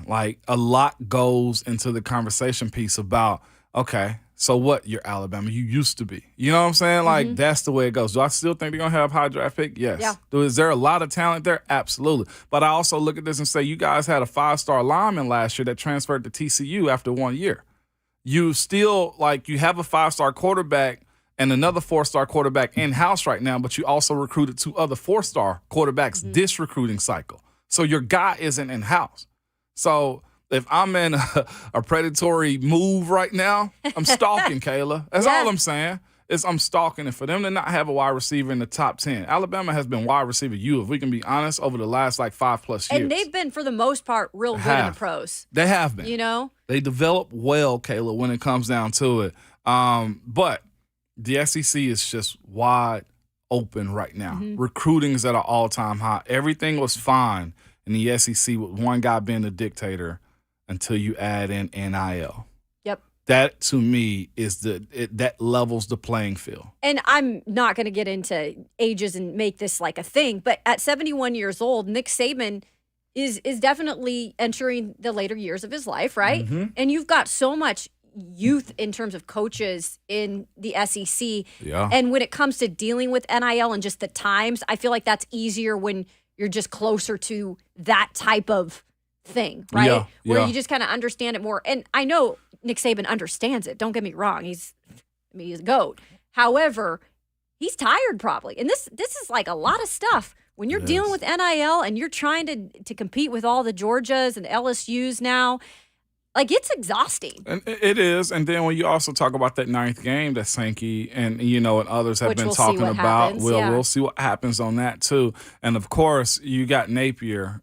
Like, a lot goes into the conversation piece about, okay, so what? You're Alabama. You used to be. You know what I'm saying? Like, that's the way it goes. Do I still think they're going to have a high draft pick? Yes. Yeah. Is there a lot of talent there? Absolutely. But I also look at this and say, you guys had a 5-star lineman last year that transferred to TCU after 1 year. You still, you have a 5-star quarterback and another 4-star quarterback in-house right now, but you also recruited 2 other 4-star quarterbacks this recruiting cycle. So your guy isn't in-house. So if I'm in a predatory move right now, I'm stalking, Kayla. That's all I'm saying. I'm stalking. And for them to not have a wide receiver in the top 10, Alabama has been wide receiver if we can be honest, over the last 5+ years. And they've been, for the most part, real good in the pros. They have been. You know? They develop well, Kayla, when it comes down to it. But the SEC is just wide open right now. Mm-hmm. Recruiting is at an all-time high. Everything was fine in the SEC with one guy being the dictator until you add in NIL. Yep. That, to me, is that levels the playing field. And I'm not going to get into ages and make this like a thing, but at 71 years old, Nick Saban is definitely entering the later years of his life, right? Mm-hmm. And you've got so much youth in terms of coaches in the SEC. Yeah. And when it comes to dealing with NIL and just the times, I feel like that's easier when you're just closer to that type of thing, right? Yeah, Where yeah. you just kind of understand it more. And I know Nick Saban understands it. Don't get me wrong. He's a GOAT. However, he's tired probably. And this is like a lot of stuff. When you're dealing with NIL and you're trying to compete with all the Georgias and LSUs now, like, it's exhausting. And it is. And then when you also talk about that 9th game that Sankey and others have Which been we'll see talking what about, happens, we'll see what happens on that too. And of course, you got Napier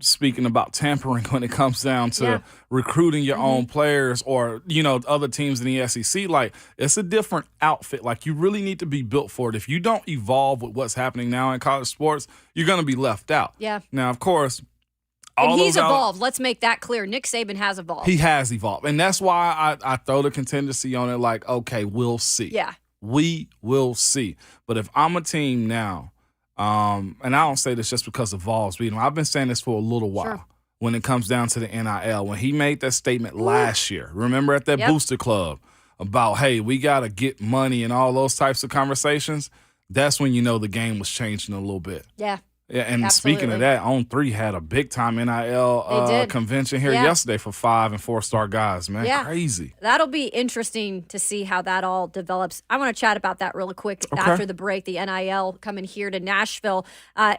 speaking about tampering when it comes down to recruiting your own players or other teams in the SEC. Like, it's a different outfit. Like, you really need to be built for it. If you don't evolve with what's happening now in college sports, you're going to be left out. Yeah. Now, of course. And he's evolved. Let's make that clear. Nick Saban has evolved. He has evolved. And that's why I throw the contingency on it like, okay, we'll see. Yeah. We will see. But if I'm a team now, and I don't say this just because of Vols beating him. I've been saying this for a little while. Sure. When it comes down to the NIL. When he made that statement last year, remember at that Booster Club about, hey, we got to get money and all those types of conversations, that's when the game was changing a little bit. Yeah. Yeah, and Absolutely. Speaking of that, On3 had a big-time NIL convention here yesterday for 5- and 4-star guys, man. Yeah. Crazy. That'll be interesting to see how that all develops. I want to chat about that really quick after the break, the NIL coming here to Nashville.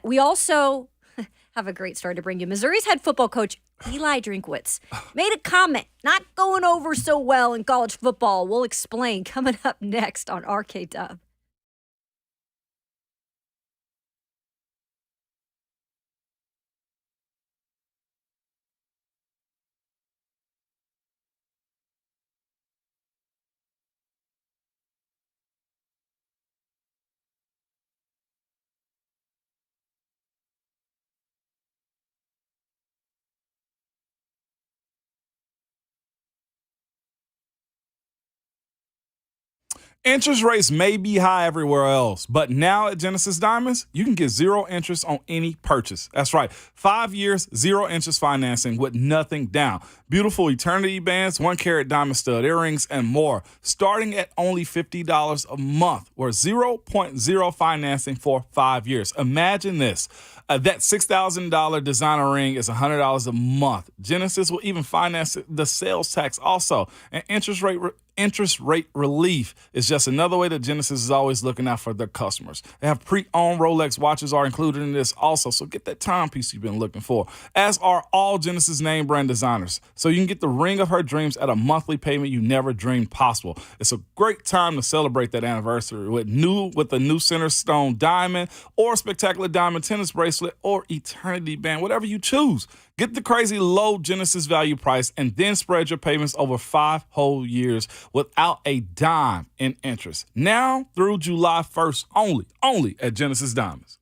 We also have a great story to bring you. Missouri's head football coach, Eli Drinkwitz, made a comment not going over so well in college football. We'll explain coming up next on RK Dub. Interest rates may be high everywhere else, but now at Genesis Diamonds, you can get 0 interest on any purchase. That's right. 5 years, 0 interest financing with nothing down. Beautiful eternity bands, 1-carat diamond stud earrings, and more. Starting at only $50 a month or 0.0 financing for 5 years. Imagine this. That $6,000 designer ring is $100 a month. Genesis will even finance the sales tax also. And interest rate relief is just another way that Genesis is always looking out for their customers. They have pre-owned Rolex watches are included in this also, so get that timepiece you've been looking for, as are all Genesis name brand designers. So you can get the ring of her dreams at a monthly payment you never dreamed possible. It's a great time to celebrate that anniversary with a new center stone diamond or spectacular diamond tennis bracelet or eternity band, whatever you choose. Get the crazy low Genesis value price and then spread your payments over 5 whole years without a dime in interest. Now through July 1st only at Genesis Diamonds.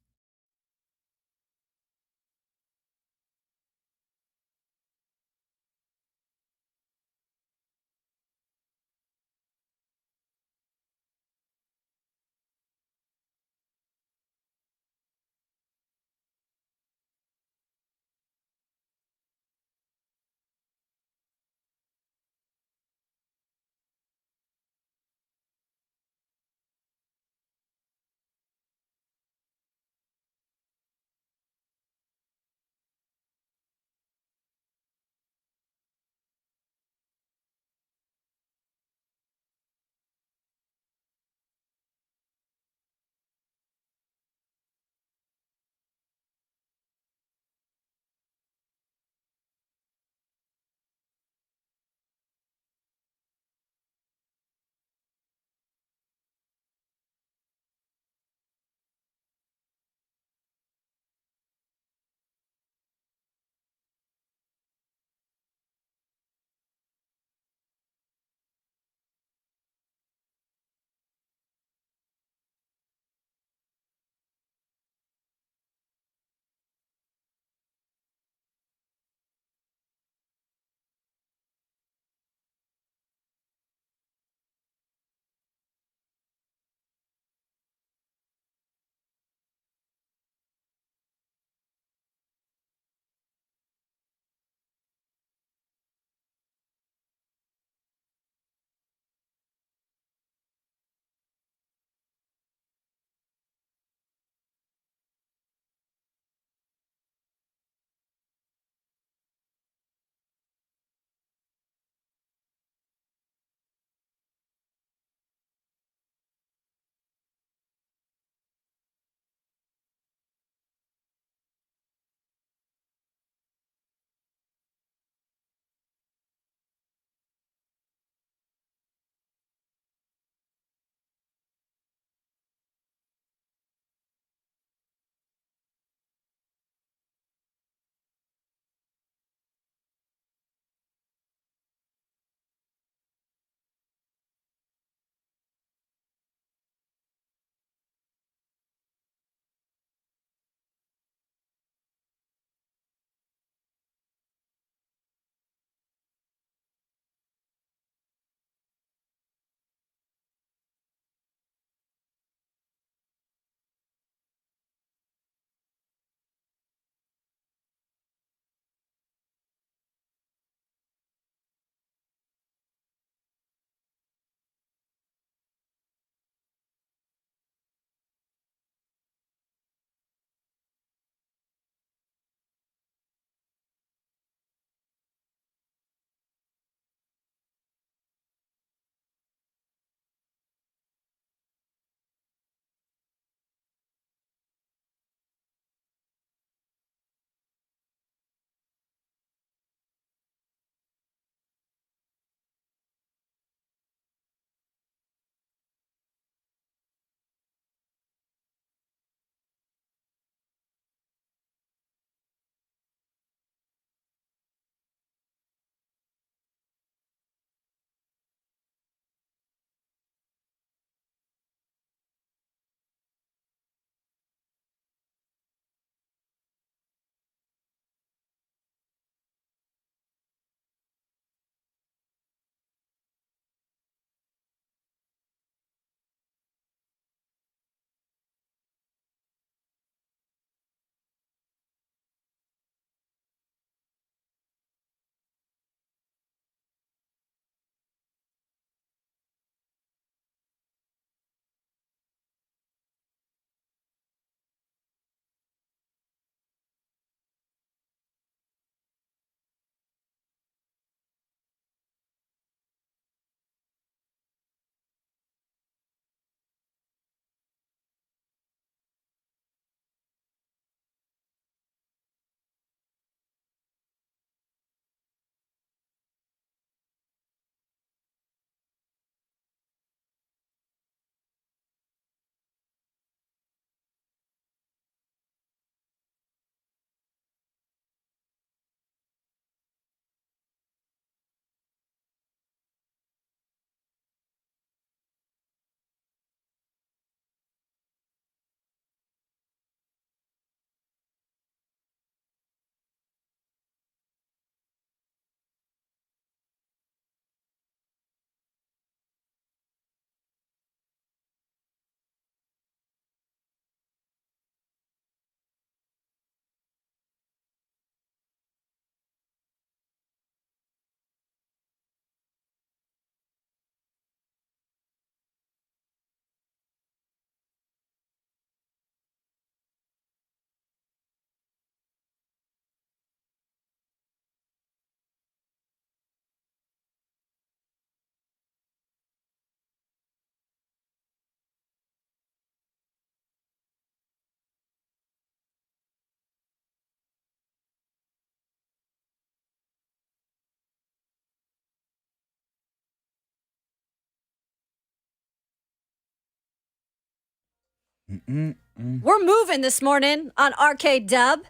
We're moving this morning on Arcade Dub.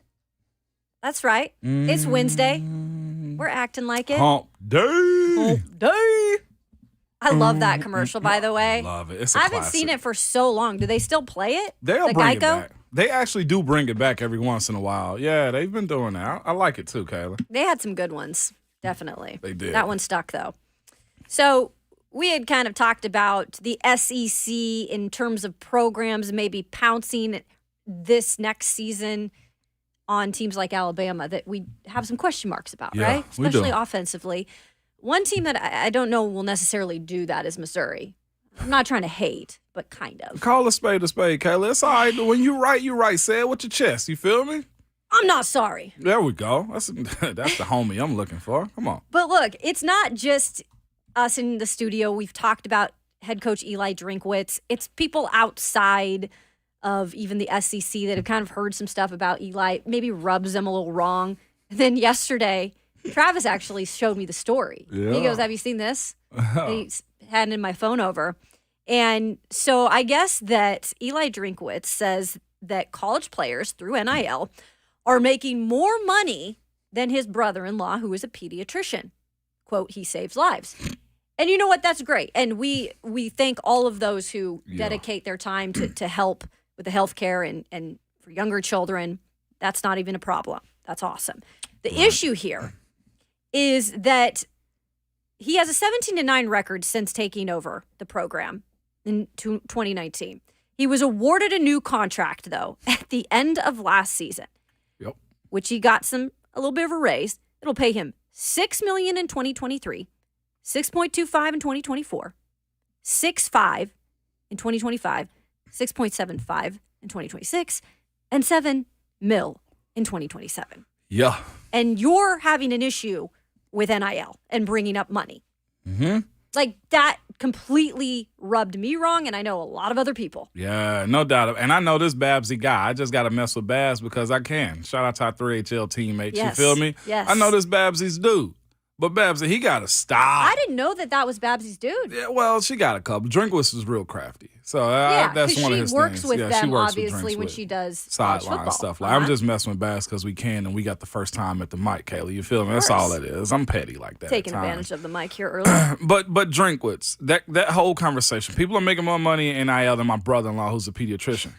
That's right. It's Wednesday. We're acting like it. Hump day. Hump day. I love that commercial, by the way. Love it. It's a I haven't classic. seen it for so long. Do they still play it? They'll the bring it Geico? back. They actually do bring it back every once in a while. Yeah, they've been doing that. I like it too, Kayla. They had some good ones, definitely. They did. That one stuck, though. So we had kind of talked about the SEC in terms of programs maybe pouncing this next season on teams like Alabama that we have some question marks about, Yeah, right? we do. Especially offensively. One team that I don't know will necessarily do that is Missouri. I'm not trying to hate, but kind of. Call a spade, Kayla. It's all right. When you right. Say it with your chest. You feel me? I'm not sorry. There we go. That's the homie I'm looking for. Come on. But look, it's not just us in the studio. We've talked about head coach Eli Drinkwitz. It's people outside of even the SEC that have kind of heard some stuff about Eli, maybe rubs them a little wrong. And then yesterday, Travis actually showed me the story. Yeah. He goes, "Have you seen this?" He handed my phone over. And so I guess that Eli Drinkwitz says that college players through NIL are making more money than his brother-in-law, who is a pediatrician. Quote, "He saves lives." And you know what? That's great. And we thank all of those who dedicate their time to help with the healthcare and for younger children. That's not even a problem. That's awesome. The issue here is that he has a 17-9 record since taking over the program in 2019. He was awarded a new contract, though, at the end of last season, which he got a little bit of a raise. It'll pay him $6 million in 2023, $6.25 in 2024, $6.5 in 2025, $6.75 in 2026, and $7 million in 2027. Yeah. And you're having an issue with NIL and bringing up money. Mm-hmm. Like, that completely rubbed me wrong, and I know a lot of other people. Yeah, no doubt. And I know this Babsy guy. I just got to mess with Babs because I can. Shout out to our 3HL teammates. Yes. You feel me? Yes. I know this Babsy's dude. But Babsy, he got to stop. I didn't know that was Babsy's dude. Yeah, well, she got a couple. Drinkwitz is real crafty. So that's one of his she works things. with Yeah, them, she works obviously, with when Drinkwitz. she does college Sideline football. stuff. Like, I'm just messing with Babs because we can, and we got the first time at the mic, Kayla. You feel me? That's all it is. I'm petty like that. Taking at times. advantage of the mic here earlier. But Drinkwitz, that whole conversation, people are making more money in NIL than my brother-in-law who's a pediatrician.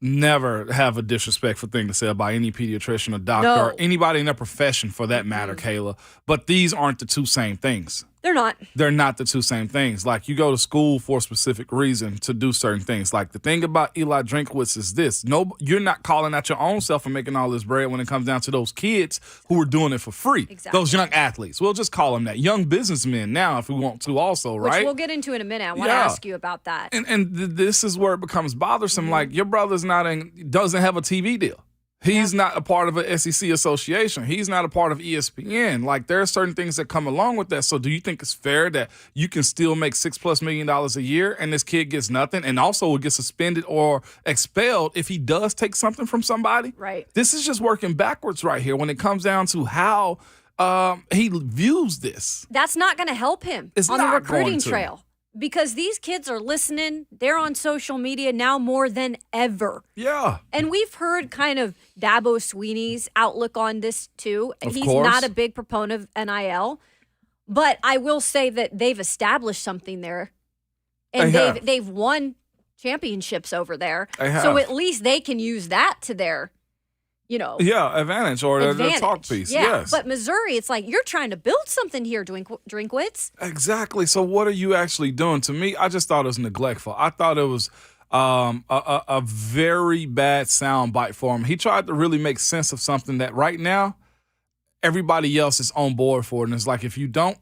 Never have a disrespectful thing to say about any pediatrician or doctor or anybody in their profession for that matter, Kayla. But these aren't the two same things. They're not. They're not the two same things. Like, you go to school for a specific reason to do certain things. Like, the thing about Eli Drinkwitz is this. You're not calling out your own self and making all this bread when it comes down to those kids who are doing it for free. Exactly. Those young athletes. We'll just call them that. Young businessmen now, if we want to also, right? Which we'll get into in a minute. I want to ask you about that. And this is where it becomes bothersome. Like, your brother's doesn't have a TV deal. He's not a part of an SEC association. He's not a part of ESPN. Like, there are certain things that come along with that. So do you think it's fair that you can still make $6+ million a year and this kid gets nothing and also will get suspended or expelled if he does take something from somebody? Right. This is just working backwards right here when it comes down to how he views this. That's not going to help him It's on the not recruiting going to. trail. Because these kids are listening. They're on social media now more than ever. Yeah. And we've heard kind of Dabo Sweeney's outlook on this too. And Of he's course. not a big proponent of NIL. But I will say that they've established something there. And they've won championships over there. They have. So at least they can use that to their, advantage or the talk piece. Yeah. Yes. But Missouri, it's like you're trying to build something here, Drinkwitz. Exactly. So what are you actually doing? To me, I just thought it was neglectful. I thought it was a very bad sound bite for him. He tried to really make sense of something that right now everybody else is on board for it. And it's like, if you don't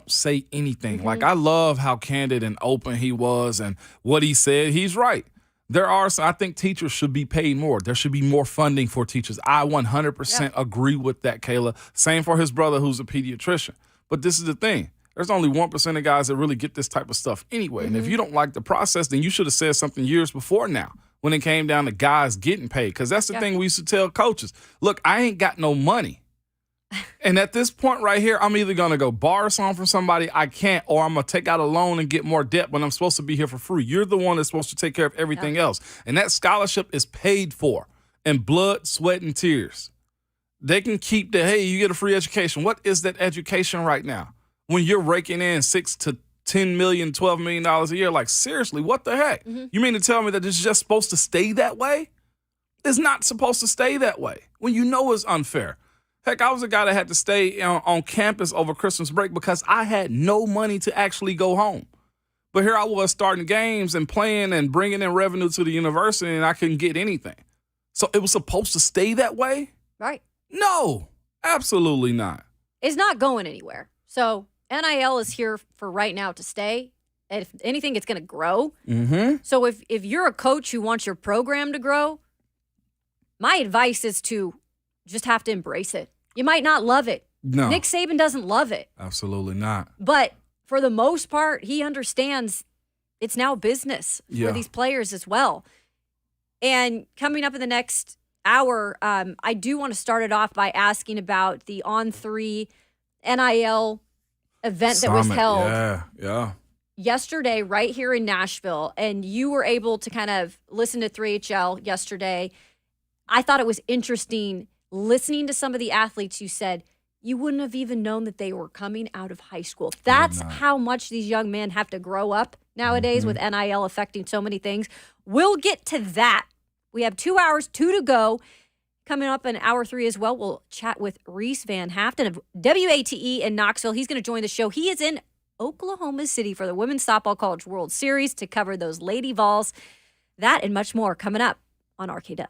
say anything. Mm-hmm. Like, I love how candid and open he was and what he said. He's right. I think teachers should be paid more. There should be more funding for teachers. I 100% agree with that, Kayla. Same for his brother who's a pediatrician. But this is the thing. There's only 1% of guys that really get this type of stuff anyway. And if you don't like the process, then you should have said something years before now when it came down to guys getting paid. Because that's the thing we used to tell coaches. Look, I ain't got no money. And at this point right here, I'm either going to go borrow something from somebody I can't, or I'm going to take out a loan and get more debt when I'm supposed to be here for free. You're the one that's supposed to take care of everything else. And that scholarship is paid for in blood, sweat, and tears. They can keep hey, you get a free education. What is that education right now? When you're raking in $6 to $10 million, $12 million a year, like seriously, what the heck? Mm-hmm. You mean to tell me that it's just supposed to stay that way? It's not supposed to stay that way when you know it's unfair. Heck, I was a guy that had to stay on campus over Christmas break because I had no money to actually go home. But here I was starting games and playing and bringing in revenue to the university, and I couldn't get anything. So it was supposed to stay that way? Right. No, absolutely not. It's not going anywhere. So NIL is here for right now to stay. And if anything, it's going to grow. Mm-hmm. So if you're a coach who wants your program to grow, my advice is to just have to embrace it. You might not love it. No. Nick Saban doesn't love it. Absolutely not. But for the most part, he understands it's now business for these players as well. And coming up in the next hour, I do want to start it off by asking about the On3 NIL event that was held yesterday right here in Nashville. And you were able to kind of listen to 3HL yesterday. I thought it was interesting listening to some of the athletes who said you wouldn't have even known that they were coming out of high school. That's how much these young men have to grow up nowadays with NIL affecting so many things. We'll get to that. We have 2 hours, 2 to go. Coming up in hour 3 as well, we'll chat with Reece Van Haaften of WATE in Knoxville. He's going to join the show. He is in Oklahoma City for the Women's Softball College World Series to cover those Lady Vols. That and much more coming up on RKW.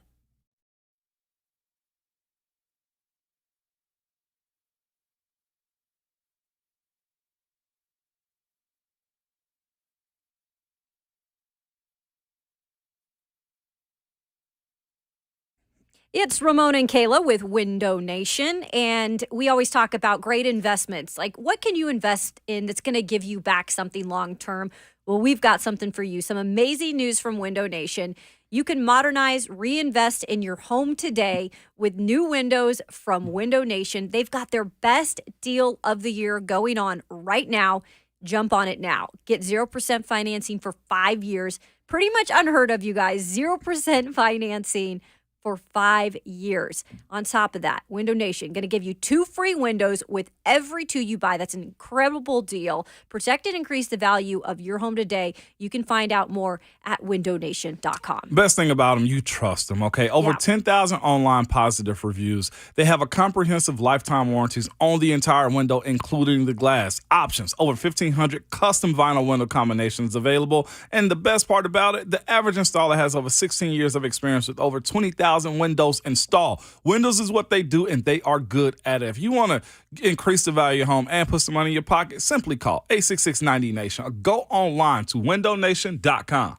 It's Ramona and Kayla with Window Nation, and we always talk about great investments. Like, what can you invest in that's going to give you back something long term? Well, we've got something for you. Some amazing news from Window Nation. You can modernize, reinvest in your home today with new windows from Window Nation. They've got their best deal of the year going on right now. Jump on it now. Get 0% financing for 5 years. Pretty much unheard of, you guys. 0% financing for 5 years. On top of that, Window Nation going to give you 2 free windows with every 2 you buy. That's an incredible deal. Protect and increase the value of your home today. You can find out more at windownation.com. Best thing about them, you trust them, okay? Over 10,000 online positive reviews. They have a comprehensive lifetime warranties on the entire window, including the glass. Options, over 1,500 custom vinyl window combinations available. And the best part about it, the average installer has over 16 years of experience with over 20,000 windows installed. Windows is what they do, and they are good at it. If you want to increase the value of your home and put some money in your pocket, simply call 866-90Nation or go online to windownation.com.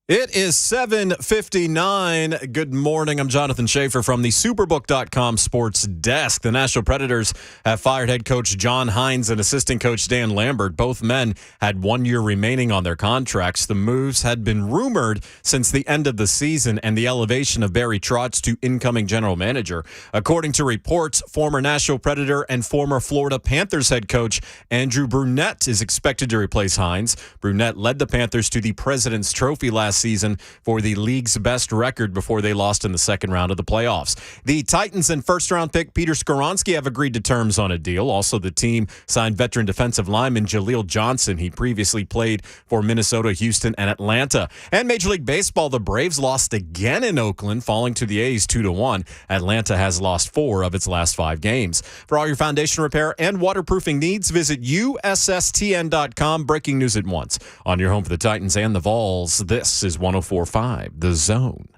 It is 7:59. Good morning. I'm Jonathan Schaefer from the Superbook.com sports desk. The Nashville Predators have fired head coach John Hines and assistant coach Dan Lambert. Both men had 1 year remaining on their contracts. The moves had been rumored since the end of the season and the elevation of Barry Trotz to incoming general manager. According to reports, former Nashville Predator and former Florida Panthers head coach Andrew Brunette is expected to replace Hines. Brunette led the Panthers to the President's Trophy last season for the league's best record before they lost in the second round of the playoffs. The Titans and first-round pick Peter Skoronski have agreed to terms on a deal. Also, the team signed veteran defensive lineman Jaleel Johnson. He previously played for Minnesota, Houston, and Atlanta. And Major League Baseball, the Braves lost again in Oakland, falling to the A's 2-1. Atlanta has lost 4 of its last 5 games. For all your foundation repair and waterproofing needs, visit USSTN.com. Breaking news at once. On your home for the Titans and the Vols, this is 104.5 The Zone.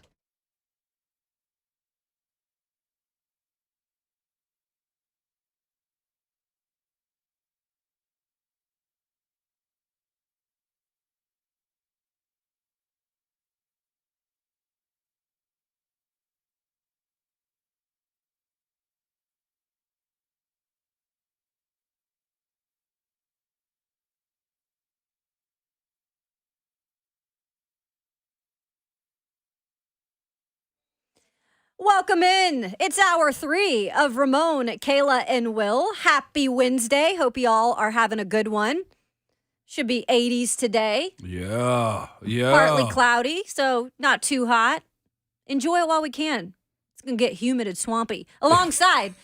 Welcome in. It's hour 3 of Ramon, Kayla, and Will. Happy Wednesday. Hope you all are having a good one. Should be 80s today. Yeah. Partly cloudy, so not too hot. Enjoy it while we can. It's going to get humid and swampy. Alongside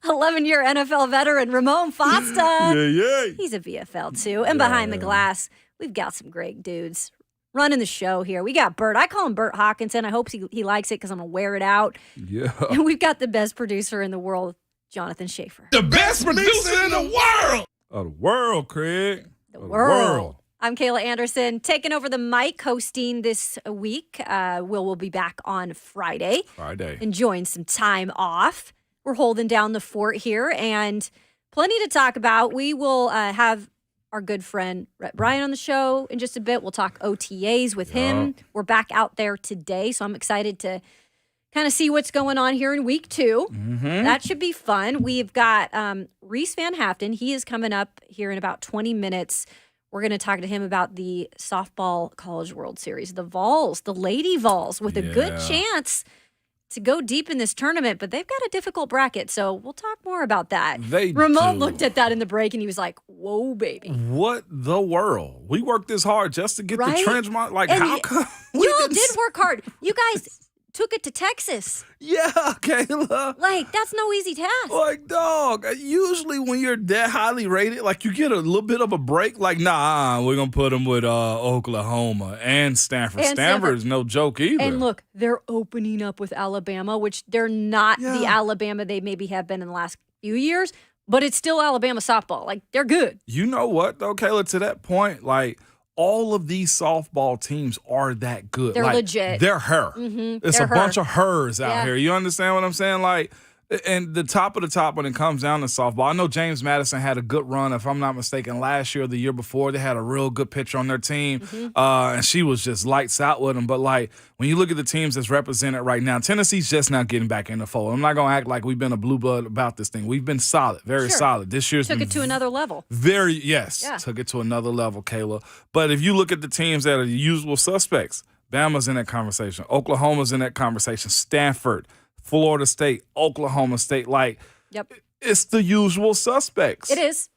11-year NFL veteran Ramon Fosta. Yeah. He's a VFL too. And behind the glass, we've got some great dudes running the show here. We got Bert. I call him Bert Hawkinson. I hope he likes it because I'm going to wear it out. Yeah. And we've got the best producer in the world, Jonathan Schaefer. The best producer in the world. Of the world, Craig. The world. I'm Kayla Anderson, taking over the mic, hosting this week. Will be back on Friday. Enjoying some time off. We're holding down the fort here and plenty to talk about. We will have our good friend Rhett Bryan on the show in just a bit. We'll talk OTAs with him. We're back out there today, so I'm excited to kind of see what's going on here in week 2. Mm-hmm. That should be fun. We've got Reece Van Haaften. He is coming up here in about 20 minutes. We're going to talk to him about the softball College World Series, the Vols, the Lady Vols, with a good chance to go deep in this tournament, but they've got a difficult bracket, so we'll talk more about that. Ramon looked at that in the break, and he was like, whoa, baby. What the world? We worked this hard just to get the trench mod. Like, and how come? You all did work hard. You guys took it to Texas. Yeah, Kayla. Like, that's no easy task. Like, dog, usually when you're that highly rated, like, you get a little bit of a break. Like, we're going to put them with Oklahoma and Stanford. Stanford is no joke either. And look, they're opening up with Alabama, which they're not the Alabama they maybe have been in the last few years, but it's still Alabama softball. Like, they're good. You know what, though, Kayla, to that point, like, all of these softball teams are that good. They're legit. They're her. Mm-hmm. It's they're a bunch of hers out here. You understand what I'm saying? Like, and the top of the top when it comes down to softball, I know James Madison had a good run, if I'm not mistaken, last year or the year before. They had a real good pitcher on their team, and she was just lights out with them. But, like, when you look at the teams that's represented right now, Tennessee's just now getting back in the fold. I'm not going to act like we've been a blue blood about this thing. We've been solid, very solid. This year's took it to another level. Took it to another level, Kayla. But if you look at the teams that are the usual suspects, Bama's in that conversation. Oklahoma's in that conversation. Stanford, Florida State, Oklahoma State. Like, it's the usual suspects. It is.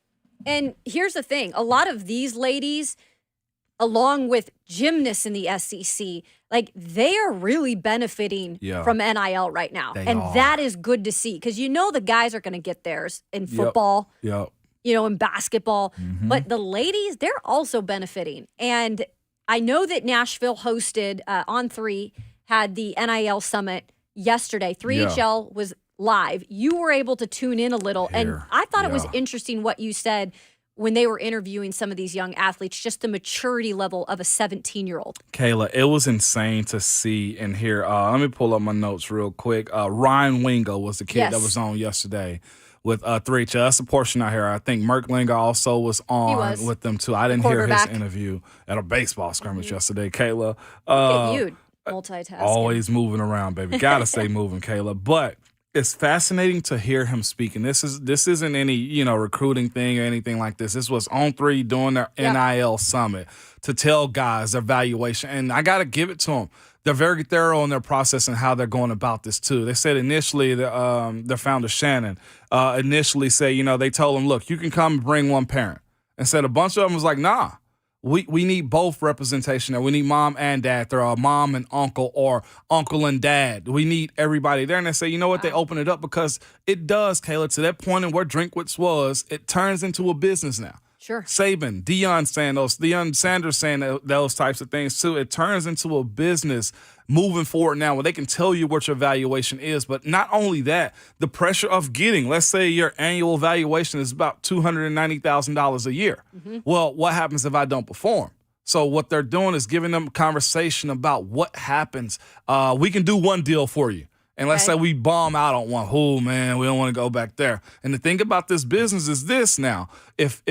And here's the thing. A lot of these ladies, along with gymnasts in the SEC, like, they are really benefiting from NIL right now. That is good to see because you know the guys are going to get theirs in football, in basketball. But the ladies, they're also benefiting. And I know that Nashville hosted On3, had the NIL Summit yesterday. 3HL was live. You were able to tune in a little. And I thought it was interesting what you said when they were interviewing some of these young athletes, just the maturity level of a 17-year-old. Kayla, it was insane to see and hear. Let me pull up my notes real quick. Ryan Wingo was the kid that was on yesterday. with 3HL. That's a portion out here. I think Merklinger also was on with them too. I didn't hear his interview at a baseball scrimmage yesterday, Kayla. Look at you, multitasking. Always moving around, baby. Gotta stay moving, Kayla. But it's fascinating to hear him speak. And this isn't any, recruiting thing or anything like this. This was On 3 doing their NIL summit to tell guys their valuation. And I got to give it to them. They're very thorough in their process and how they're going about this, too. They said initially, their founder, Shannon, initially said, they told him, look, you can come and bring one parent. And said a bunch of them was like, nah. We need both representation there. We need mom and dad there, or mom and uncle, or uncle and dad. We need everybody there. And they say, you know what? They open it up because it does, Kayla, to that point in where Drinkwitz was, it turns into a business now. Sure. Saban, Deion Sanders saying those types of things too. It turns into a business moving forward now where they can tell you what your valuation is. But not only that, the pressure of getting, let's say your annual valuation is about $290,000 a year. Mm-hmm. Well, what happens if I don't perform? So what they're doing is giving them conversation about what happens. We can do one deal for you. And let's say we bomb out on one. Oh, man, we don't want to go back there. And the thing about this business is this now. If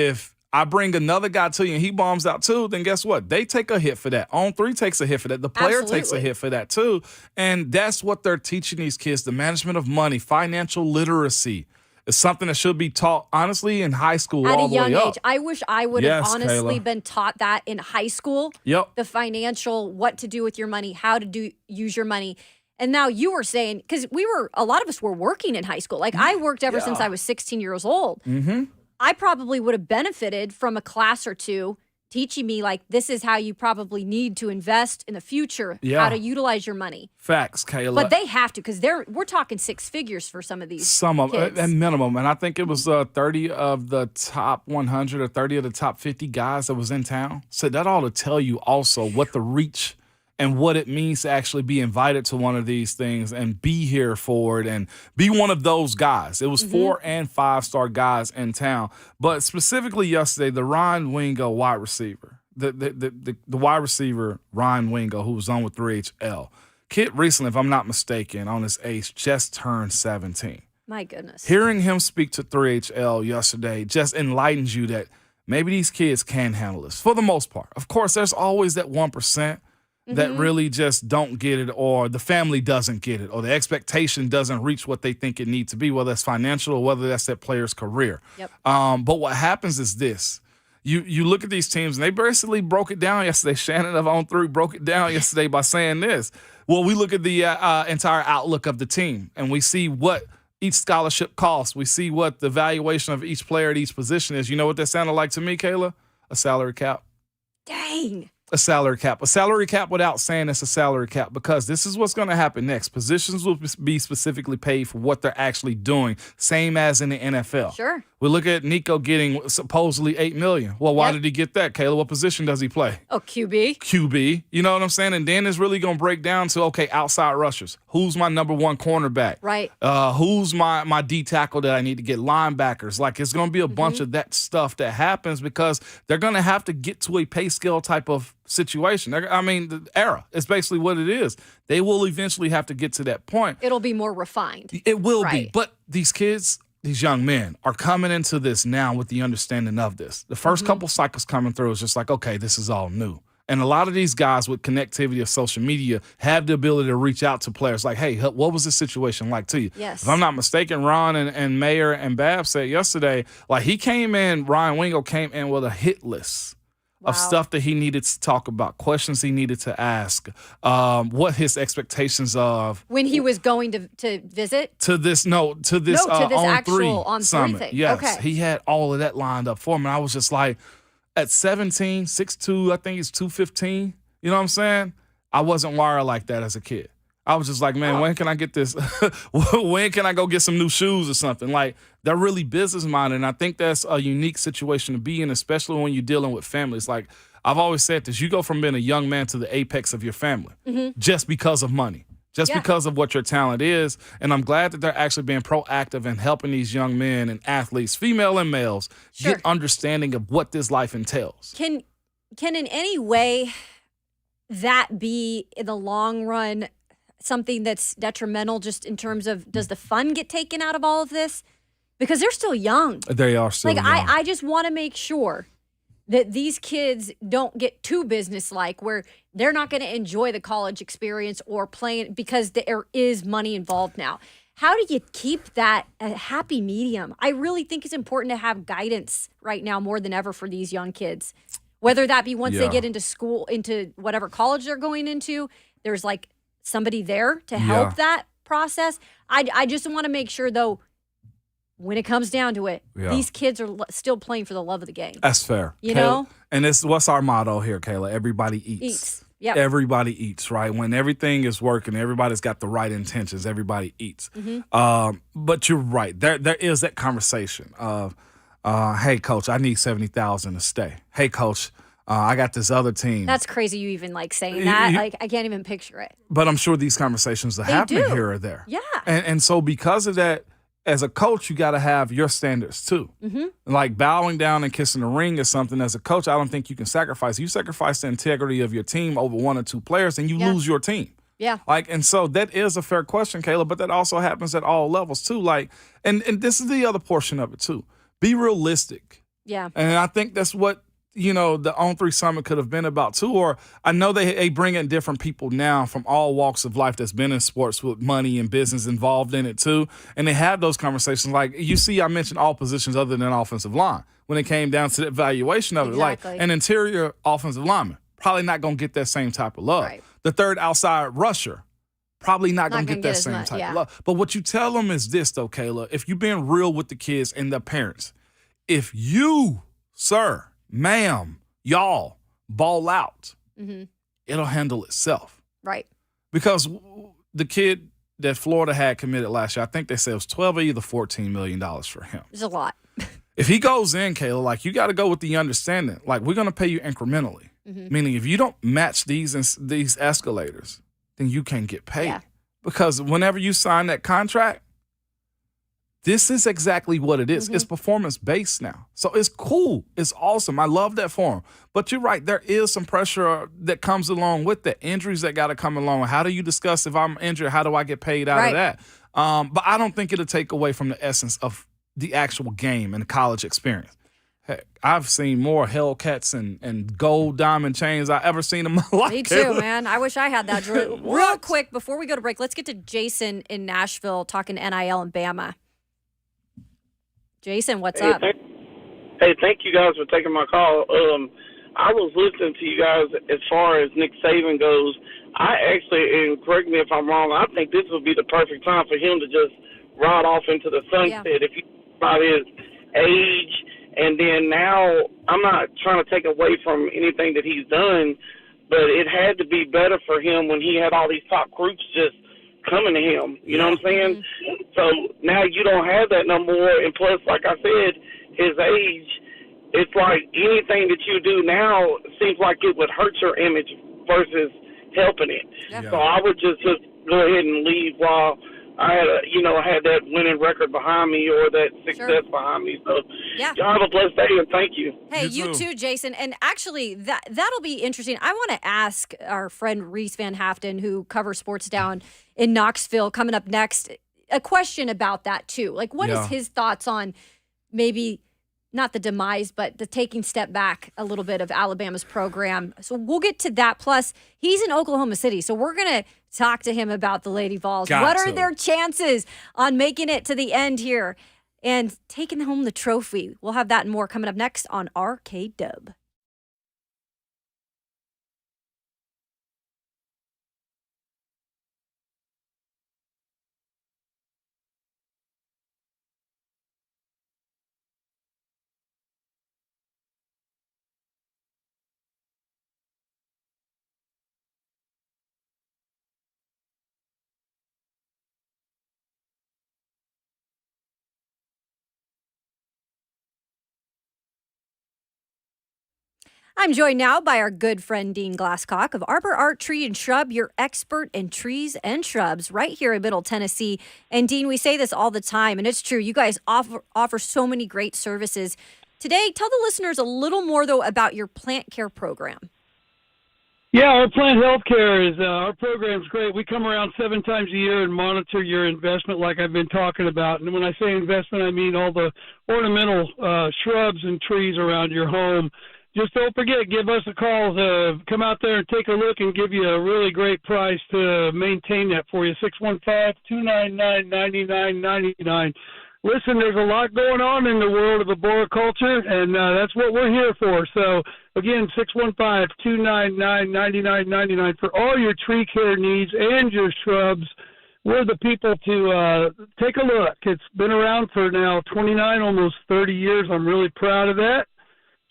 I bring another guy to you and he bombs out too, then guess what? They take a hit for that. On 3 takes a hit for that. The player takes a hit for that too. And that's what they're teaching these kids, the management of money, financial literacy. Is something that should be taught, honestly, in high school at all a the young way up. age. I wish I would have honestly Kayla. been taught that in high school. Yep. The financial, what to do with your money, how to use your money. And now you were saying, because a lot of us were working in high school. Like I worked ever since I was 16 years old. Mm-hmm. I probably would have benefited from a class or two teaching me, like, this is how you probably need to invest in the future, how to utilize your money. Facts, Kayla. But they have to, because we're talking six figures for some of these Some of kids. at minimum. And I think it was 30 of the top 100 or 30 of the top 50 guys that was in town. So that ought to tell you also what the reach and what it means to actually be invited to one of these things and be here for it and be one of those guys. It was 4- and 5-star guys in town. But specifically yesterday, the Ryan Wingo wide receiver, the wide receiver, Ryan Wingo, who was on with 3HL. Kid recently, if I'm not mistaken, on his age, just turned 17. My goodness. Hearing him speak to 3HL yesterday just enlightens you that maybe these kids can handle this for the most part. Of course, there's always that 1%. That really just don't get it, or the family doesn't get it, or the expectation doesn't reach what they think it needs to be, whether it's financial or whether that's that player's career. Yep. But what happens is this. You look at these teams, and they basically broke it down yesterday. Shannon of On 3 broke it down yesterday by saying this. Well, we look at the entire outlook of the team, and we see what each scholarship costs. We see what the valuation of each player at each position is. You know what that sounded like to me, Kayla? A salary cap. Dang. A salary cap. A salary cap without saying it's a salary cap, because this is what's going to happen next. Positions will be specifically paid for what they're actually doing, same as in the NFL. Sure. We look at Nico getting supposedly $8 million. Well, why did he get that, Kayla? What position does he play? Oh, QB. QB. You know what I'm saying? And then it's really going to break down to, okay, outside rushers. Who's my number one cornerback? Right. Who's my D tackle that I need to get? Linebackers. Like, it's going to be a bunch of that stuff that happens because they're going to have to get to a pay scale type of situation. The era is basically what it is. They will eventually have to get to that point. It'll be more refined. It will be. But these kids, these young men are coming into this now with the understanding of this. The first couple cycles coming through is just like, okay, this is all new. And a lot of these guys with connectivity of social media have the ability to reach out to players like, hey, what was this situation like to you? Yes. If I'm not mistaken, Ron and Mayer and Bab said yesterday, like Ryan Wingo came in with a hit list of stuff that he needed to talk about, questions he needed to ask, what his expectations of. When he was going to visit? To this On On3 3 summit. thing. Yes, Okay. he had all of that lined up for him. And I was just like, at 17, 6'2", I think he's 215. You know what I'm saying? I wasn't wired like that as a kid. I was just like, man, when can I get this? When can I go get some new shoes or something? Like, they're really business-minded, and I think that's a unique situation to be in, especially when you're dealing with families. Like, I've always said this, you go from being a young man to the apex of your family just because of money, because of what your talent is. And I'm glad that they're actually being proactive and helping these young men and athletes, female and males, get understanding of what this life entails. Can in any way that be, in the long run, something that's detrimental just in terms of, does the fun get taken out of all of this? because they're still young. They are still young. I just want to make sure that these kids don't get too businesslike where they're not going to enjoy the college experience or playing because there is money involved now. How do you keep that a happy medium? I really think it's important to have guidance right now more than ever for these young kids. Whether that be once they get into school, into whatever college they're going into, there's like somebody there to help that process. I just want to make sure, though, when it comes down to it, these kids are still playing for the love of the game. That's fair. You know? And what's our motto here, Kayla? Everybody eats. Yep. Everybody eats, right? When everything is working, everybody's got the right intentions. Everybody eats. But you're right. There is that conversation of, hey, coach, I need $70,000 to stay. Hey, coach, I got this other team. That's crazy you even like saying that. Like, I can't even picture it. But I'm sure these conversations are happening here or there. Yeah. And so because of that, as a coach, you got to have your standards too. Like bowing down and kissing the ring is something as a coach I don't think you can sacrifice. You sacrifice the integrity of your team over one or two players and you lose your team. Yeah. Like, and so that is a fair question, Kayla, but that also happens at all levels too. Like, and this is the other portion of it too. Be realistic. Yeah. And I think that's what, the On3 Summit could have been about too. Or I know they bring in different people now from all walks of life that's been in sports with money and business involved in it too. And they have those conversations. Like you see, I mentioned all positions other than offensive line when it came down to the evaluation of it. Like an interior offensive lineman, probably not going to get that same type of love. Right. The third outside rusher, probably not going to get that same type of love. But what you tell them is this though, Kayla, if you're being real with the kids and the parents, if you, sir, ma'am, y'all, ball out, it'll handle itself. Right. Because the kid that Florida had committed last year, I think they said it was 12 or either $14 million for him. It's a lot. If he goes in, Kayla, like you got to go with the understanding, like we're going to pay you incrementally. Meaning if you don't match these escalators, then you can't get paid. Yeah. Because whenever you sign that contract, this is exactly what it is. It's performance-based now. So it's cool. It's awesome. I love that for him. But you're right. There is some pressure that comes along with the injuries that got to come along. How do you discuss if I'm injured? How do I get paid out of that? But I don't think it'll take away from the essence of the actual game and the college experience. Heck, I've seen more Hellcats and gold diamond chains I ever seen in my life. Me too, man. I wish I had that. Real quick, before we go to break, let's get to Jason in Nashville talking NIL and Bama. Jason, what's up? Thank you guys for taking my call. I was listening to you guys as far as Nick Saban goes. I actually, and correct me if I'm wrong, I think this would be the perfect time for him to just ride off into the sunset. If you think about his age, and then now I'm not trying to take away from anything that he's done, but it had to be better for him when he had all these top groups just coming to him. You know what I'm saying? So now you don't have that no more. And plus, like I said, his age, it's like anything that you do now seems like it would hurt your image versus helping it. Yeah. So I would just go ahead and leave while I had that winning record behind me or that success behind me. So y'all have a blessed day and thank you. Hey, you too, Jason. And actually, that'll be interesting. I want to ask our friend Reece Van Haaften, who covers sports down in Knoxville, coming up next, a question about that too. Like, what is his thoughts on maybe not the demise, but the taking step back a little bit of Alabama's program? So we'll get to that. Plus, he's in Oklahoma City, so we're going to talk to him about the Lady Vols. What are their chances on making it to the end here and taking home the trophy? We'll have that and more coming up next on RK Dub. I'm joined now by our good friend Dean Glasscock of Arbor Art Tree and Shrub, your expert in trees and shrubs right here in Middle Tennessee. And Dean, we say this all the time, and it's true. You guys offer so many great services. Today, tell the listeners a little more, though, about your plant care program. Yeah, our Plant Healthcare is our program's great. We come around 7 times a year and monitor your investment, like I've been talking about. And when I say investment, I mean all the ornamental shrubs and trees around your home. Just don't forget, give us a call to come out there and take a look and give you a really great price to maintain that for you. 615-299-9999. Listen, there's a lot going on in the world of arboriculture, and that's what we're here for. So, again, 615-299-9999 for all your tree care needs and your shrubs. We're the people to take a look. It's been around for now 29, almost 30 years. I'm really proud of that.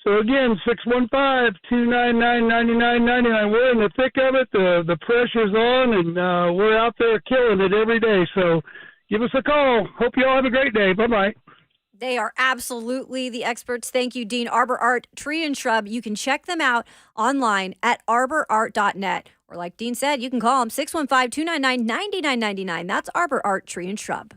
So, again, 615-299-9999. We're in the thick of it. The pressure's on, and we're out there killing it every day. So, give us a call. Hope you all have a great day. Bye-bye. They are absolutely the experts. Thank you, Dean. Arbor Art Tree and Shrub. You can check them out online at arborart.net. Or like Dean said, you can call them 615-299-9999. That's Arbor Art Tree and Shrub.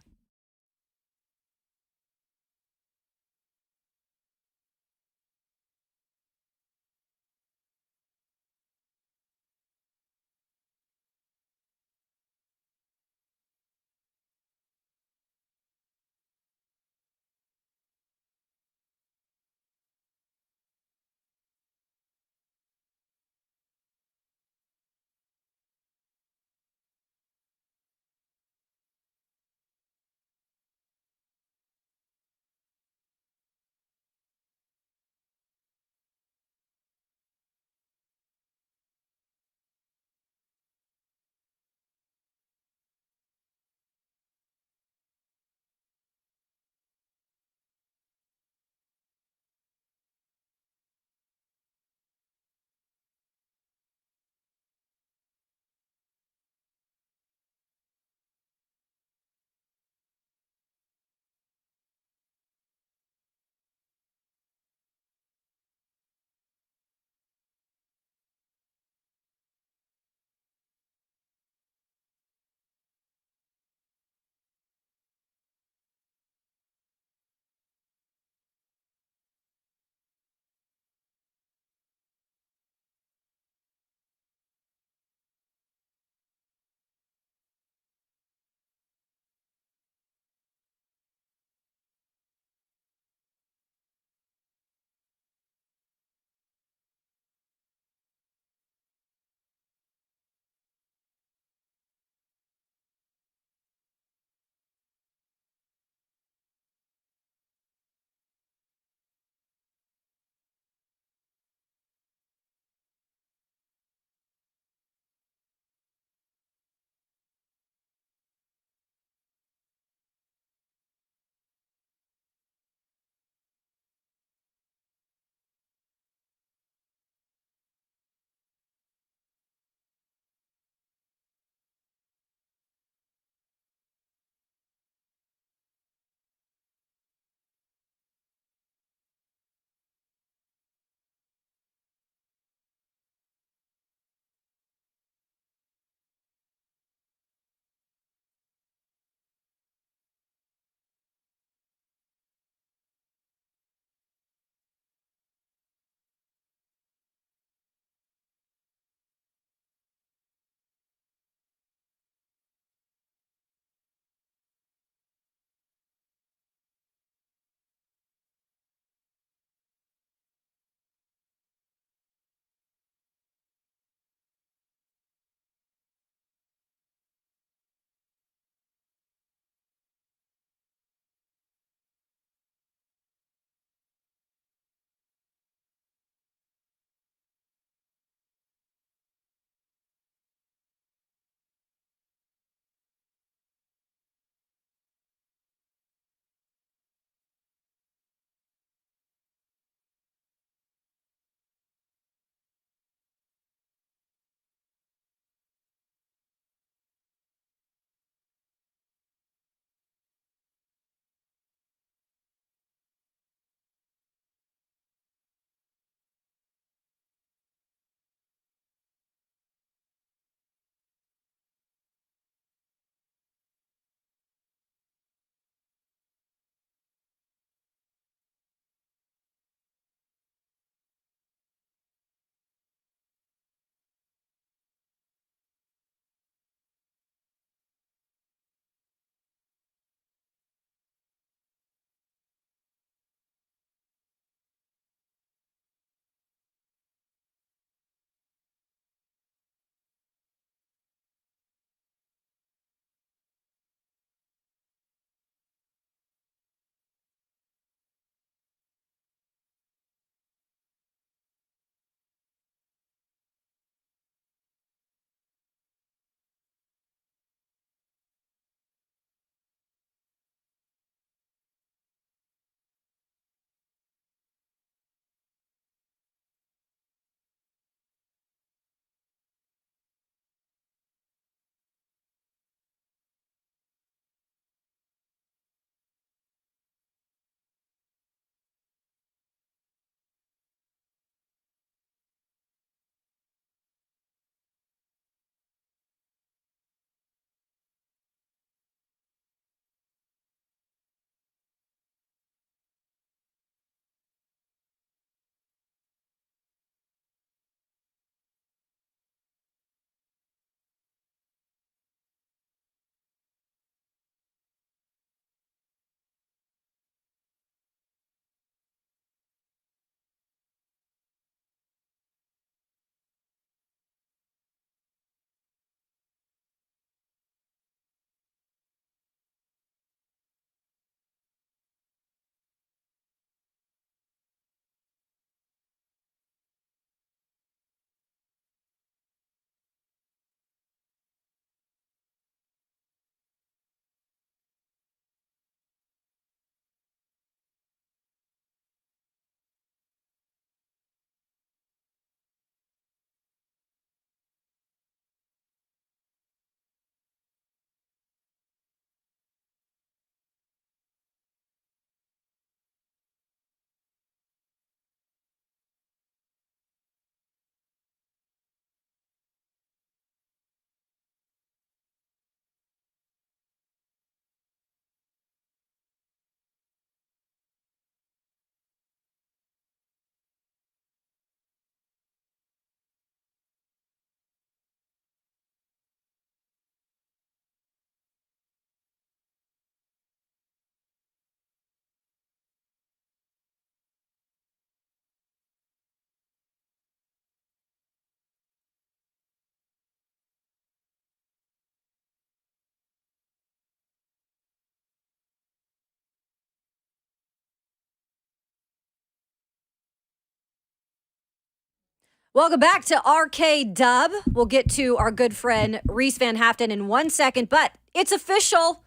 Welcome back to RK Dub. We'll get to our good friend Reece Van Haaften in 1 second, but it's official.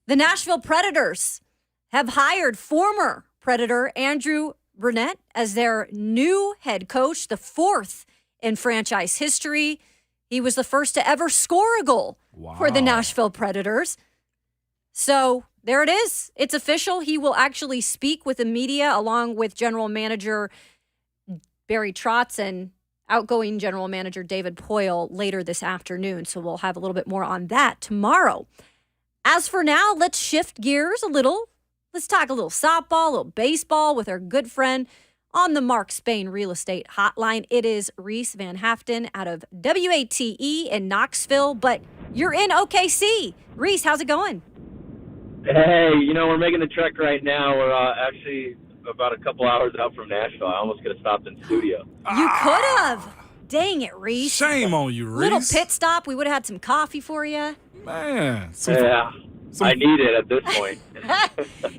The Nashville Predators have hired former Predator Andrew Brunette as their new head coach, the fourth in franchise history. He was the first to ever score a goal for the Nashville Predators. So there it is. It's official. He will actually speak with the media along with general manager Barry Trotz and outgoing general manager David Poyle later this afternoon. So we'll have a little bit more on that tomorrow. As for now, let's shift gears a little. Let's talk a little softball, a little baseball with our good friend on the Mark Spain Real Estate Hotline. It is Reece Van Haaften out of WATE in Knoxville, but you're in OKC. Reece, how's it going? Hey, we're making the trek right now. We're actually about a couple hours out from Nashville. I almost could have stopped in studio. You could have. Dang it, Reece. Shame on you, Reece. Little pit stop. We would have had some coffee for you. Man. I need it at this point.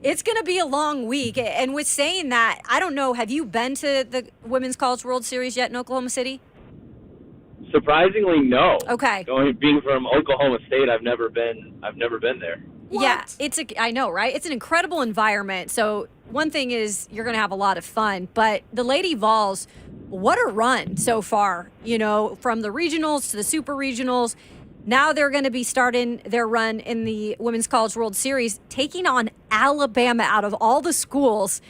It's going to be a long week. And with saying that, I don't know, have you been to the Women's College World Series yet in Oklahoma City? Surprisingly, no. Okay. Being from Oklahoma State, I've never been there. What? Yeah, I know, right? It's an incredible environment. So one thing is you're going to have a lot of fun, but the Lady Vols, what a run so far, from the regionals to the super regionals. Now they're going to be starting their run in the Women's College World Series, taking on Alabama out of all the schools.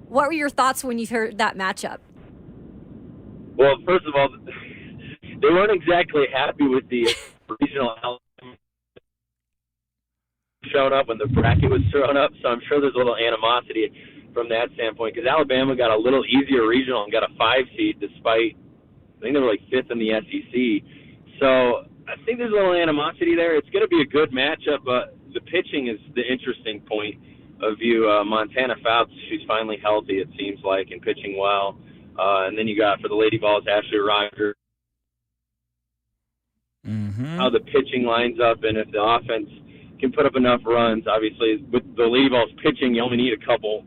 What were your thoughts when you heard that matchup? Well, first of all, they weren't exactly happy with the regional showing up when the bracket was thrown up, so I'm sure there's a little animosity from that standpoint because Alabama got a little easier regional and got a 5 seed despite, I think they were like 5th in the SEC. So I think there's a little animosity there. It's going to be a good matchup, but the pitching is the interesting point of view. Montana Fouts, she's finally healthy, it seems like, and pitching well. And then you got, for the Lady Vols, Ashley Rogers. How the pitching lines up, and if the offense can put up enough runs. Obviously, with the Lady Vols pitching, you only need a couple,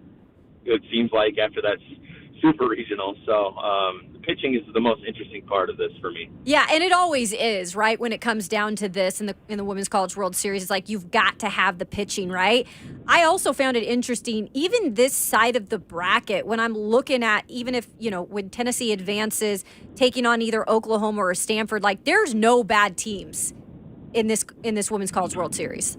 it seems like, after that super regional. So the pitching is the most interesting part of this for me. Yeah, and it always is, right? When it comes down to this in the Women's College World Series, it's like you've got to have the pitching, right? I also found it interesting, even this side of the bracket, when I'm looking at, even if, when Tennessee advances, taking on either Oklahoma or Stanford, like there's no bad teams in this Women's College World Series.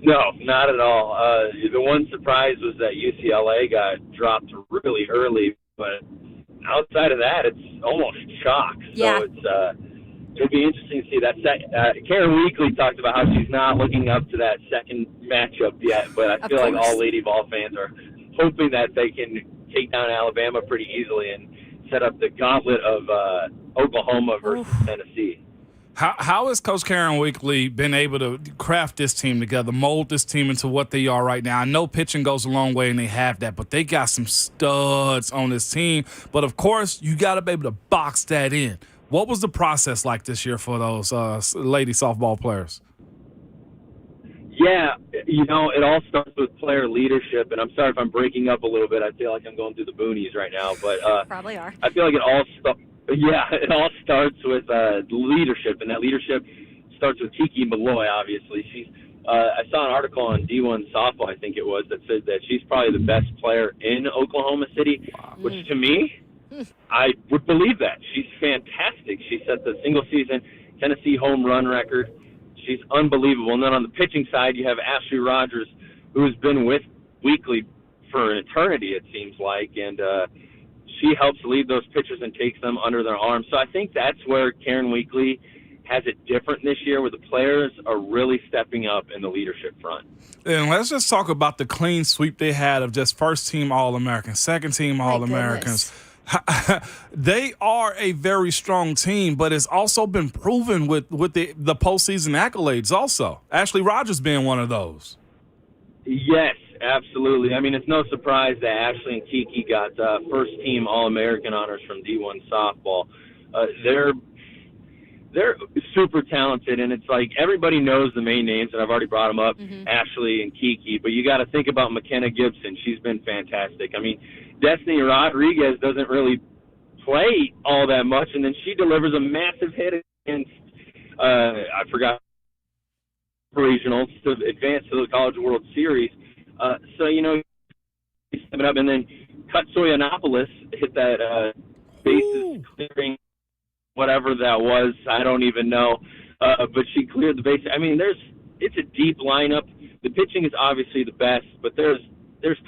No, not at all. The one surprise was that UCLA got dropped really early, but outside of that, it's almost chalk. So it'll be interesting to see that. Karen Weekly talked about how she's not looking up to that second matchup yet, but I feel like all Lady Vol fans are hoping that they can take down Alabama pretty easily and set up the gauntlet of Oklahoma versus Tennessee. How has Coach Karen Weekly been able to craft this team together, mold this team into what they are right now? I know pitching goes a long way, and they have that, but they got some studs on this team. But, of course, you got to be able to box that in. What was the process like this year for those lady softball players? Yeah, it all starts with player leadership, and I'm sorry if I'm breaking up a little bit. I feel like I'm going through the boonies right now, but probably are. I feel like it all starts with leadership, and that leadership starts with Tiki Malloy, obviously. I saw an article on D1 Softball, I think it was, that said that she's probably the best player in Oklahoma City, which to me, I would believe that. She's fantastic. She set the single-season Tennessee home run record. She's unbelievable. And then on the pitching side, you have Ashley Rogers, who has been with Weekly for an eternity, it seems like, and she helps lead those pitchers and takes them under their arms. So I think that's where Karen Weekly has it different this year, where the players are really stepping up in the leadership front. And let's just talk about the clean sweep they had of just first-team All-Americans, second-team All-Americans. They are a very strong team, but it's also been proven with the postseason accolades also. Ashley Rogers being one of those. Yes, absolutely. I mean, it's no surprise that Ashley and Kiki got first-team All-American honors from D1 softball. They're super talented, and it's like everybody knows the main names, and I've already brought them up, Ashley and Kiki, but you got to think about McKenna Gibson. She's been fantastic. I mean, Destiny Rodriguez doesn't really play all that much, and then she delivers a massive hit against I forgot regionals to advance to the College World Series. So step it up, and then Kutsoyanopoulos hit that bases clearing, whatever that was. I don't even know, but she cleared the base. I mean, it's a deep lineup. The pitching is obviously the best, but there's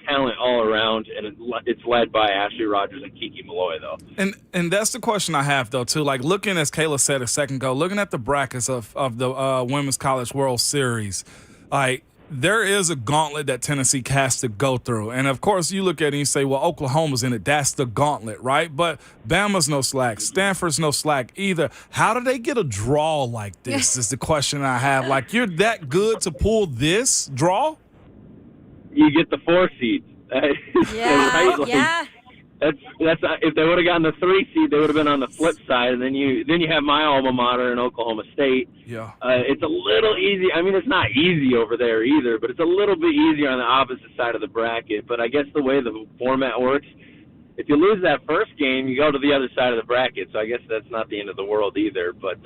talent all around, and it's led by Ashley Rogers and Kiki Malloy, though. And that's the question I have, though, too. Like, looking, as Kayla said a second ago, looking at the brackets of the Women's College World Series, like, there is a gauntlet that Tennessee has to go through. And, of course, you look at it and you say, well, Oklahoma's in it. That's the gauntlet, right? But Bama's no slack. Stanford's no slack either. How do they get a draw like this is the question I have. Like, you're that good to pull this draw? You get the 4 seed. Yeah, right? Like, yeah. That's if they would have gotten the 3 seed, they would have been on the flip side, and then you have my alma mater in Oklahoma State. Yeah, it's a little easy. I mean, it's not easy over there either, but it's a little bit easier on the opposite side of the bracket. But I guess the way the format works, if you lose that first game, you go to the other side of the bracket. So I guess that's not the end of the world either. But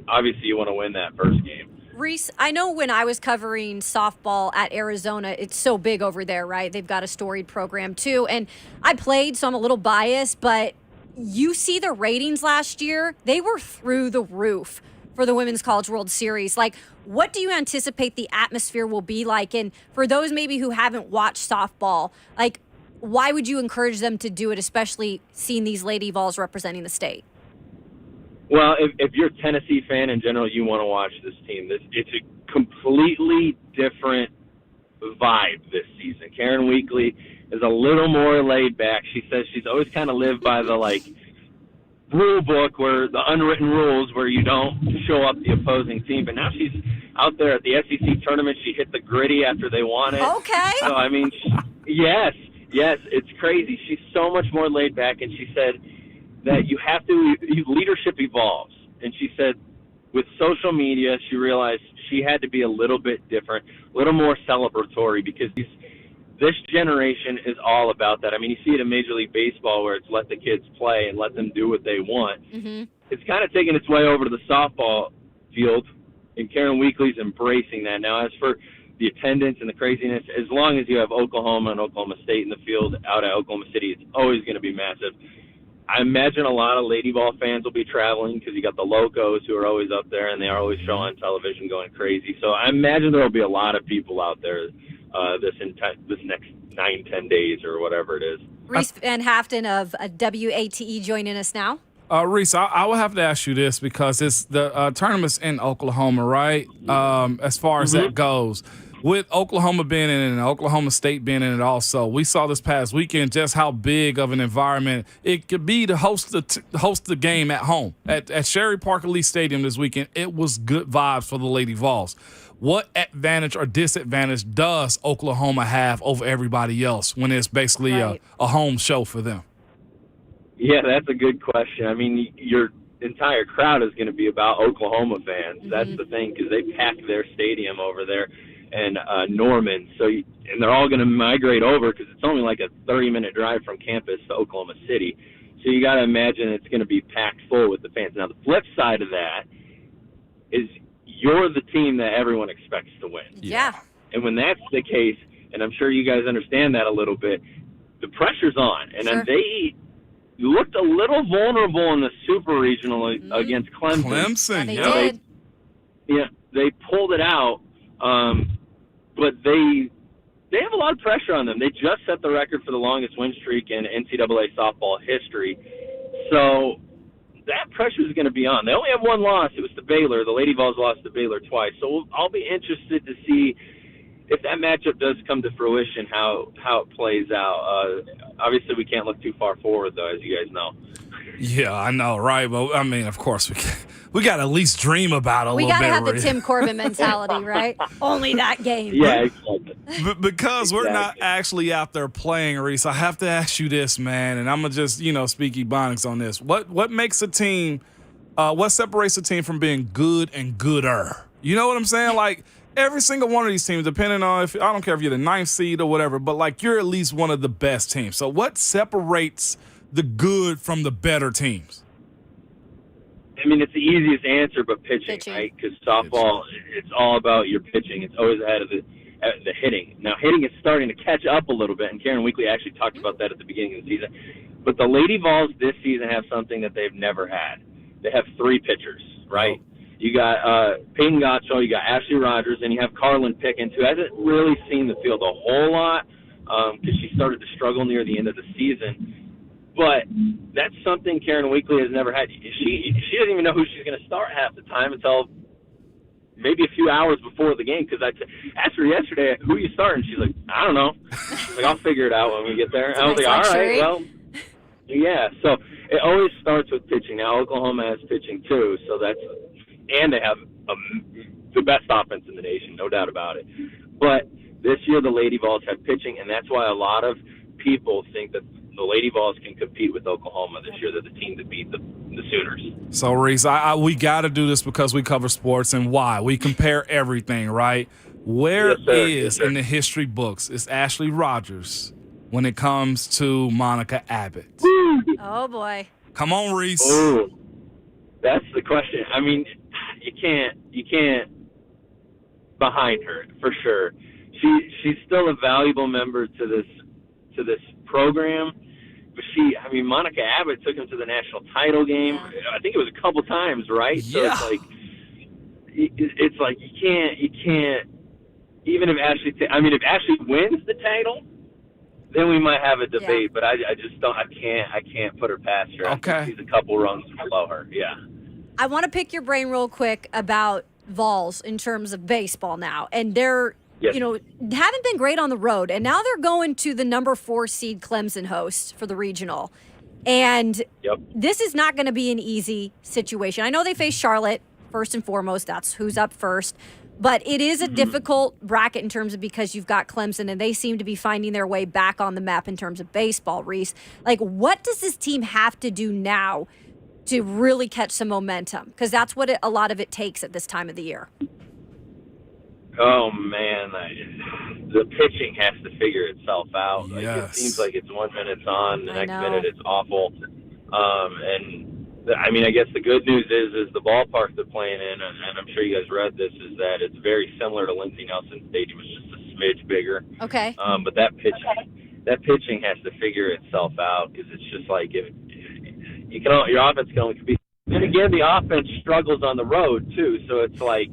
obviously, you want to win that first game. Reece, I know when I was covering softball at Arizona, it's so big over there, right? They've got a storied program too. And I played, so I'm a little biased, but you see the ratings last year, they were through the roof for the Women's College World Series. Like, what do you anticipate the atmosphere will be like? And for those maybe who haven't watched softball, like, why would you encourage them to do it, especially seeing these Lady Vols representing the state? Well, if you're a Tennessee fan in general, you want to watch this team. It's a completely different vibe this season. Karen Weekly is a little more laid back. She says she's always kind of lived by the rule book, where the unwritten rules, where you don't show up the opposing team. But now she's out there at the SEC tournament. She hit the gritty after they won it. Okay. So I mean, yes, it's crazy. She's so much more laid back, and she said that leadership evolves. And she said with social media, she realized she had to be a little bit different, a little more celebratory, because this generation is all about that. I mean, you see it in Major League Baseball, where it's let the kids play and let them do what they want. Mm-hmm. It's kind of taken its way over to the softball field, and Karen Weekly's embracing that. Now, as for the attendance and the craziness, as long as you have Oklahoma and Oklahoma State in the field out at Oklahoma City, it's always going to be massive. I imagine a lot of Lady Ball fans will be traveling, because you got the Locos who are always up there, and they are always shown on television going crazy. So I imagine there will be a lot of people out there this next 9-10 days or whatever it is. Reece Van Haaften of WATE joining us now. Reece, I will have to ask you this, because it's the tournament's in Oklahoma, right? As far as that goes. With Oklahoma being in it and Oklahoma State being in it also, we saw this past weekend just how big of an environment it could be to host the game at home. At Sherry Parker Lee Stadium this weekend, it was good vibes for the Lady Vols. What advantage or disadvantage does Oklahoma have over everybody else when it's basically a home show for them? Yeah, that's a good question. I mean, your entire crowd is going to be about Oklahoma fans. Mm-hmm. That's the thing, because they pack their stadium over there. And Norman, and they're all going to migrate over, because it's only like a 30-minute drive from campus to Oklahoma City. So you got to imagine it's going to be packed full with the fans. Now, the flip side of that is you're the team that everyone expects to win. Yeah. And when that's the case, and I'm sure you guys understand that a little bit, the pressure's on. And sure. They looked a little vulnerable in the Super Regional against Clemson. Yeah, they did. They pulled it out. But they have a lot of pressure on them. They just set the record for the longest win streak in NCAA softball history. So that pressure is going to be on. They only have one loss. It was to Baylor. The Lady Vols lost to Baylor twice. So I'll be interested to see if that matchup does come to fruition, how it plays out. Obviously, we can't look too far forward, though, as you guys know. Yeah, I know, right? But, I mean, of course, we got to at least dream about it a little bit. We got to have the Tim Corbin mentality, right? Only that game. Yeah, exactly. Because we're not actually out there playing, Reece, I have to ask you this, man, and I'm going to just, speak Ebonics on this. What makes a team, what separates a team from being good and gooder? You know what I'm saying? Like, every single one of these teams, depending on I don't care if you're the 9th seed or whatever, but, like, you're at least one of the best teams. So what separates the good from the better teams? I mean, it's the easiest answer, but pitching. Right? Because softball, it's all about your pitching. It's always ahead of the hitting. Now, hitting is starting to catch up a little bit, and Karen Weekly actually talked about that at the beginning of the season. But the Lady Vols this season have something that they've never had. They have 3 pitchers, right? You got Peyton Gottschall, you got Ashley Rogers, and you have Carlin Pickens, who hasn't really seen the field a whole lot because she started to struggle near the end of the season. But that's something Karen Weekly has never had. She doesn't even know who she's going to start half the time until maybe a few hours before the game, because I asked her yesterday, who are you starting? She's like, I don't know. She's like, I'll figure it out when we get there. And I was like, all right, well, yeah. So it always starts with pitching. Now, Oklahoma has pitching too, so and they have the best offense in the nation, no doubt about it. But this year the Lady Vols have pitching, and that's why a lot of people think that the Lady Vols can compete with Oklahoma this year. They're the team to beat the Sooners. So, Reece, we got to do this because we cover sports, and why? We compare everything, right? Where in the history books is Ashley Rogers when it comes to Monica Abbott? Oh, boy. Come on, Reece. Oh, that's the question. I mean, you can't behind her for sure. She's still a valuable member to this program, but Monica Abbott took him to the national title game. I think it was a couple times, right? Yeah. So it's like you can't even if Ashley if Ashley wins the title, then we might have a debate. But I just don't. I can't put her past her. Okay. She's a couple rungs below her. Yeah. I want to pick your brain real quick about Vols in terms of baseball now. And they're, haven't been great on the road. And now they're going to the number 4 seed Clemson host for the regional. And this is not going to be an easy situation. I know they face Charlotte first and foremost. That's who's up first. But it is a difficult bracket in terms of because you've got Clemson and they seem to be finding their way back on the map in terms of baseball, Reece. Like, what does this team have to do now to really catch some momentum? Because that's what a lot of it takes at this time of the year. Oh, man. The pitching has to figure itself out. Yes. It seems like it's 1 minute it's on, the next minute it's awful. I guess the good news is the ballpark they're playing in, and I'm sure you guys read this, is that it's very similar to Lindsey Nelson Stadium. It's just a smidge bigger. Okay. But that pitching has to figure itself out, because it's just like if your offense can only compete. And again, the offense struggles on the road too, so it's like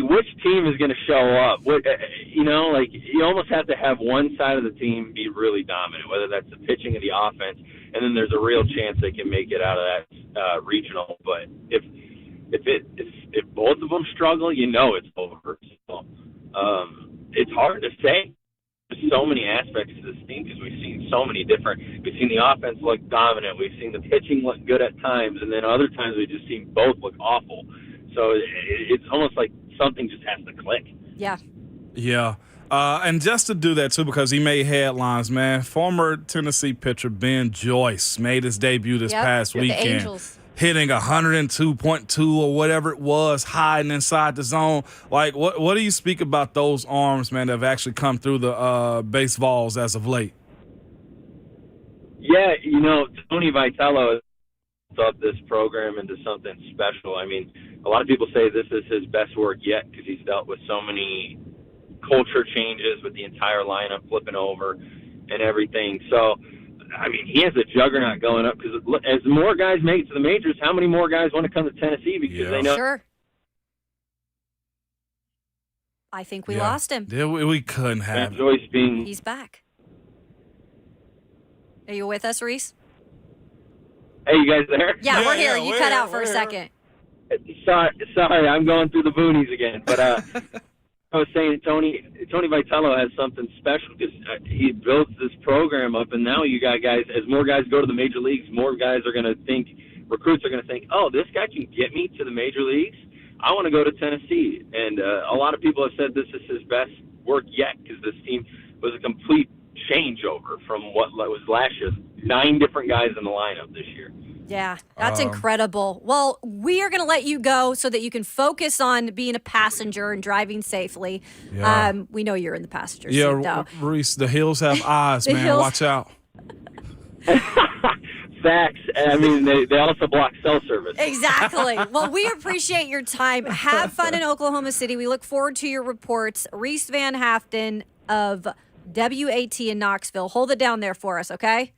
which team is going to show up? You almost have to have one side of the team be really dominant, whether that's the pitching or the offense, and then there's a real chance they can make it out of that regional. But if both of them struggle, it's over. So, it's hard to say. There's so many aspects to this team because we've seen so many different. We've seen the offense look dominant. We've seen the pitching look good at times, and then other times we've just seen both look awful. So it's almost like something just has to click. Yeah. Yeah. And just to do that, too, because he made headlines, man, former Tennessee pitcher Ben Joyce made his debut this past weekend. The Angels. Hitting 102.2 or whatever it was, hiding inside the zone. Like, what do you speak about those arms, man, that have actually come through the base balls as of late? Yeah, Tony Vitello has up this program into something special. I mean, a lot of people say this is his best work yet because he's dealt with so many culture changes with the entire lineup flipping over and everything. So, he has a juggernaut going up because as more guys make it to the majors, how many more guys want to come to Tennessee because they know? Sure. I think we lost him. Yeah, we couldn't have. He's back. Are you with us, Reece? Hey, you guys there? Yeah, we're here. You cut out for a second. Sorry, I'm going through the boonies again. But I was saying Tony Vitello has something special because he built this program up, and now you got guys. As more guys go to the major leagues, more guys are going to think. Recruits are going to think, oh, this guy can get me to the major leagues. I want to go to Tennessee. And a lot of people have said this is his best work yet because this team was a complete changeover from what was last year. 9 different guys in the lineup this year. Yeah, that's incredible. Well, we are going to let you go so that you can focus on being a passenger and driving safely. Yeah. We know you're in the passenger seat, though. Reece, the hills have eyes, man. Hills. Watch out. Facts. I mean, they also block cell service. Exactly. Well, we appreciate your time. Have fun in Oklahoma City. We look forward to your reports. Reece Van Haaften of WAT in Knoxville. Hold it down there for us, okay?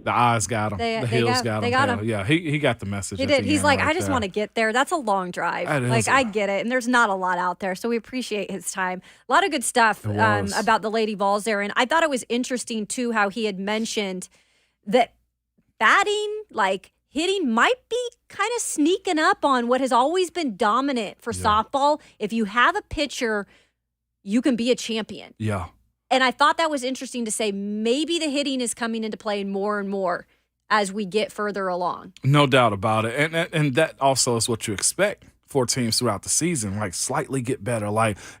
The eyes got him. The heels got him. They got him. Yeah, he got the message. He did. He's like, I just want to get there. That's a long drive. I get it. And there's not a lot out there. So we appreciate his time. A lot of good stuff about the Lady Vols there. And I thought it was interesting, too, how he had mentioned that batting, hitting might be kind of sneaking up on what has always been dominant for softball. If you have a pitcher, you can be a champion. Yeah. And I thought that was interesting to say maybe the hitting is coming into play more and more as we get further along. No doubt about it. And that also is what you expect for teams throughout the season. Slightly get better.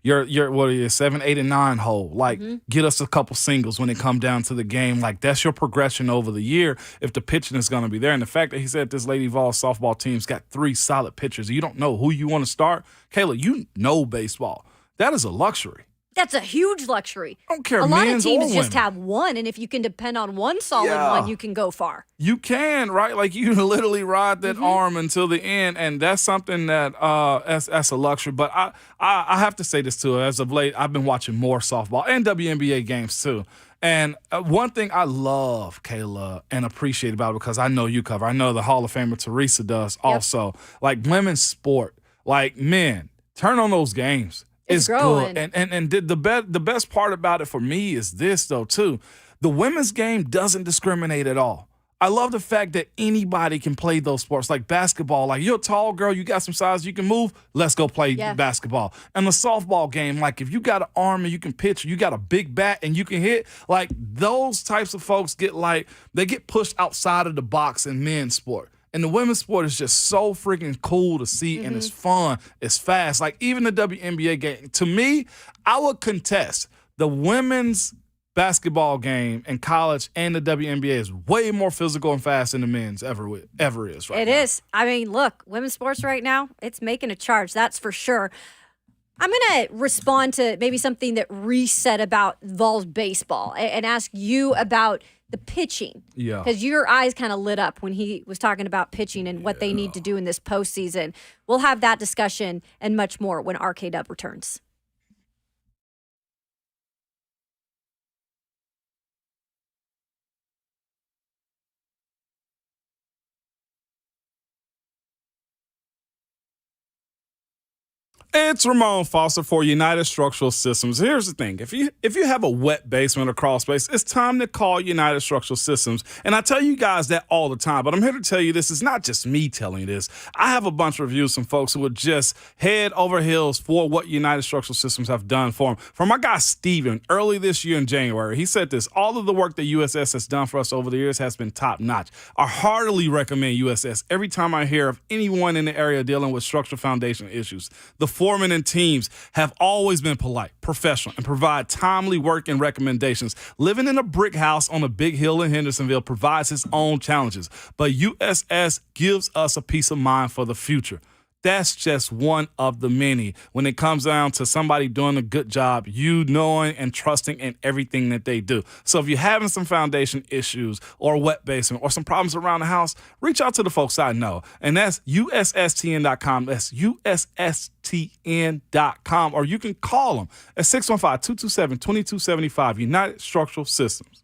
Your what are you, 7, 8, and 9 hole. Get us a couple singles when it come down to the game. That's your progression over the year if the pitching is going to be there. And the fact that he said this Lady Vols softball team's got 3 solid pitchers. You don't know who you want to start. Kayla, you know baseball. That is a luxury. That's a huge luxury. I don't care. A lot of men's teams or just women. have one, and if you can depend on one solid one, you can go far. You can, right? You literally ride that arm until the end, and that's something that that's a luxury. But I have to say this too. As of late, I've been watching more softball and WNBA games too. And one thing I love, Kayla, and appreciate about it, because I know you cover. I know the Hall of Famer Teresa does also. Women's sport, men, turn on those games. It's growing. Good. And the best part about it for me is this, though, too. The women's game doesn't discriminate at all. I love the fact that anybody can play those sports, like basketball. You're a tall girl, you got some size, you can move, let's go play basketball. And the softball game, if you got an arm and you can pitch, you got a big bat and you can hit, those types of folks they get pushed outside of the box in men's sport. And the women's sport is just so freaking cool to see, and it's fun. It's fast. Even the WNBA game, to me, I would contest the women's basketball game in college and the WNBA is way more physical and fast than the men's ever is right now. It is. I mean, look, women's sports right now, it's making a charge. That's for sure. I'm going to respond to maybe something that Reece said about Vols baseball and ask you about the pitching. Yeah. Because your eyes kind of lit up when he was talking about pitching and what they need to do in this postseason. We'll have that discussion and much more when RK Dub returns. It's Ramon Foster for United Structural Systems. Here's the thing. If you have a wet basement or crawl space, it's time to call United Structural Systems. And I tell you guys that all the time, but I'm here to tell you this is not just me telling you this. I have a bunch of reviews from folks who would just head over heels for what United Structural Systems have done for them. For my guy Steven, early this year in January, he said this: all of the work that USS has done for us over the years has been top notch. I heartily recommend USS every time I hear of anyone in the area dealing with structural foundation issues. The foremen and teams have always been polite, professional, and provide timely work and recommendations. Living in a brick house on a big hill in Hendersonville provides its own challenges, but USS gives us a peace of mind for the future. That's just one of the many. When it comes down to somebody doing a good job, you knowing and trusting in everything that they do. So if you're having some foundation issues or a wet basement or some problems around the house, reach out to the folks I know. And that's USSTN.com. That's USSTN.com. Or you can call them at 615-227-2275, United Structural Systems.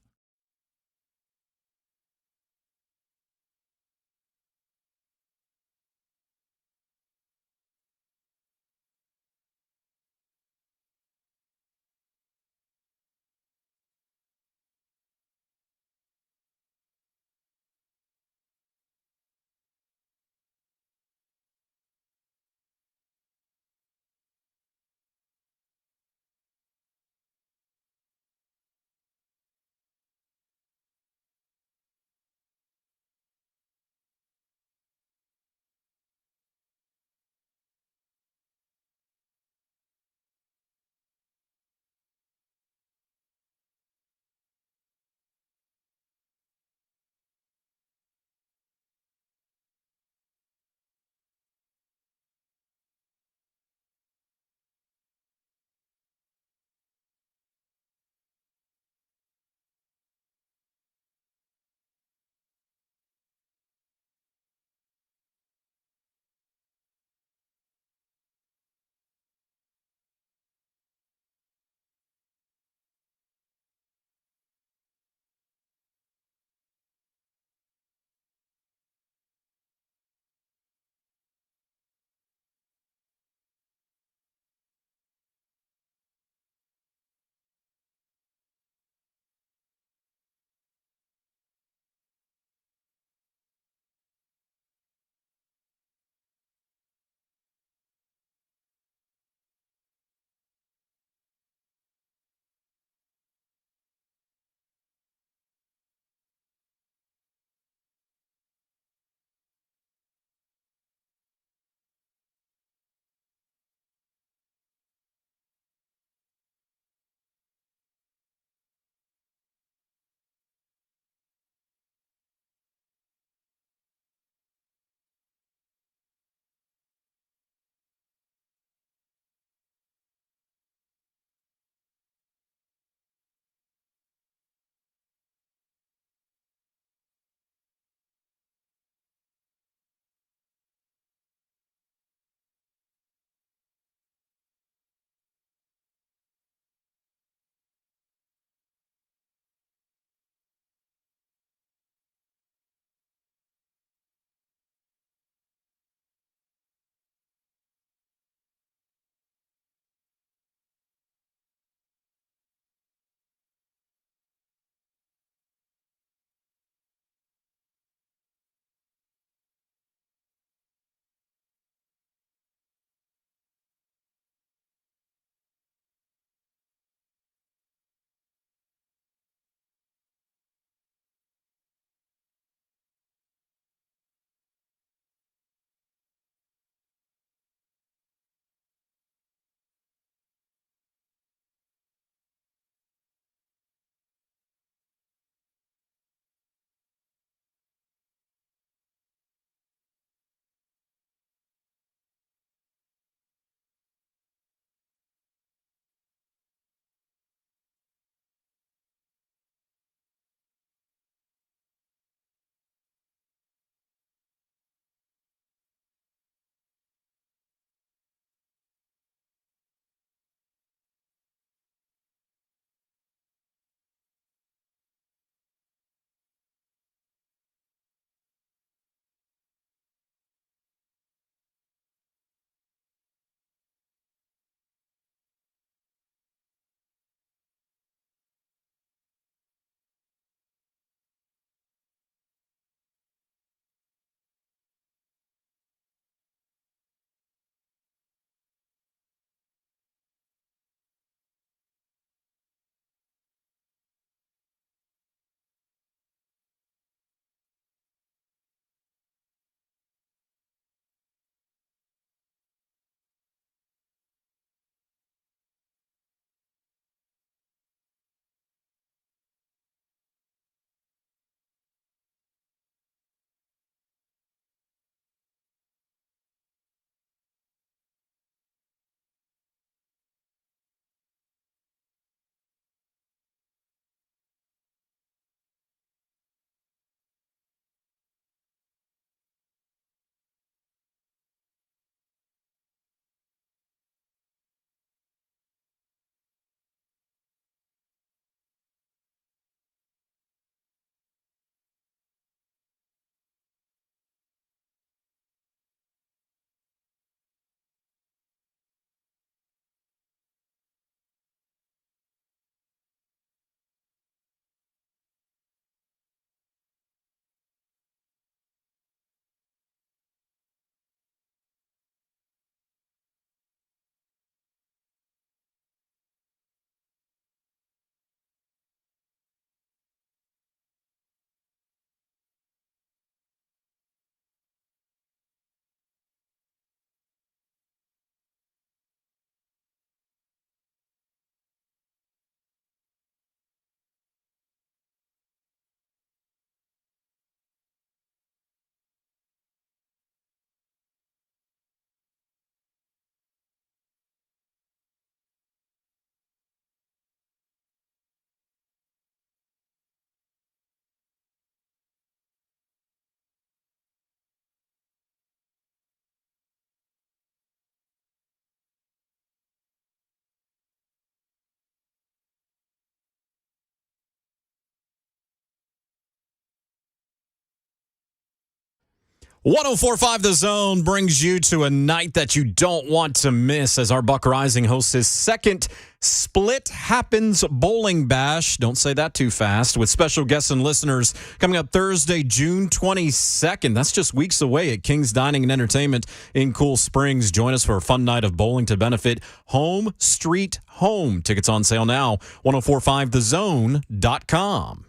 1045 The Zone brings you to a night that you don't want to miss as our Buck Rising hosts his second Split Happens Bowling Bash. Don't say that too fast. With special guests and listeners coming up Thursday, June 22nd. That's just weeks away at King's Dining and Entertainment in Cool Springs. Join us for a fun night of bowling to benefit Home Street Home. Tickets on sale now, 1045thezone.com.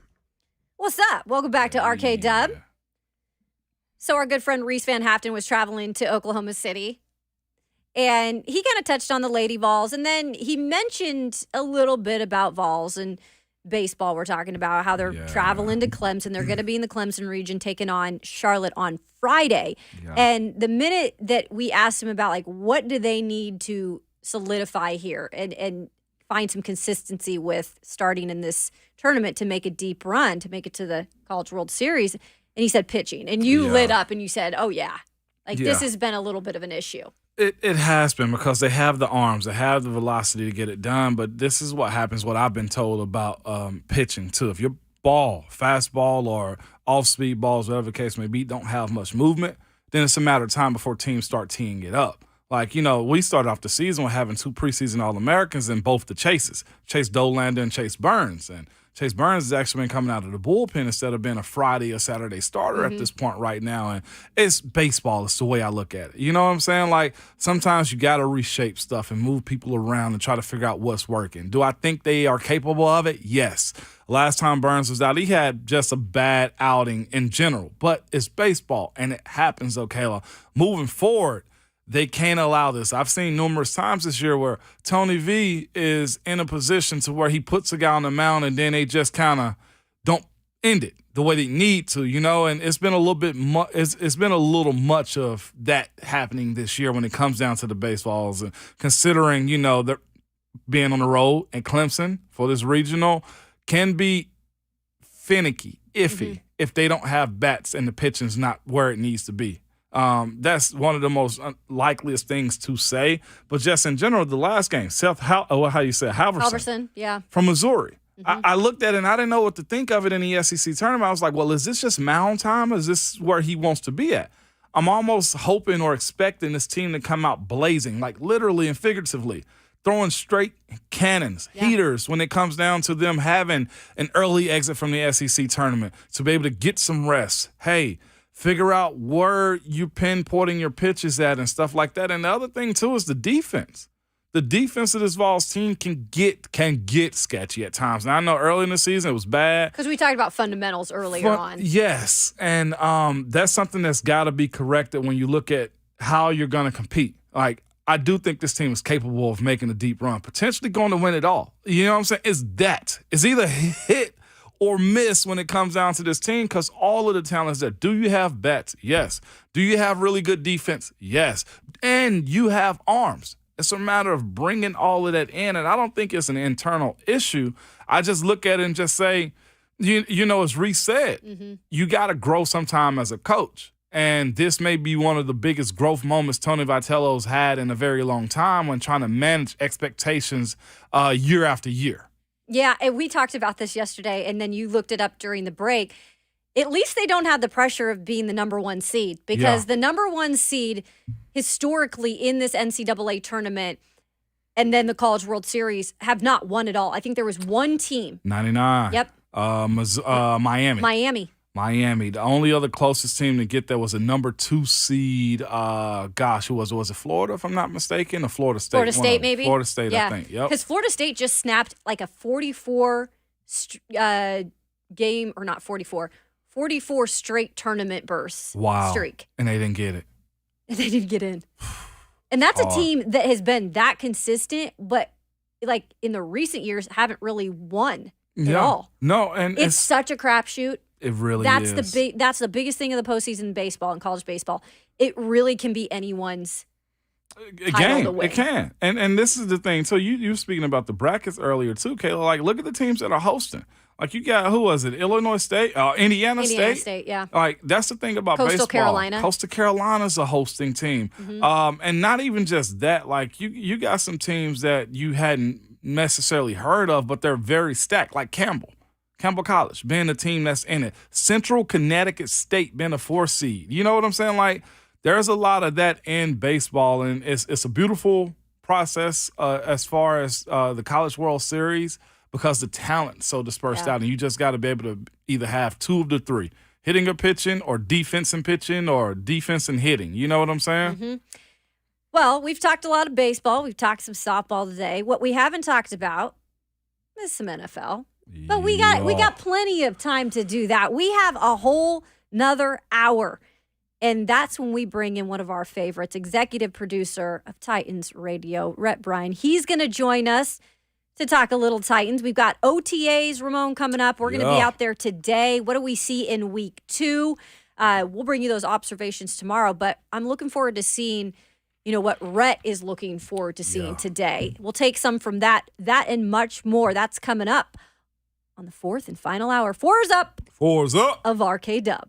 What's up? Welcome back to Arcade Dub. So our good friend Reece Van Haaften was traveling to Oklahoma City, and he kind of touched on the Lady Vols, and then he mentioned a little bit about Vols and baseball. We're talking about how they're traveling to Clemson. They're going to be in the Clemson region taking on Charlotte on Friday. Yeah. And the minute that we asked him about, like, what do they need to solidify here and find some consistency with starting in this tournament to make a deep run, to make it to the College World Series, and he said pitching. And you lit up and you said, oh, yeah. This has been a little bit of an issue. It has been because they have the arms, they have the velocity to get it done. But this is what happens, what I've been told about pitching, too. If your ball, fastball or off-speed balls, whatever the case may be, don't have much movement, then it's a matter of time before teams start teeing it up. Like, we started off the season with having 2 preseason All-Americans in both the chases, Chase Dolander and Chase Burns. And Chase Burns has actually been coming out of the bullpen instead of being a Friday or Saturday starter at this point right now. And it's baseball. It's the way I look at it. You know what I'm saying? Like, sometimes you got to reshape stuff and move people around and try to figure out what's working. Do I think they are capable of it? Yes. Last time Burns was out, he had just a bad outing in general. But it's baseball, and it happens, Kayla. Moving forward, they can't allow this. I've seen numerous times this year where Tony V is in a position to where he puts a guy on the mound and then they just kind of don't end it the way they need to, and it's been a little bit it's been a little much of that happening this year when it comes down to the baseballs. And considering, they're being on the road at Clemson for this regional can be finicky, iffy, if they don't have bats and the pitching's not where it needs to be. That's one of the most likeliest things to say. But just in general, the last game, Halverson, from Missouri. I looked at it and I didn't know what to think of it in the SEC tournament. I was like, well, is this just mound time? Or is this where he wants to be at? I'm almost hoping or expecting this team to come out blazing, like literally and figuratively, throwing straight cannons, heaters when it comes down to them having an early exit from the SEC tournament to be able to get some rest. Hey, figure out where you're pinpointing your pitches at and stuff like that. And the other thing, too, is the defense. The defense of this Vols team can get sketchy at times. Now, I know early in the season it was bad. Because we talked about fundamentals earlier on. Yes, and that's something that's got to be corrected when you look at how you're going to compete. Like, I do think this team is capable of making a deep run, potentially going to win it all. You know what I'm saying? It's either hit or miss when it comes down to this team because all of the talent is there. Do you have bats? Yes. Do you have really good defense? Yes. And you have arms. It's a matter of bringing all of that in, and I don't think it's an internal issue. I just look at it and just say, as Reece said, you got to grow sometime as a coach. And this may be one of the biggest growth moments Tony Vitello's had in a very long time when trying to manage expectations year after year. Yeah, and we talked about this yesterday, and then you looked it up during the break. At least they don't have the pressure of being the number 1 seed because the number 1 seed historically in this NCAA tournament and then the College World Series have not won it all. I think there was one team. 99. Yep. Miami. The only other closest team to get there was a number 2 seed. Who was it? Was it Florida, if I'm not mistaken? Or Florida State? Florida State, maybe? Florida State, I think. Yep. Because Florida State just snapped like a 44 game, or not 44, 44 straight tournament bursts streak. And they didn't get it. They didn't get in. And that's a team that has been that consistent, but like in the recent years haven't really won at all. No, and it's such a crapshoot. It really is. That's the biggest thing in the postseason in baseball and college baseball. It really can be anyone's title to win. It can. And this is the thing. So you were speaking about the brackets earlier too, Kayla. Like, look at the teams that are hosting. Like, you got, who was it? Illinois State? Indiana State? Indiana State, yeah. Like, that's the thing about Coastal baseball. Carolina. Coastal Carolina's a hosting team. And not even just that. Like, you got some teams that you hadn't necessarily heard of, but they're very stacked, like Campbell. Campbell College being the team that's in it. Central Connecticut State being a 4 seed. You know what I'm saying? Like, there's a lot of that in baseball, and it's a beautiful process as far as the College World Series because the talent's so dispersed out, and you just got to be able to either have two of the three, hitting or pitching or defense and pitching or defense and hitting. You know what I'm saying? Mm-hmm. Well, we've talked a lot of baseball. We've talked some softball today. What we haven't talked about is some NFL. But we got plenty of time to do that. We have a whole nother hour. And that's when we bring in one of our favorites, executive producer of Titans Radio, Rhett Bryan. He's going to join us to talk a little Titans. We've got OTAs, Ramon, coming up. We're going to be out there today. What do we see in week 2? We'll bring you those observations tomorrow. But I'm looking forward to seeing, what Rhett is looking forward to seeing today. We'll take some from that and much more. That's coming up on the 4th and final hour. 4's up. 4's up. Of RK Dub.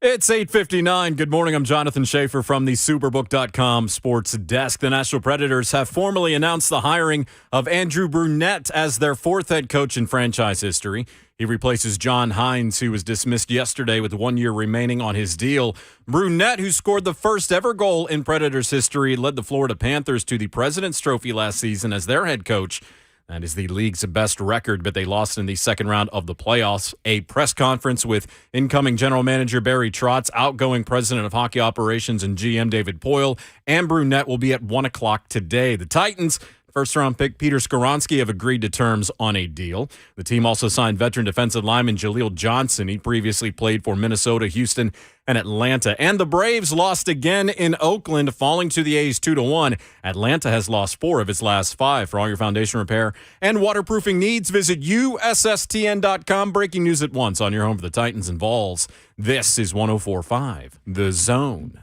It's 8:59. Good morning. I'm Jonathan Schaefer from the Superbook.com sports desk. The Nashville Predators have formally announced the hiring of Andrew Brunette as their fourth head coach in franchise history. He replaces John Hines, who was dismissed yesterday with 1 year remaining on his deal. Brunette, who scored the first ever goal in Predators history, led the Florida Panthers to the President's Trophy last season as their head coach. That is the league's best record, but they lost in the second round of the playoffs. A press conference with incoming general manager Barry Trotz, outgoing president of hockey operations and GM David Poyle, and Brunette will be at 1 o'clock today. The Titans, first-round pick Peter Skoronsky, have agreed to terms on a deal. The team also signed veteran defensive lineman Jaleel Johnson. He previously played for Minnesota, Houston, and Atlanta. And the Braves lost again in Oakland, falling to the A's 2-1. Atlanta has lost 4 of its last 5. For all your foundation repair and waterproofing needs, visit USSTN.com. Breaking news at once on your home for the Titans and Vols. This is 104.5 The Zone.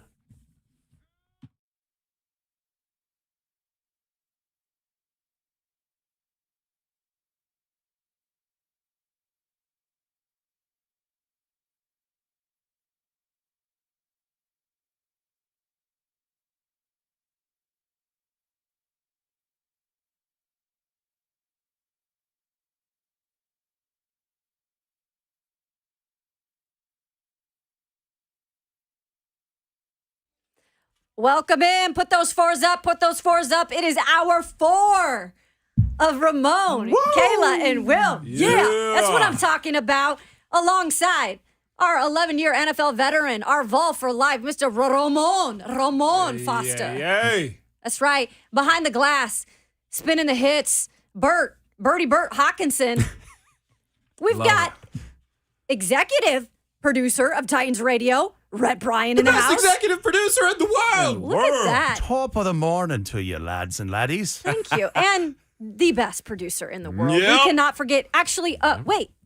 Welcome in. Put those fours up. Put those fours up. It is hour 4 of Ramon, Kayla, and Will. Yeah, that's what I'm talking about. Alongside our 11-year NFL veteran, our Vol for life, Mr. Ramon Foster. Yay. That's right. Behind the glass, spinning the hits, Bertie Bert Hawkinson. We've got executive producer of Titans Radio, Rhett Bryan, in the house. Best executive producer in the world. Look at that. Top of the morning to you, lads and laddies. Thank you. And the best producer in the world. Yep. We cannot forget, actually,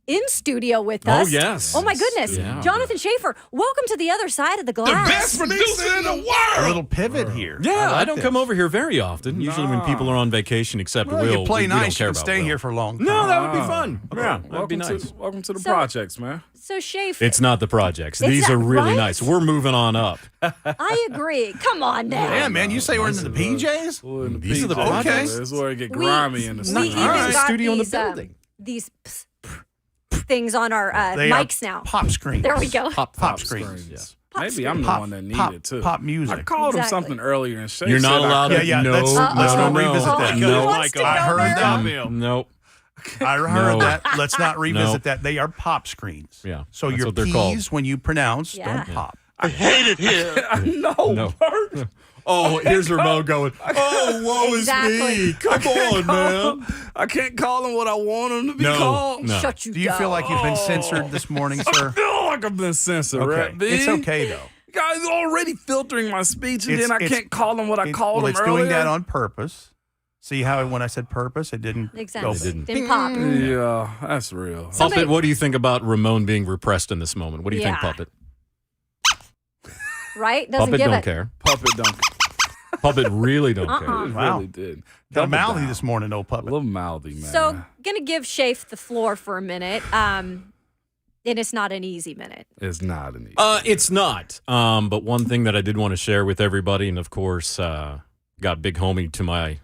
in studio with Oh, us. yes. Oh, my goodness. Yeah. Jonathan Schaefer, welcome to the other side of the glass. Best producer in the A world. little pivot here. Yeah, I like don't this. come over here very often. Usually when people are on vacation, except Well, Will, you play we don't nice. care You can about stay Will. here for a long time. No, that would be fun. Yeah, That'd be nice. welcome to the So- projects, man. So, Schaefer, It's not the projects. It's These not- are really right? nice. We're moving on up. I agree. Come on now. Yeah, man. You say we're in the PJs? These are the Okay. projects. This is where it get We grimy in the we studio. even All right. got Studio in the these, building. these things on our They are mics now. Pop screens. There we go. Pop screens. Maybe I'm the Pop, one that pop, needed too. pop music. I called him Exactly. something earlier and Shay You're not said I allowed to. couldn't. Yeah, no, let's not revisit that. He No, wants to I go heard there. that. Nope. I heard No. that. Let's not revisit No. that. They are pop screens. Yeah, So that's your what they're P's called. when you pronounce Yeah. don't pop. I hate it here. No, Bert. Oh, here's Ramon going, oh, woe Exactly. is me. Come on, man. I can't call him what I want him to be No, called. no. Shut you Do you down. feel like you've been censored this morning, I sir? feel like I've been censored, Okay. right? B? It's okay, though. You guys are already filtering my speech, and It's- then I it's- can't call him what I called Well, him it's earlier. doing that on purpose. See how when I said purpose, it didn't Exactly. go. didn't. Didn't pop. Yeah, that's real. Somebody- Puppet, what do you think about Ramon being repressed in this moment? What do you think, Yeah. Puppet? Right? Doesn't Puppet give don't it. care. Puppet don't. Puppet really don't It care. Wow. really did. Got a Double mouthy down. this morning, old A puppet. little mouthy, man. So, gonna give Shafe the floor for a minute. And it's not an easy minute. It's not an easy. It's not. But one thing that I did want to share with everybody, and of course, got big homie to my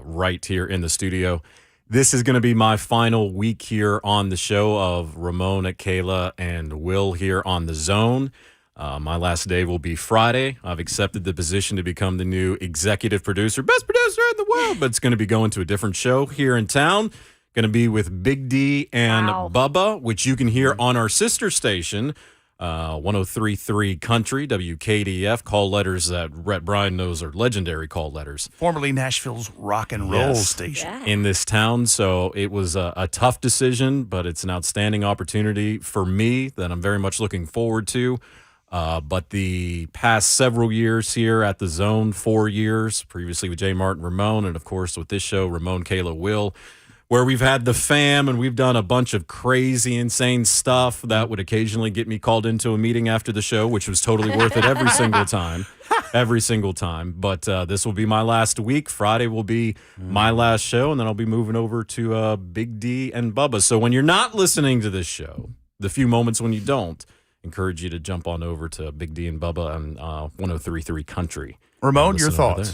right here in the studio. This is going to be my final week here on the show of Ramon, Kayla, and Will here on the Zone. My last day will be Friday. I've accepted the position to become the new executive producer, best producer in the world, but it's going to be going to a different show here in town. Going to be with Big D and Wow. Bubba, which you can hear on our sister station, 103.3 Country, WKDF, call letters that Rhett Bryan knows are legendary call letters Formerly Nashville's rock and roll Yes. station. Yeah. in this town. So it was a tough decision, but it's an outstanding opportunity for me that I'm very much looking forward to. But the past several years here at the Zone, 4 years, previously with J. Martin Ramon, and of course with this show, Ramon, Kayla, Will, where we've had the fam and we've done a bunch of crazy, insane stuff that would occasionally get me called into a meeting after the show, which was totally worth it every single time. Every single time. But this will be my last week. Friday will be my last show, and then I'll be moving over to Big D and Bubba. So when you're not listening to this show, the few moments when you don't, encourage you to jump on over to Big D and Bubba on 103.3 Country. Ramon, your Listen over thoughts?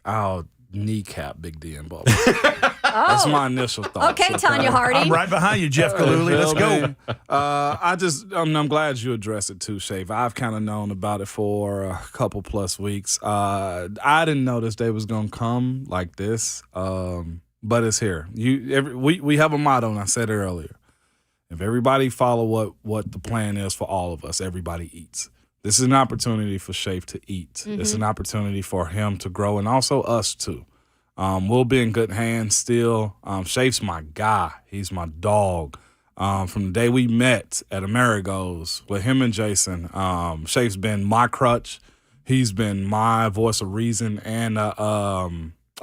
there. I'll kneecap Big D and Bubba. That's my initial thoughts. Okay, Tanya Harding. I'm right behind you, Jeff Galooly. Let's go. I'm glad you addressed it too, Shafe. I've kind of known about it for a couple plus weeks. I didn't know this day was gonna come like this, but it's here. We have a motto, and I said it earlier. If everybody follow what the plan is for all of us, everybody eats. This is an opportunity for Shafe to eat. Mm-hmm. It's an opportunity for him to grow, and also us too. We'll be in good hands still. Shafe's my guy. He's my dog. From the day we met at Amerigo's with him and Jason, Shafe's been my crutch. He's been my voice of reason and a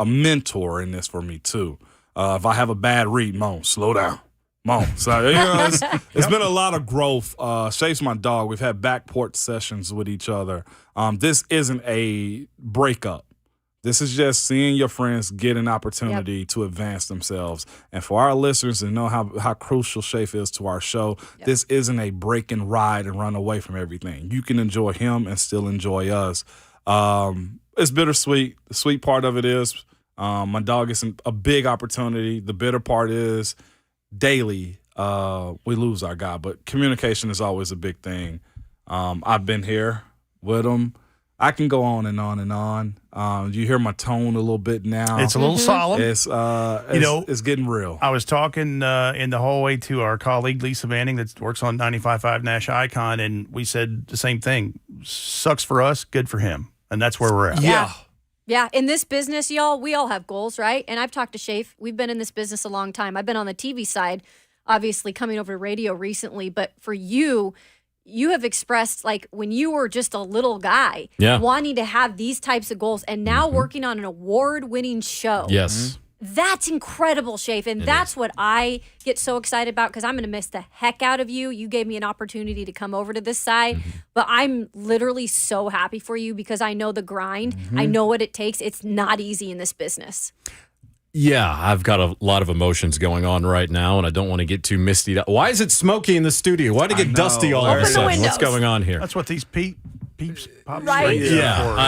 mentor in this for me too. If I have a bad read, Mo, slow down. Mo. So, it's been a lot of growth. Shafe's my dog. We've had back porch sessions with each other. This isn't a breakup. This is just seeing your friends get an opportunity to advance themselves. And for our listeners to know how crucial Shafe is to our show, this isn't a break and ride and run away from everything. You can enjoy him and still enjoy us. It's bittersweet. The sweet part of it is my dog gets a big opportunity. The bitter part is daily we lose our guy. But communication is always a big thing. I've been here with him. I can go on and on and on. You hear my tone a little bit now. It's a little solemn. It's getting real. I was talking in the hallway to our colleague, Lisa Manning, that works on 95.5 Nash Icon, and we said the same thing. Sucks for us, good for him. And that's where we're at. Yeah. Yeah, in this business, y'all, we all have goals, right? And I've talked to Shafe. We've been in this business a long time. I've been on the TV side, obviously coming over to radio recently. But for you have expressed, like, when you were just a little guy, wanting to have these types of goals, and now working on an award-winning show. Yes. That's incredible, Shafe, and that's what I get so excited about, because I'm going to miss the heck out of you. You gave me an opportunity to come over to this side, but I'm literally so happy for you because I know the grind. I know what it takes. It's not easy in this business. Yeah, I've got a lot of emotions going on right now, and I don't want to get too misty. Why is it smoky in the studio? Why did it get dusty all of a sudden? What's going on here? That's what these peeps pops Right.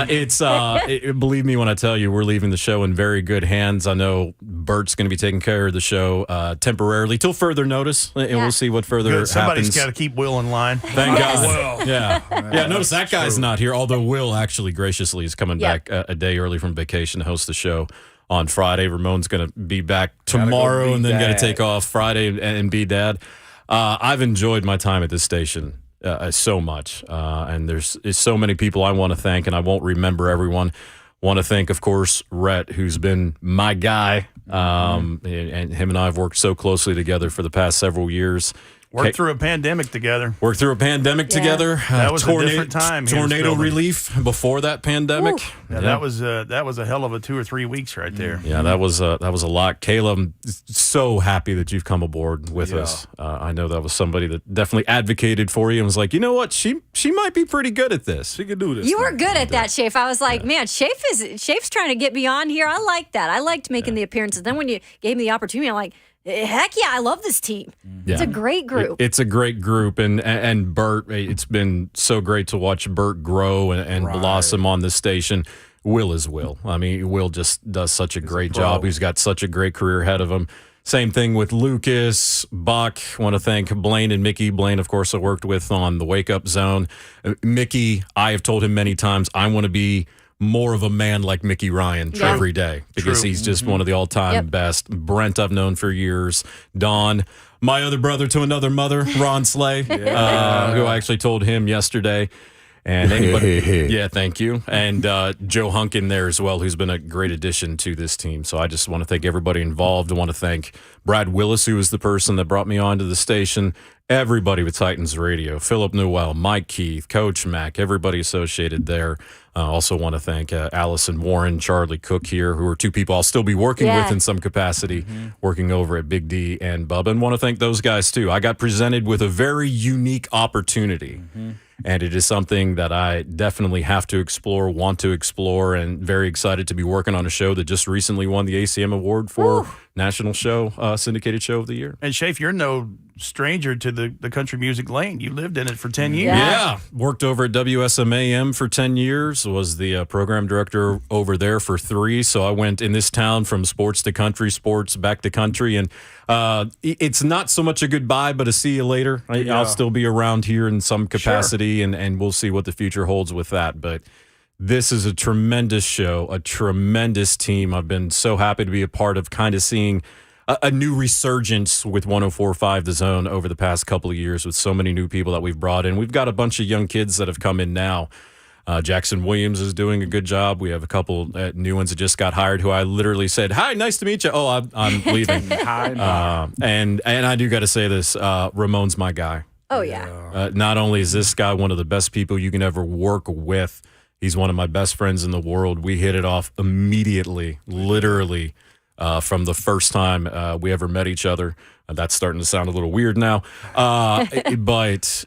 It's believe me when I tell you, we're leaving the show in very good hands. I know Bert's going to be taking care of the show temporarily till further notice, and we'll see what further happens. Somebody's got to keep Will in line. Thank God. Yeah. Notice that guy's not here, although Will actually graciously is coming back a day early from vacation to host the show on Friday. Ramon's going to be back tomorrow and then got to take off Friday and be dad. I've enjoyed my time at this station so much, and there's so many people I want to thank, and I won't remember everyone. Want to thank, of course, Rhett, who's been my guy, and him and I have worked so closely together for the past several years. Worked through a pandemic together. Together. That was a different time. Tornado relief before that pandemic. That was a hell of a 2 or 3 weeks right there. Yeah, that was a lot. Caleb, I'm so happy that you've come aboard with us. I know that was somebody that definitely advocated for you and was like, you know what, she might be pretty good at this. She could do this. You were good at that, Shafe. I was like, man, Shafe's trying to get me on here. I like that. I liked making the appearances. Then when you gave me the opportunity, I'm like, heck yeah, I love this team. It's a great group. It's a great group. And Bert, it's been so great to watch Bert grow and blossom on this station. Will is Will. I mean, Will just does such a great job. He's got such a great career ahead of him. Same thing with Lucas, Buck. Want to thank Blaine and Mickey. Blaine, of course, I worked with on the Wake Up Zone. Mickey, I have told him many times, I want to be more of a man like Mickey Ryan every day because he's just one of the all-time best. Brent, I've known for years. Don, my other brother to another mother, Ron Slay, who I actually told him yesterday. And anybody, thank you. And Joe Hunk in there as well, who's been a great addition to this team. So I just want to thank everybody involved. I want to thank Brad Willis, who was the person that brought me onto the station. Everybody with Titans Radio, Philip Newell, Mike Keith, Coach Mack, everybody associated there. Also want to thank Allison Warren, Charlie Cook here, who are two people I'll still be working with in some capacity, working over at Big D and Bubba. And want to thank those guys, too. I got presented with a very unique opportunity. And it is something that I definitely have to explore, want to explore, and very excited to be working on a show that just recently won the ACM Award for National Show, Syndicated Show of the Year. And Shafe, you're no stranger to the country music lane. You lived in it for 10 years. Yeah. Worked over at WSMAM for 10 years, was the program director over there for 3. So I went in this town from sports to country, sports back to country. And it's not so much a goodbye, but a see you later. I'll still be around here in some capacity, and we'll see what the future holds with that. But this is a tremendous show, a tremendous team. I've been so happy to be a part of kind of seeing a new resurgence with 104.5 The Zone over the past couple of years with so many new people that we've brought in. We've got a bunch of young kids that have come in now. Jackson Williams is doing a good job. We have a couple new ones that just got hired who I literally said, "Hi, nice to meet you." Oh, I'm leaving. And I do got to say this, Ramon's my guy. Oh, yeah. Not only is this guy one of the best people you can ever work with, he's one of my best friends in the world. We hit it off immediately, literally, from the first time we ever met each other. That's starting to sound a little weird now. But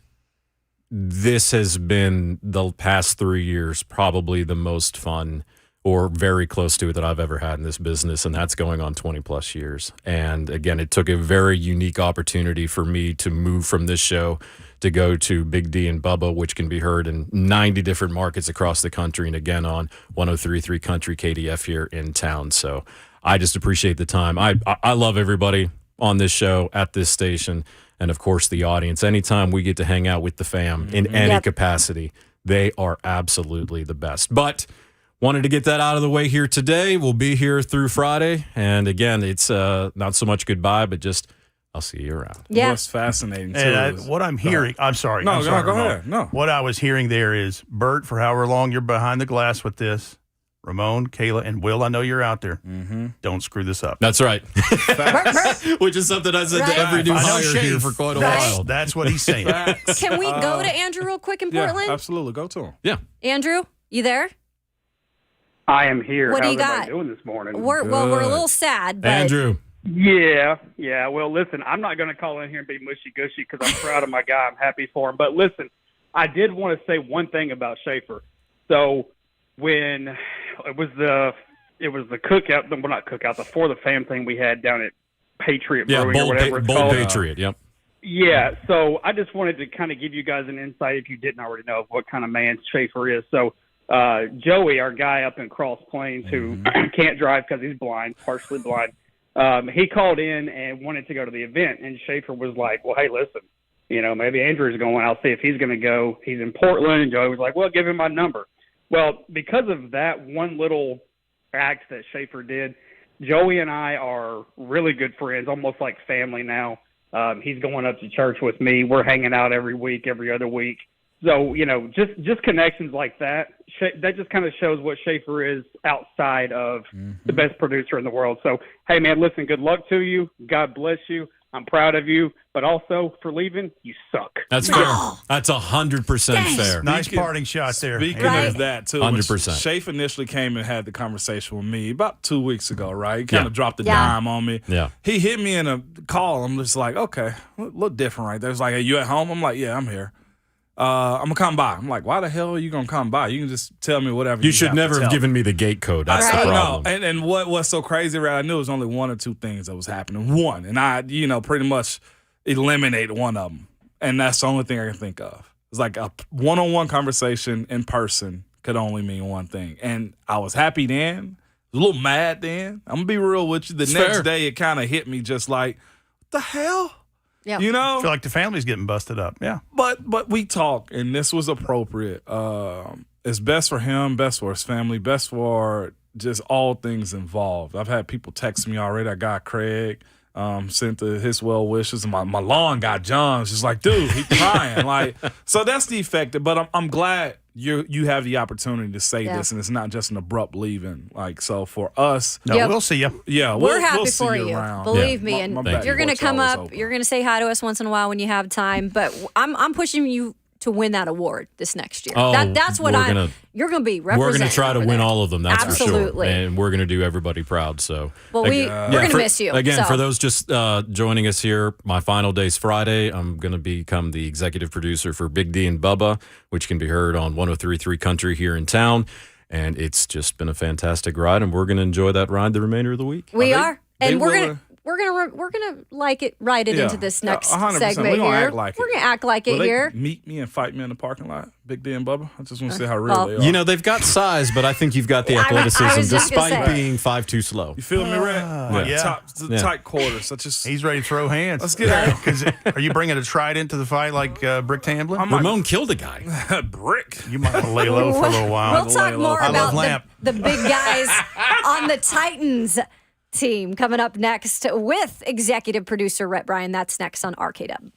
this has been the past 3 years probably the most fun or very close to it that I've ever had in this business, and that's going on 20-plus years. And, again, it took a very unique opportunity for me to move from this show to go to Big D and Bubba, which can be heard in 90 different markets across the country, and, again, on 103.3 Country KDF here in town. So I just appreciate the time. I love everybody on this show, at this station, and, of course, the audience. Anytime we get to hang out with the fam in any capacity, they are absolutely the best. But wanted to get that out of the way here today. We'll be here through Friday. And, again, it's not so much goodbye, but just I'll see you around. Yeah. What's fascinating, too, is what I'm hearing, I'm sorry. No, I'm sorry, go Ramon. ahead. No. What I was hearing there is, Bert, for however long you're behind the glass with this, Ramon, Kayla, and Will, I know you're out there. Don't screw this up. That's right. Which is something I said to every new hire here for quite a while. That's what he's saying. Can we go to Andrew real quick in Portland? Yeah, absolutely. Go to him. Yeah. Andrew, you there? I am here. What do How's you got? everybody doing this morning? We're a little sad, but Andrew. Yeah. Well, listen, I'm not going to call in here and be mushy-gushy because I'm proud of my guy. I'm happy for him. But listen, I did want to say one thing about Schaefer. So when it was the cookout, well, not cookout, the For the Fam thing we had down at Patriot Brewing or whatever it's Bold called. Patriot, yep. Yeah, so I just wanted to kind of give you guys an insight, if you didn't already know, of what kind of man Schaefer is. So Joey, our guy up in Cross Plains who can't drive because he's blind, partially blind, he called in and wanted to go to the event, and Schaefer was like, well, hey, listen, maybe Andrew's going. I'll see if he's going to go. He's in Portland, and Joey was like, well, give him my number. Well, because of that one little act that Schaefer did, Joey and I are really good friends, almost like family now. He's going up to church with me. We're hanging out every week, every other week. So, just connections like that, that just kind of shows what Schaefer is outside of the best producer in the world. So, hey, man, listen, good luck to you. God bless you. I'm proud of you. But also, for leaving, you suck. That's fair. That's 100% fair. Nice parting shot there. Speaking of that, too, 100%. Schaefer initially came and had the conversation with me about 2 weeks ago, right? He kind of dropped the dime on me. Yeah. He hit me in a call. I'm just like, okay, look different right there. It's like, hey, you at home? I'm like, yeah, I'm here. I'm going to come by. I'm like, why the hell are you going to come by? You can just tell me whatever you should never have given me the gate code. That's the problem. No. And what's so crazy, right? I knew it was only one or two things that was happening. One, and I, pretty much eliminated one of them. And that's the only thing I can think of. It's like a one-on-one conversation in person could only mean one thing. And I was happy then. I was a little mad then. I'm going to be real with you. The next day, it kind of hit me just like, what the hell? Yeah. I feel like the family's getting busted up. Yeah. But we talk, and this was appropriate. It's best for him, best for his family, best for just all things involved. I've had people text me already. I got Craig, sent his well wishes, and my lawn guy John's just like, dude, he's crying. So that's the effect. But I'm glad you have the opportunity to say this, and it's not just an abrupt leaving. So for us, we'll see you. Yeah, we're happy we'll see for you you. around. Believe me, and my you're going to come up. open. You're going to say hi to us once in a while when you have time. But I'm pushing you to win that award this next year. Oh, That's what you're going to be representing. We're going to try to win all of them. That's Absolutely. for sure. And we're going to do everybody proud. So, well, we're going to miss you. Again, for those just joining us here, my final day's Friday. I'm going to become the executive producer for Big D and Bubba, which can be heard on 103.3 Country here in town. And it's just been a fantastic ride, and we're going to enjoy that ride the remainder of the week. We are. And we're gonna like it, ride it into this next 100%. segment We're gonna here. act like We're gonna act like it here. Meet me and fight me in the parking lot, Big D and Bubba. I just want to see how real they are. You know, they've got size, but I think you've got the athleticism despite being 5'2" slow. You feel me, Rhett? Tight quarters. He's ready to throw hands. Let's get it. Are you bringing a trident to the fight like Brick Tamblyn? Ramon killed a guy. Brick. You might want to lay low for a little while. We'll talk more about the big guys on the Titans team coming up next with executive producer Rhett Bryan. That's next on RKW.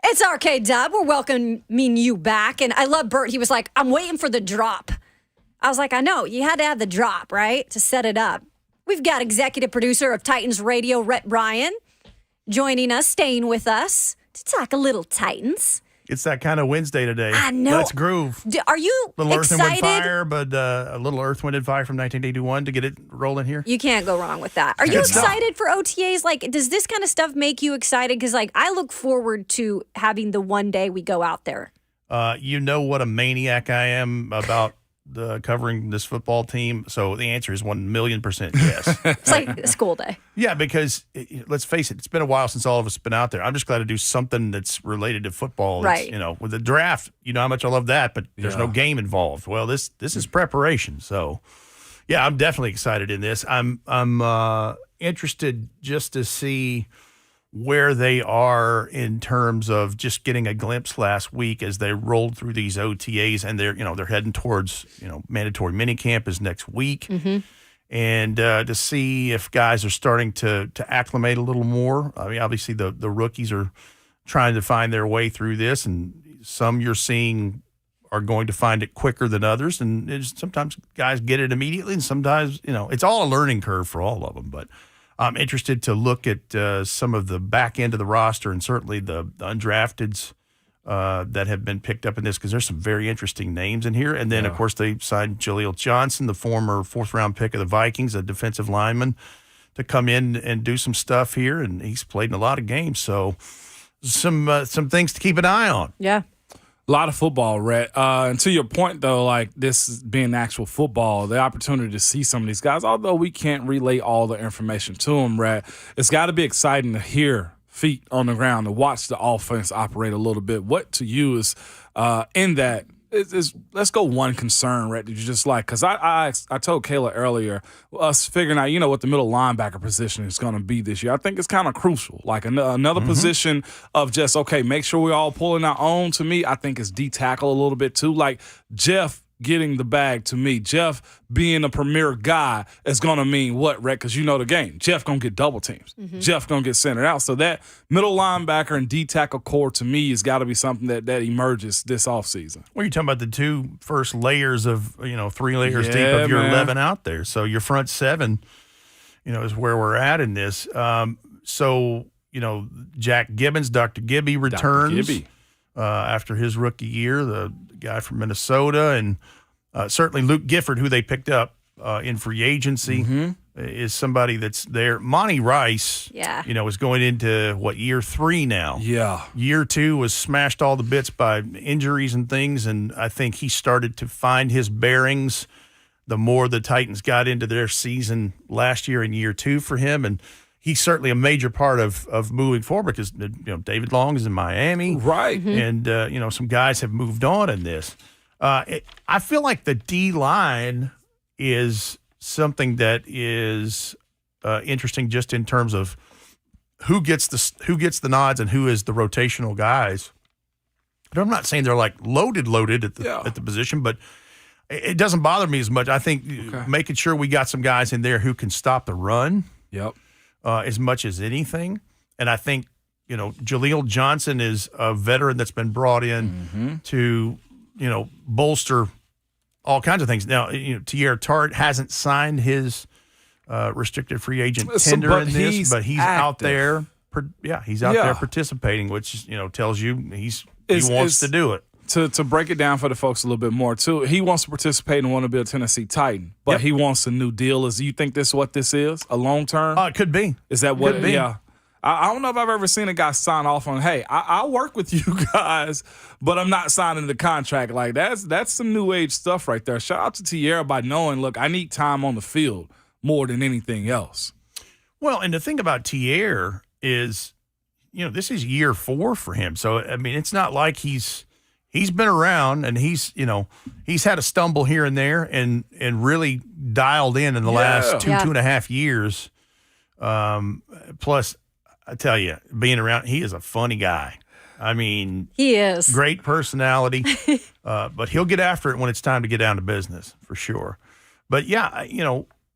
It's RK Dub. We're welcoming you back. And I love Bert. He was like, I'm waiting for the drop. I was like, I know. You had to have the drop, right, to set it up. We've got executive producer of Titans Radio, Rhett Bryan, joining us, staying with us to talk a little Titans. It's that kind of Wednesday today. I know. Let's groove. Are you little excited? Earth, Wind, Fire, but a little Earth, Wind, and Fire from 1981 to get it rolling here. You can't go wrong with that. Are you excited for OTAs? Like, does this kind of stuff make you excited? Because, like, I look forward to having the one day we go out there. You know what a maniac I am about covering this football team. So the answer is 1,000,000% yes. It's like a school day. Yeah, because let's face it, it's been a while since all of us have been out there. I'm just glad to do something that's related to football. Right. It's, with the draft, you know how much I love that, but there's no game involved. Well, this is preparation. So, yeah, I'm definitely excited in this. I'm interested just to see where they are in terms of just getting a glimpse last week as they rolled through these OTAs, and they're heading towards mandatory minicamp is next week, and to see if guys are starting to acclimate a little more. I mean, obviously the rookies are trying to find their way through this, and some you're seeing are going to find it quicker than others, and sometimes guys get it immediately, and sometimes it's all a learning curve for all of them, but. I'm interested to look at some of the back end of the roster and certainly the undrafteds that have been picked up in this because there's some very interesting names in here. And then, of course, they signed Jaleel Johnson, the former fourth-round pick of the Vikings, a defensive lineman, to come in and do some stuff here. And he's played in a lot of games. So some things to keep an eye on. Yeah. A lot of football, Rhett. And to your point, though, like this being actual football, the opportunity to see some of these guys, although we can't relay all the information to them, Rhett, it's got to be exciting to hear feet on the ground, to watch the offense operate a little bit. What to you is in that is let's go one concern, Rhett, that you just like, because I told Kayla earlier, us figuring out, what the middle linebacker position is going to be this year. I think it's kind of crucial. Like another position of just, okay, make sure we're all pulling our own. To me, I think it's D-tackle a little bit too. Like Jeff getting the bag to me. Jeff being a premier guy is going to mean what, Rhett? Because you know the game. Jeff going to get double teams. Jeff going to get centered out. So that middle linebacker and D-tackle core to me has got to be something that emerges this offseason. Well, you're talking about the two first layers of, 3 layers deep of your 11 out there. So your front 7, is where we're at in this. Jack Gibbons, Dr. Gibby returns. After his rookie year, the guy from Minnesota, and certainly Luke Gifford, who they picked up in free agency, is somebody that's there. Monty Rice, is going into, year 3 now? Yeah. Year 2 was smashed all to bits by injuries and things, and I think he started to find his bearings the more the Titans got into their season last year in year 2 for him, and he's certainly a major part of moving forward because David Long is in Miami, right? And some guys have moved on in this. I feel like the D line is something that is interesting just in terms of who gets the nods and who is the rotational guys. But I'm not saying they're like loaded at the position, but it doesn't bother me as much. I think making sure we got some guys in there who can stop the run. Yep. As much as anything. And I think, Jaleel Johnson is a veteran that's been brought in to, bolster all kinds of things. Now, Tierra Tart hasn't signed his restricted free agent tender in this, but he's out there. He's out there participating, which, tells you he wants to do it. To break it down for the folks a little bit more, too, he wants to participate and want to be a Tennessee Titan, but he wants a new deal. Do you think this is what this is? A long term? It could be. Is that what? Yeah. I don't know if I've ever seen a guy sign off on, hey, I'll work with you guys, but I'm not signing the contract. Like, that's some new age stuff right there. Shout out to Tierra by knowing, look, I need time on the field more than anything else. Well, and the thing about Tierra is, this is year 4 for him. So, I mean, it's not like he's been around and he's had a stumble here and there and really dialed in the last 2.5 years. Plus, I tell you, being around, he is a funny guy. I mean, he is great personality, but he'll get after it when it's time to get down to business for sure. But yeah,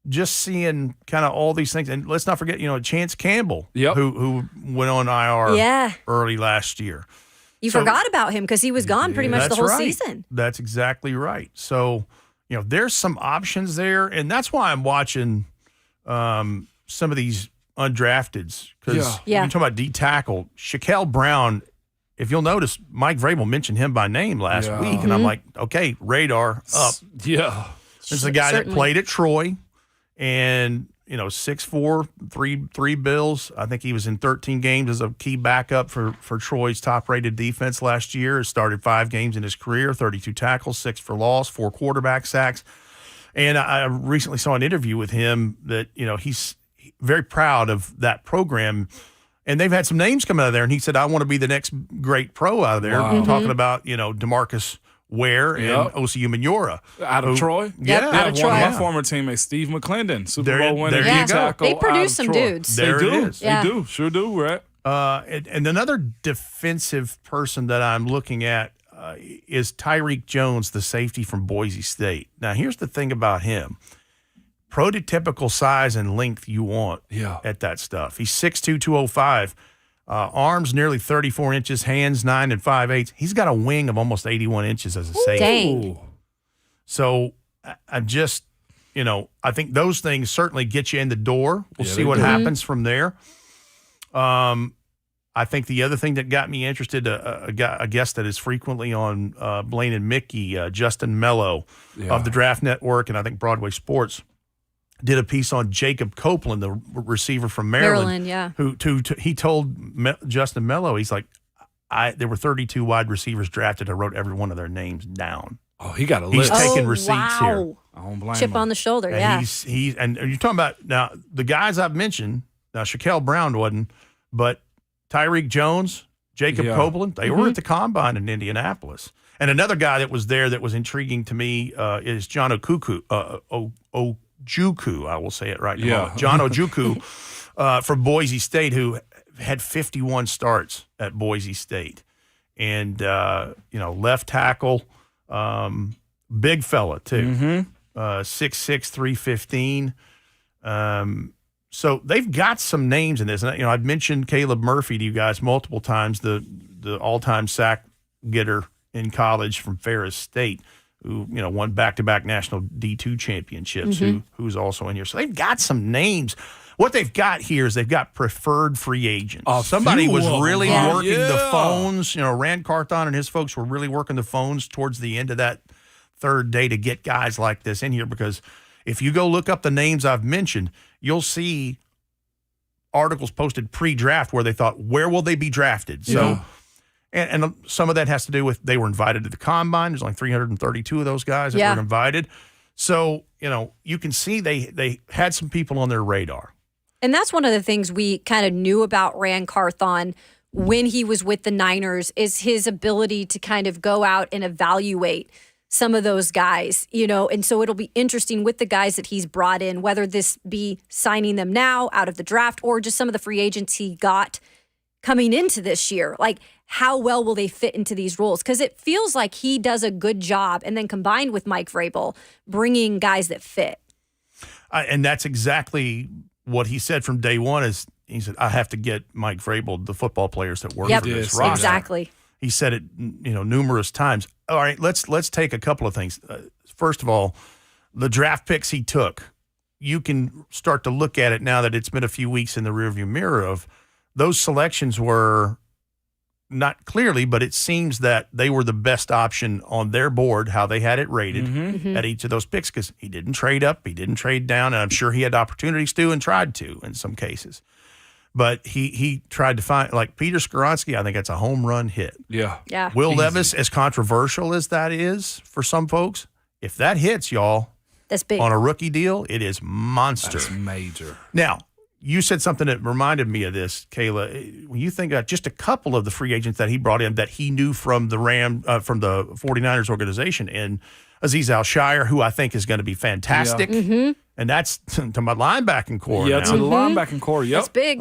just seeing kind of all these things, and let's not forget, Chance Campbell, who went on IR early last year. You forgot about him because he was gone pretty much the whole season. That's exactly right. So, there's some options there, and that's why I'm watching some of these undrafteds because you're talking about D tackle. Shaquille Brown, if you'll notice, Mike Vrabel mentioned him by name last week, and I'm like, okay, radar up. Yeah. This is a guy that played at Troy, and 6'4", 3 bills. I think he was in 13 games as a key backup for Troy's top-rated defense last year. Started 5 games in his career, 32 tackles, 6 for loss, 4 quarterback sacks. And I recently saw an interview with him that, he's very proud of that program. And they've had some names come out of there, and he said, I want to be the next great pro out of there. Wow. Talking about, DeMarcus Ware and Osi Umenyiora. Out of Troy? Out of Troy. One of my former teammates, Steve McClendon, Super Bowl winner. There you go. Tackle They produce some Troy. dudes. There they do. it is. They do. Sure do, right? And another defensive person that I'm looking at is Tyreek Jones, the safety from Boise State. Now, here's the thing about him. Prototypical size and length you want at that stuff. He's 6'2", 205. Arms nearly 34 inches, hands 9 5/8. He's got a wing of almost 81 inches as a safety. Dang. So I'm just, I think those things certainly get you in the door. We'll see what Mm-hmm. happens from there. I think the other thing that got me interested, a guest that is frequently on Blaine and Mickey, Justin Mello of the Draft Network, and I think Broadway Sports, did a piece on Jacob Copeland, the receiver from Maryland. Who he told Justin Mello, he's like, there were 32 wide receivers drafted. I wrote every one of their names down. Oh, he got a He's list. taking receipts here. I don't blame Chip him. on the shoulder, And and you're talking about now the guys I've mentioned. Now Shaquille Brown wasn't, but Tyreek Jones, Jacob Copeland, they were at the combine in Indianapolis. And another guy that was there that was intriguing to me is John Ojukwu, I will say it right now. John Ojukwu from Boise State, who had 51 starts at Boise State. And, left tackle, big fella, too. 6'6", 315. So they've got some names in this. And, I've mentioned Caleb Murphy to you guys multiple times, the all-time sack getter in college from Ferris State, who won back-to-back national D2 championships, who's also in here. So they've got some names. What they've got here is they've got preferred free agents. Somebody was really working the phones. Rand Carthon and his folks were really working the phones towards the end of that third day to get guys like this in here, because if you go look up the names I've mentioned, you'll see articles posted pre-draft where they thought, where will they be drafted? So. And some of that has to do with they were invited to the combine. There's only 332 of those guys that were invited. So, you can see they had some people on their radar. And that's one of the things we kind of knew about Rand Carthon when he was with the Niners, is his ability to kind of go out and evaluate some of those guys, and so it'll be interesting with the guys that he's brought in, whether this be signing them now out of the draft or just some of the free agents he got coming into this year. Like, how well will they fit into these roles? Because it feels like he does a good job, and then combined with Mike Vrabel, bringing guys that fit. And that's exactly what he said from day one. Is he said, I have to get Mike Vrabel the football players that work for this roster. Exactly. He said it, numerous times. All right, let's take a couple of things. First of all, the draft picks he took, you can start to look at it now that it's been a few weeks in the rearview mirror of those selections were not clearly, but it seems that they were the best option on their board, how they had it rated at each of those picks, because he didn't trade up, he didn't trade down, and I'm sure he had opportunities to and tried to in some cases. But he tried to find, like Peter Skoronski, I think that's a home run hit. Yeah. Will Levis, as controversial as that is for some folks, if that hits, y'all, that's big. On a rookie deal, it is monster. That's major. Now, you said something that reminded me of this, Kayla. When you think about just a couple of the free agents that he brought in that he knew from the from the 49ers organization, and Azeez Al-Shire, who I think is going to be fantastic. And that's to my linebacking core. Yeah, now. to the linebacking core. Yep. That's big.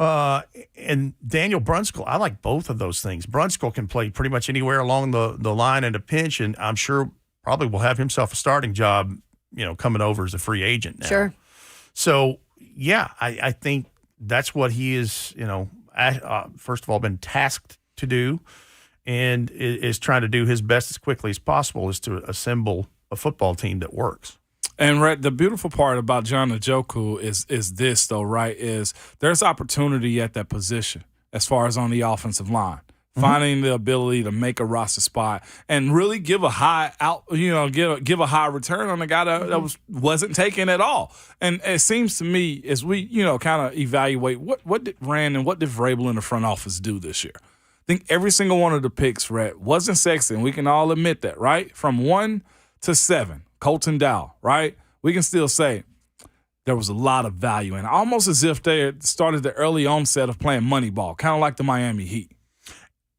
And Daniel Brunskill, I like both of those things. Brunskill can play pretty much anywhere along the line in a pinch, and I'm sure probably will have himself a starting job, coming over as a free agent now. Sure. So, yeah, I think that's what he is, first of all, been tasked to do. and is trying to do his best as quickly as possible is to assemble a football team that works. And Rhett, the beautiful part about John Njoku is this, though, right, is there's opportunity at that position as far as on the offensive line. Finding the ability to make a roster spot and really give a high give a high return on a guy that wasn't taken at all. And it seems to me as we, kind of evaluate what did Rand and what did Vrabel in the front office do this year. I think every single one of the picks, Rhett, wasn't sexy, and we can all admit that, right? From 1 to 7, Colton Dow, right? We can still say there was a lot of value, and almost as if they had started the early onset of playing money ball, kind of like the Miami Heat.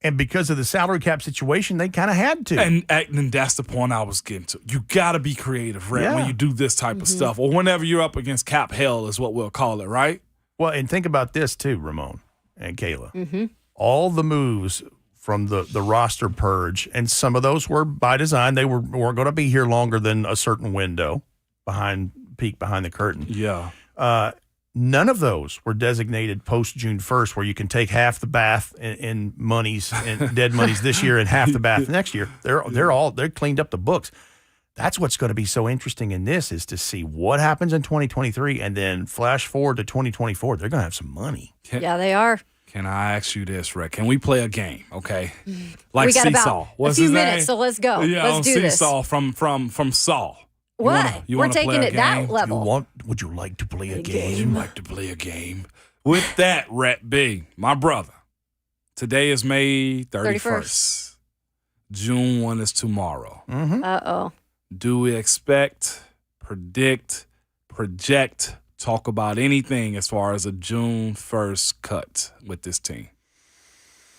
And because of the salary cap situation, they kind of had to. And that's the point I was getting to. You got to be creative, right, when you do this type of stuff. Or whenever you're up against cap hell is what we'll call it, right? Well, and think about this too, Ramon and Kayla. All the moves from the roster purge, and some of those were by design. They weren't going to be here longer than a certain window peek behind the curtain. Yeah. None of those were designated post June 1st, where you can take half the bath in monies and dead monies this year and half the bath next year. They're cleaned up the books. That's what's going to be so interesting in this, is to see what happens in 2023 and then flash forward to 2024. They're going to have some money. Yeah, they are. Can I ask you this, Rick? Can we play a game, okay? Like we got Seesaw. about What's a few his minutes, name? so let's go. Yeah, let's do Seesaw this. from Saw. What? We're taking it that level. Would you like to play a game? Would you like to play a game? With that, Rhett B, my brother, today is May 31st. June 1 is tomorrow. Uh-oh. Do we expect, predict, project, talk about anything as far as a June 1st cut with this team?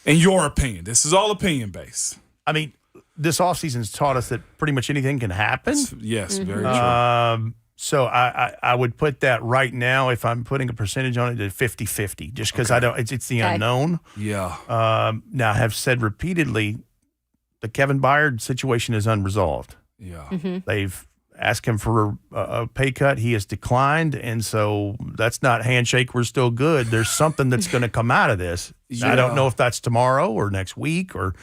In your opinion, this is all opinion-based. I mean, this offseason's taught us that pretty much anything can happen. Yes, very true. So I would put that right now, if I'm putting a percentage on it, at 50-50, just because I don't. It's the unknown. Yeah. Now, I have said repeatedly, the Kevin Byard situation is unresolved. Yeah. They've asked him for a pay cut. He has declined, and so that's not handshake, we're still good. There's something that's going to come out of this. Yeah. I don't know if that's tomorrow or next week or,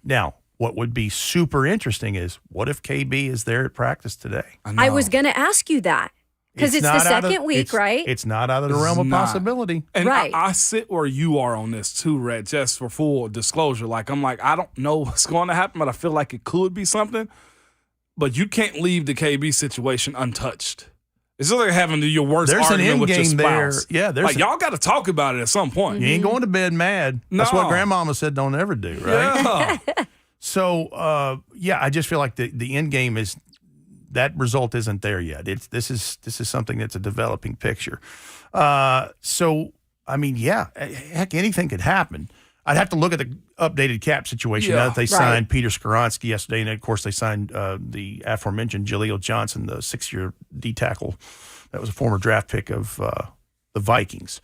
now. What would be super interesting is, what if KB is there at practice today? I was going to ask you that, because it's the second week, right? It's not out of the realm of possibility. And right. I sit where you are on this too, Red, just for full disclosure. I don't know what's going to happen, but I feel like it could be something. But you can't leave the KB situation untouched. It's just like having your worst argument with your spouse. Yeah, y'all got to talk about it at some point. You ain't going to bed mad. No. That's what Grandmama said don't ever do, right? Yeah. So, I just feel like the end game is that result isn't there yet. This is something that's a developing picture. Heck, anything could happen. I'd have to look at the updated cap situation now that they signed Peter Skoronski yesterday, and of course they signed the aforementioned Jaleel Johnson, the 6-year D tackle that was a former draft pick of the Vikings.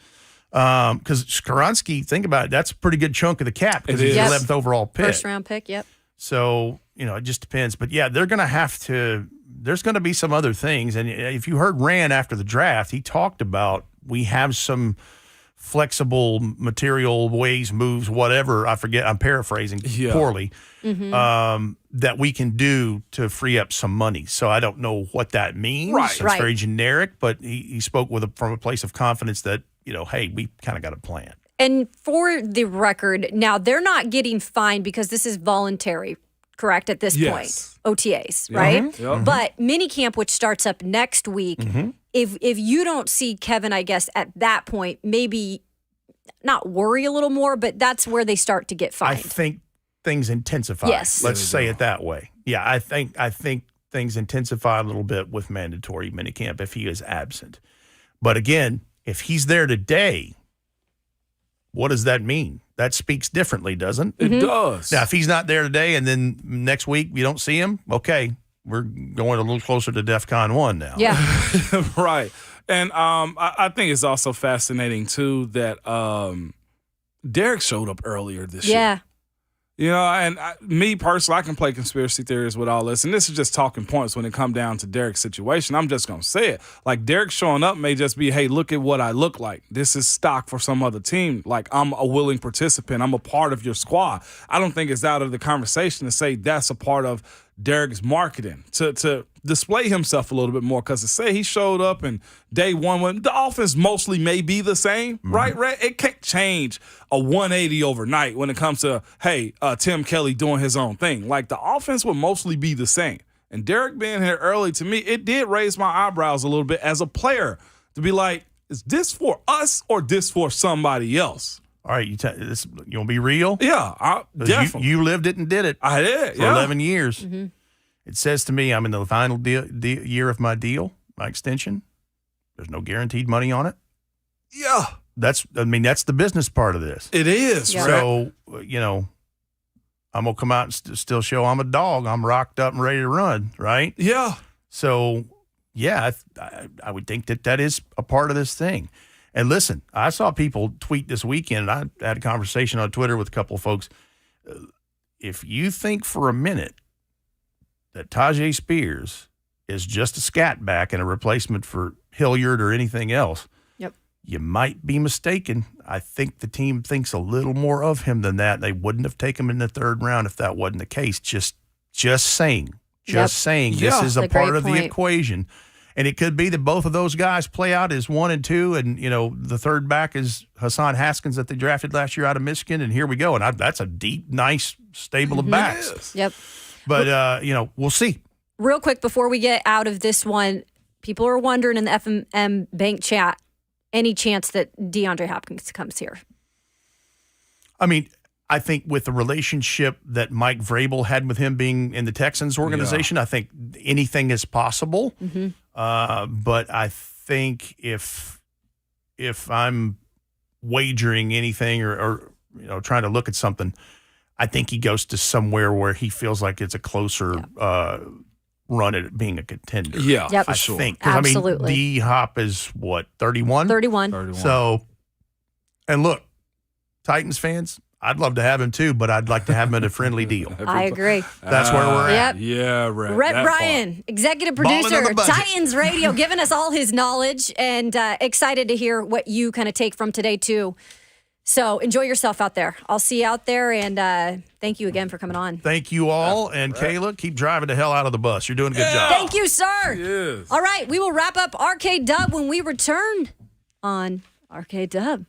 Because Skoronski, think about it, that's a pretty good chunk of the cap because he's the 11th overall pick. First round pick, yep. So, it just depends. But yeah, they're going to have to, there's going to be some other things. And if you heard Rand after the draft, he talked about we have some flexible material ways, moves, whatever. I forget, I'm paraphrasing poorly, that we can do to free up some money. So I don't know what that means. It's very generic, but he spoke from a place of confidence that, hey, we kind of got a plan. And for the record, now they're not getting fined because this is voluntary, correct, at this point? OTAs, right? Mm-hmm. But minicamp, which starts up next week, if you don't see Kevin, I guess, at that point, maybe not worry a little more, but that's where they start to get fined. I think things intensify. Yes. Let's say it that way. Yeah, I think things intensify a little bit with mandatory minicamp if he is absent. But again, if he's there today, what does that mean? That speaks differently, doesn't it? It does. Now, if he's not there today and then next week you don't see him, okay, we're going a little closer to DEFCON 1 now. Yeah. Right. And I think it's also fascinating, too, that Derek showed up earlier this year. You know, and me personally, I can play conspiracy theories with all this, and this is just talking points when it comes down to Derek's situation. I'm just going to say it. Like, Derek showing up may just be, hey, look at what I look like. This is stock for some other team. Like, I'm a willing participant. I'm a part of your squad. I don't think it's out of the conversation to say that's a part of Derek's marketing to display himself a little bit more, because to say he showed up and day one when the offense mostly may be the same, right, Rhett? It can't change a 180 overnight when it comes to, hey, Tim Kelly doing his own thing. Like, the offense would mostly be the same. And Derek being here early, to me, it did raise my eyebrows a little bit as a player to be like, is this for us or this for somebody else? All right, you want to be real? Yeah, definitely. You lived it and did it. I did, for 11 years. Mm-hmm. It says to me, I'm in the final year of my deal, my extension. There's no guaranteed money on it. Yeah. That's the business part of this. It is. Yeah. So, I'm going to come out and still show I'm a dog. I'm rocked up and ready to run, right? Yeah. So, yeah, I would think that is a part of this thing. And listen, I saw people tweet this weekend. I had a conversation on Twitter with a couple of folks. If you think for a minute that Tajay Spears is just a scat back and a replacement for Hilliard or anything else, you might be mistaken. I think the team thinks a little more of him than that. They wouldn't have taken him in the third round if that wasn't the case. Just saying. Saying this is a part of the equation. And it could be that both of those guys play out as 1 and 2, and the third back is Hassan Haskins that they drafted last year out of Michigan, and here we go. And that's a deep, nice stable of backs. Yep. But we'll see. Real quick before we get out of this one, people are wondering in the FMM Bank chat, any chance that DeAndre Hopkins comes here? I mean, I think with the relationship that Mike Vrabel had with him being in the Texans organization, I think anything is possible. Mm-hmm. But I think if I'm wagering anything or trying to look at something, I think he goes to somewhere where he feels like it's a closer run at being a contender. Yeah, yep. for sure. I think. Absolutely. D-Hop is what, 31? 31. So, and look, Titans fans, I'd love to have him too, but I'd like to have him at a friendly deal. I agree. That's where we're at. Yeah, right. Rhett Bryan, executive producer, Titans Radio, giving us all his knowledge, and excited to hear what you kind of take from today too. So enjoy yourself out there. I'll see you out there, and thank you again for coming on. Thank you all, and Kayla, keep driving the hell out of the bus. You're doing a good job. Thank you, sir. Yes. All right, we will wrap up Arcade Dub when we return on Arcade Dub.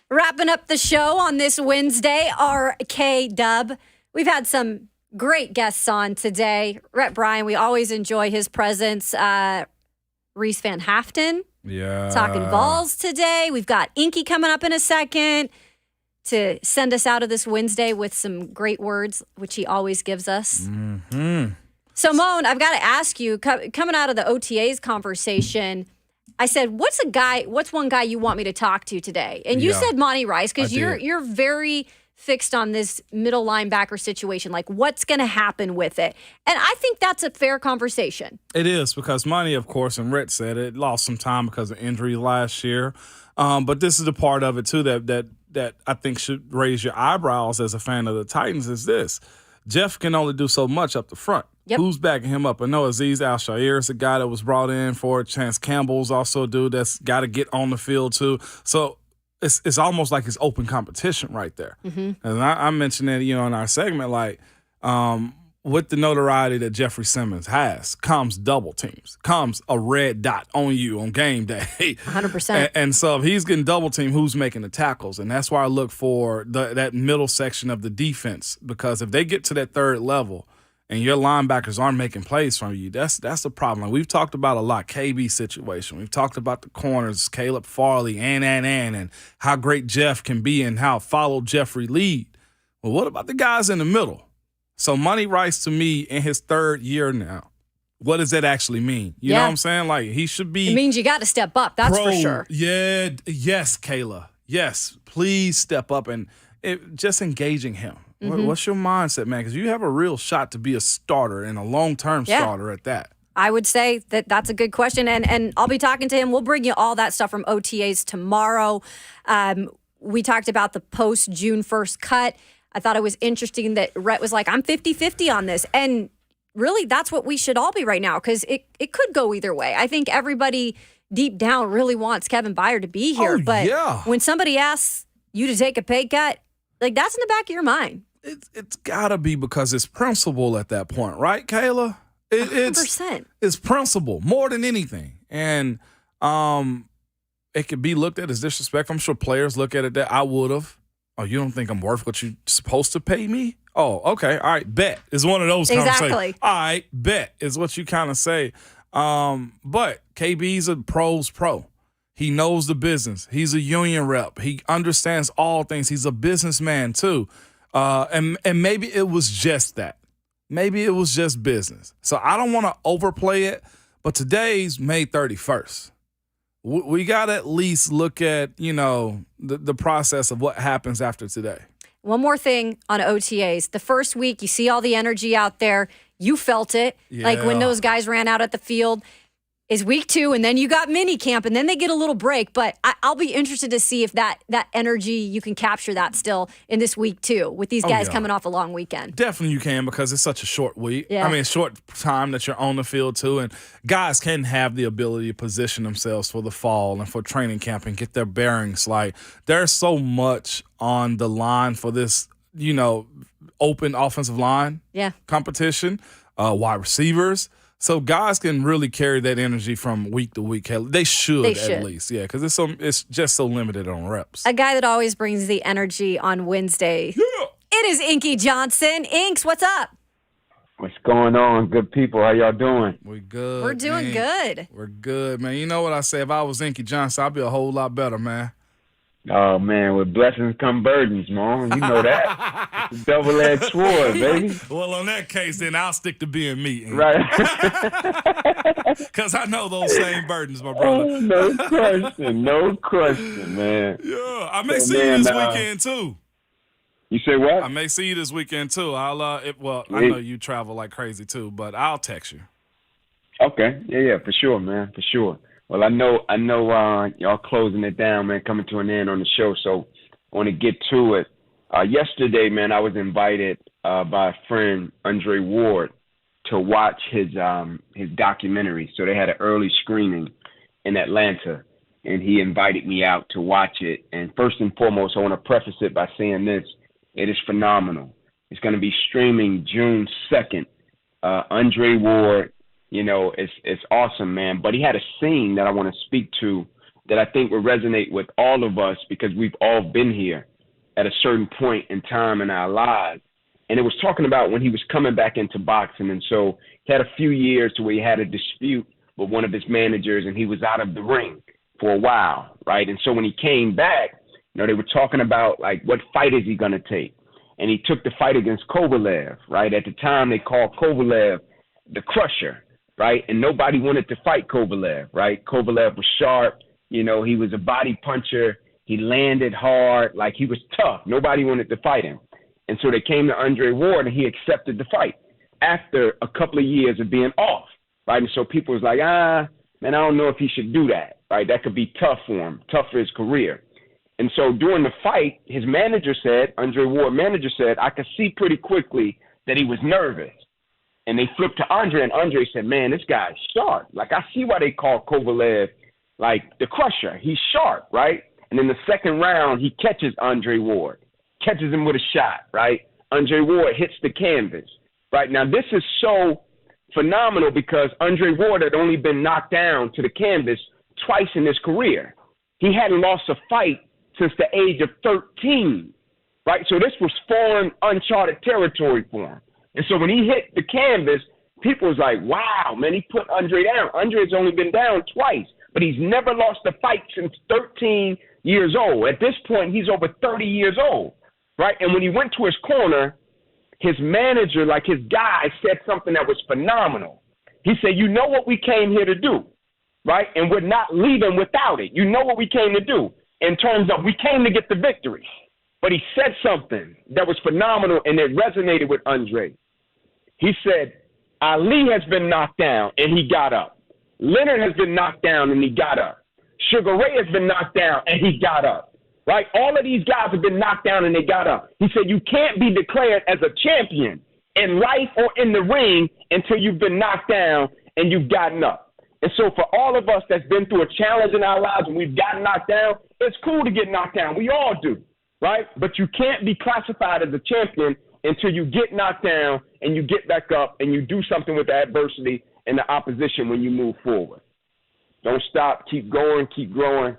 Wrapping up the show on this Wednesday, RK Dub. We've had some great guests on today. Rhett Bryan, we always enjoy his presence. Reece Van Haaften, talking balls today. We've got Inky coming up in a second to send us out of this Wednesday with some great words, which he always gives us. Mm-hmm. So, Moan, I've got to ask you, coming out of the OTAs conversation, I said, what's one guy you want me to talk to today? And you said Monty Rice, because you're very fixed on this middle linebacker situation. Like, what's going to happen with it? And I think that's a fair conversation. It is, because Monty, of course, and Rhett said it, lost some time because of injury last year. But this is the part of it, too, that I think should raise your eyebrows as a fan of the Titans is this. Jeff can only do so much up the front. Yep. Who's backing him up? I know Azeez Al-Shaair is a guy that was brought in for it. Chance Campbell's also a dude that's got to get on the field, too. So it's almost like it's open competition right there. Mm-hmm. And I mentioned that, in our segment, like, with the notoriety that Jeffrey Simmons has, comes double teams, comes a red dot on you on game day. 100%. And so if he's getting double teamed, who's making the tackles? And that's why I look for that middle section of the defense, because if they get to that third level and your linebackers aren't making plays from you, that's the problem. Like we've talked about a lot, KB situation. We've talked about the corners, Caleb Farley, and how great Jeff can be and how follow Jeffrey lead. Well, what about the guys in the middle? So Monty Rice, to me, in his third year now, what does that actually mean? You know what I'm saying? Like, he should be. It means you got to step up. That's for sure. Yeah. Yes, Kayla. Yes. Please step up and just engaging him. Mm-hmm. What's your mindset, man? Because you have a real shot to be a starter and a long-term starter at that. I would say that that's a good question, and I'll be talking to him. We'll bring you all that stuff from OTAs tomorrow. We talked about the post-June 1st cut. I thought it was interesting that Rhett was like, I'm 50-50 on this. And really, that's what we should all be right now, because it could go either way. I think everybody deep down really wants Kevin Byard to be here. When somebody asks you to take a pay cut, like, that's in the back of your mind. It's got to be because it's principle at that point, right, Kayla? 100%. It's principle more than anything. And it could be looked at as disrespect. I'm sure players look at it that I would have. Oh, you don't think I'm worth what you're supposed to pay me? Oh, okay. All right, bet is one of those conversations. Exactly. All right, bet is what you kind of say. But KB's a pro's pro. He knows the business. He's a union rep. He understands all things. He's a businessman too. And maybe it was just that. Maybe it was just business. So I don't want to overplay it, but today's May 31st. We got to at least look at, the process of what happens after today. One more thing on OTAs. The first week, you see all the energy out there. You felt it. Yeah. Like when those guys ran out at the field. Is week 2, and then you got mini camp, and then they get a little break. But I'll be interested to see if that energy, you can capture that still in this week 2 with these guys coming off a long weekend. Definitely you can, because it's such a short week. Yeah. I mean, short time that you're on the field too. And guys can have the ability to position themselves for the fall and for training camp and get their bearings. Like, there's so much on the line for this, open offensive line competition, wide receivers. So guys can really carry that energy from week to week. They should. At least, because it's just so limited on reps. A guy that always brings the energy on Wednesday. Yeah. It is Inky Johnson. Inks, what's up? What's going on, good people? How y'all doing? We good. We're doing good. We're good, man. You know what I say? If I was Inky Johnson, I'd be a whole lot better, man. Oh, man, with blessings come burdens, man. You know that. Double-edged sword, baby. Well, in that case, then I'll stick to being me. Right. Because I know those same burdens, my brother. Oh, no question, man. Yeah, I may see you this weekend, too. You say what? I may see you this weekend, too. I know you travel like crazy, too, but I'll text you. Okay. Yeah, for sure, man, for sure. Well, I know y'all closing it down, man, coming to an end on the show, so I want to get to it. Yesterday, man, I was invited by a friend, Andre Ward, to watch his documentary. So they had an early screening in Atlanta, and he invited me out to watch it. And first and foremost, I want to preface it by saying this. It is phenomenal. It's going to be streaming June 2nd. Andre Ward, it's awesome, man. But he had a scene that I want to speak to that I think will resonate with all of us because we've all been here at a certain point in time in our lives. And it was talking about when he was coming back into boxing. And so he had a few years to where he had a dispute with one of his managers and he was out of the ring for a while, right? And so when he came back, they were talking about, like, what fight is he going to take? And he took the fight against Kovalev, right? At the time, they called Kovalev the Crusher, right? And nobody wanted to fight Kovalev, right? Kovalev was sharp. He was a body puncher. He landed hard. Like, he was tough. Nobody wanted to fight him. And so they came to Andre Ward, and he accepted the fight after a couple of years of being off, right? And so people was like, man, I don't know if he should do that, right? That could be tough for him, tough for his career. And so during the fight, his manager said, Andre Ward manager said, I could see pretty quickly that he was nervous. And they flipped to Andre, and Andre said, man, this guy's sharp. Like, I see why they call Kovalev, like, the Crusher. He's sharp, right? And in the second round, he catches Andre Ward, catches him with a shot, right? Andre Ward hits the canvas, right? Now, this is so phenomenal because Andre Ward had only been knocked down to the canvas twice in his career. He hadn't lost a fight since the age of 13, right? So this was foreign, uncharted territory for him. And so when he hit the canvas, people was like, wow, man, he put Andre down. Andre's only been down twice, but he's never lost a fight since 13 years old. At this point, he's over 30 years old, right? And when he went to his corner, his manager, like his guy, said something that was phenomenal. He said, you know what we came here to do, right? And we're not leaving without it. You know what we came to do in terms of we came to get the victory. But he said something that was phenomenal, and it resonated with Andre. He said, Ali has been knocked down, and he got up. Leonard has been knocked down, and he got up. Sugar Ray has been knocked down, and he got up. Right? All of these guys have been knocked down, and they got up. He said, you can't be declared as a champion in life or in the ring until you've been knocked down and you've gotten up. And so for all of us that's been through a challenge in our lives and we've gotten knocked down, it's cool to get knocked down. We all do, right? But you can't be classified as a champion until you get knocked down and you get back up and you do something with the adversity and the opposition when you move forward. Don't stop. Keep going. Keep growing.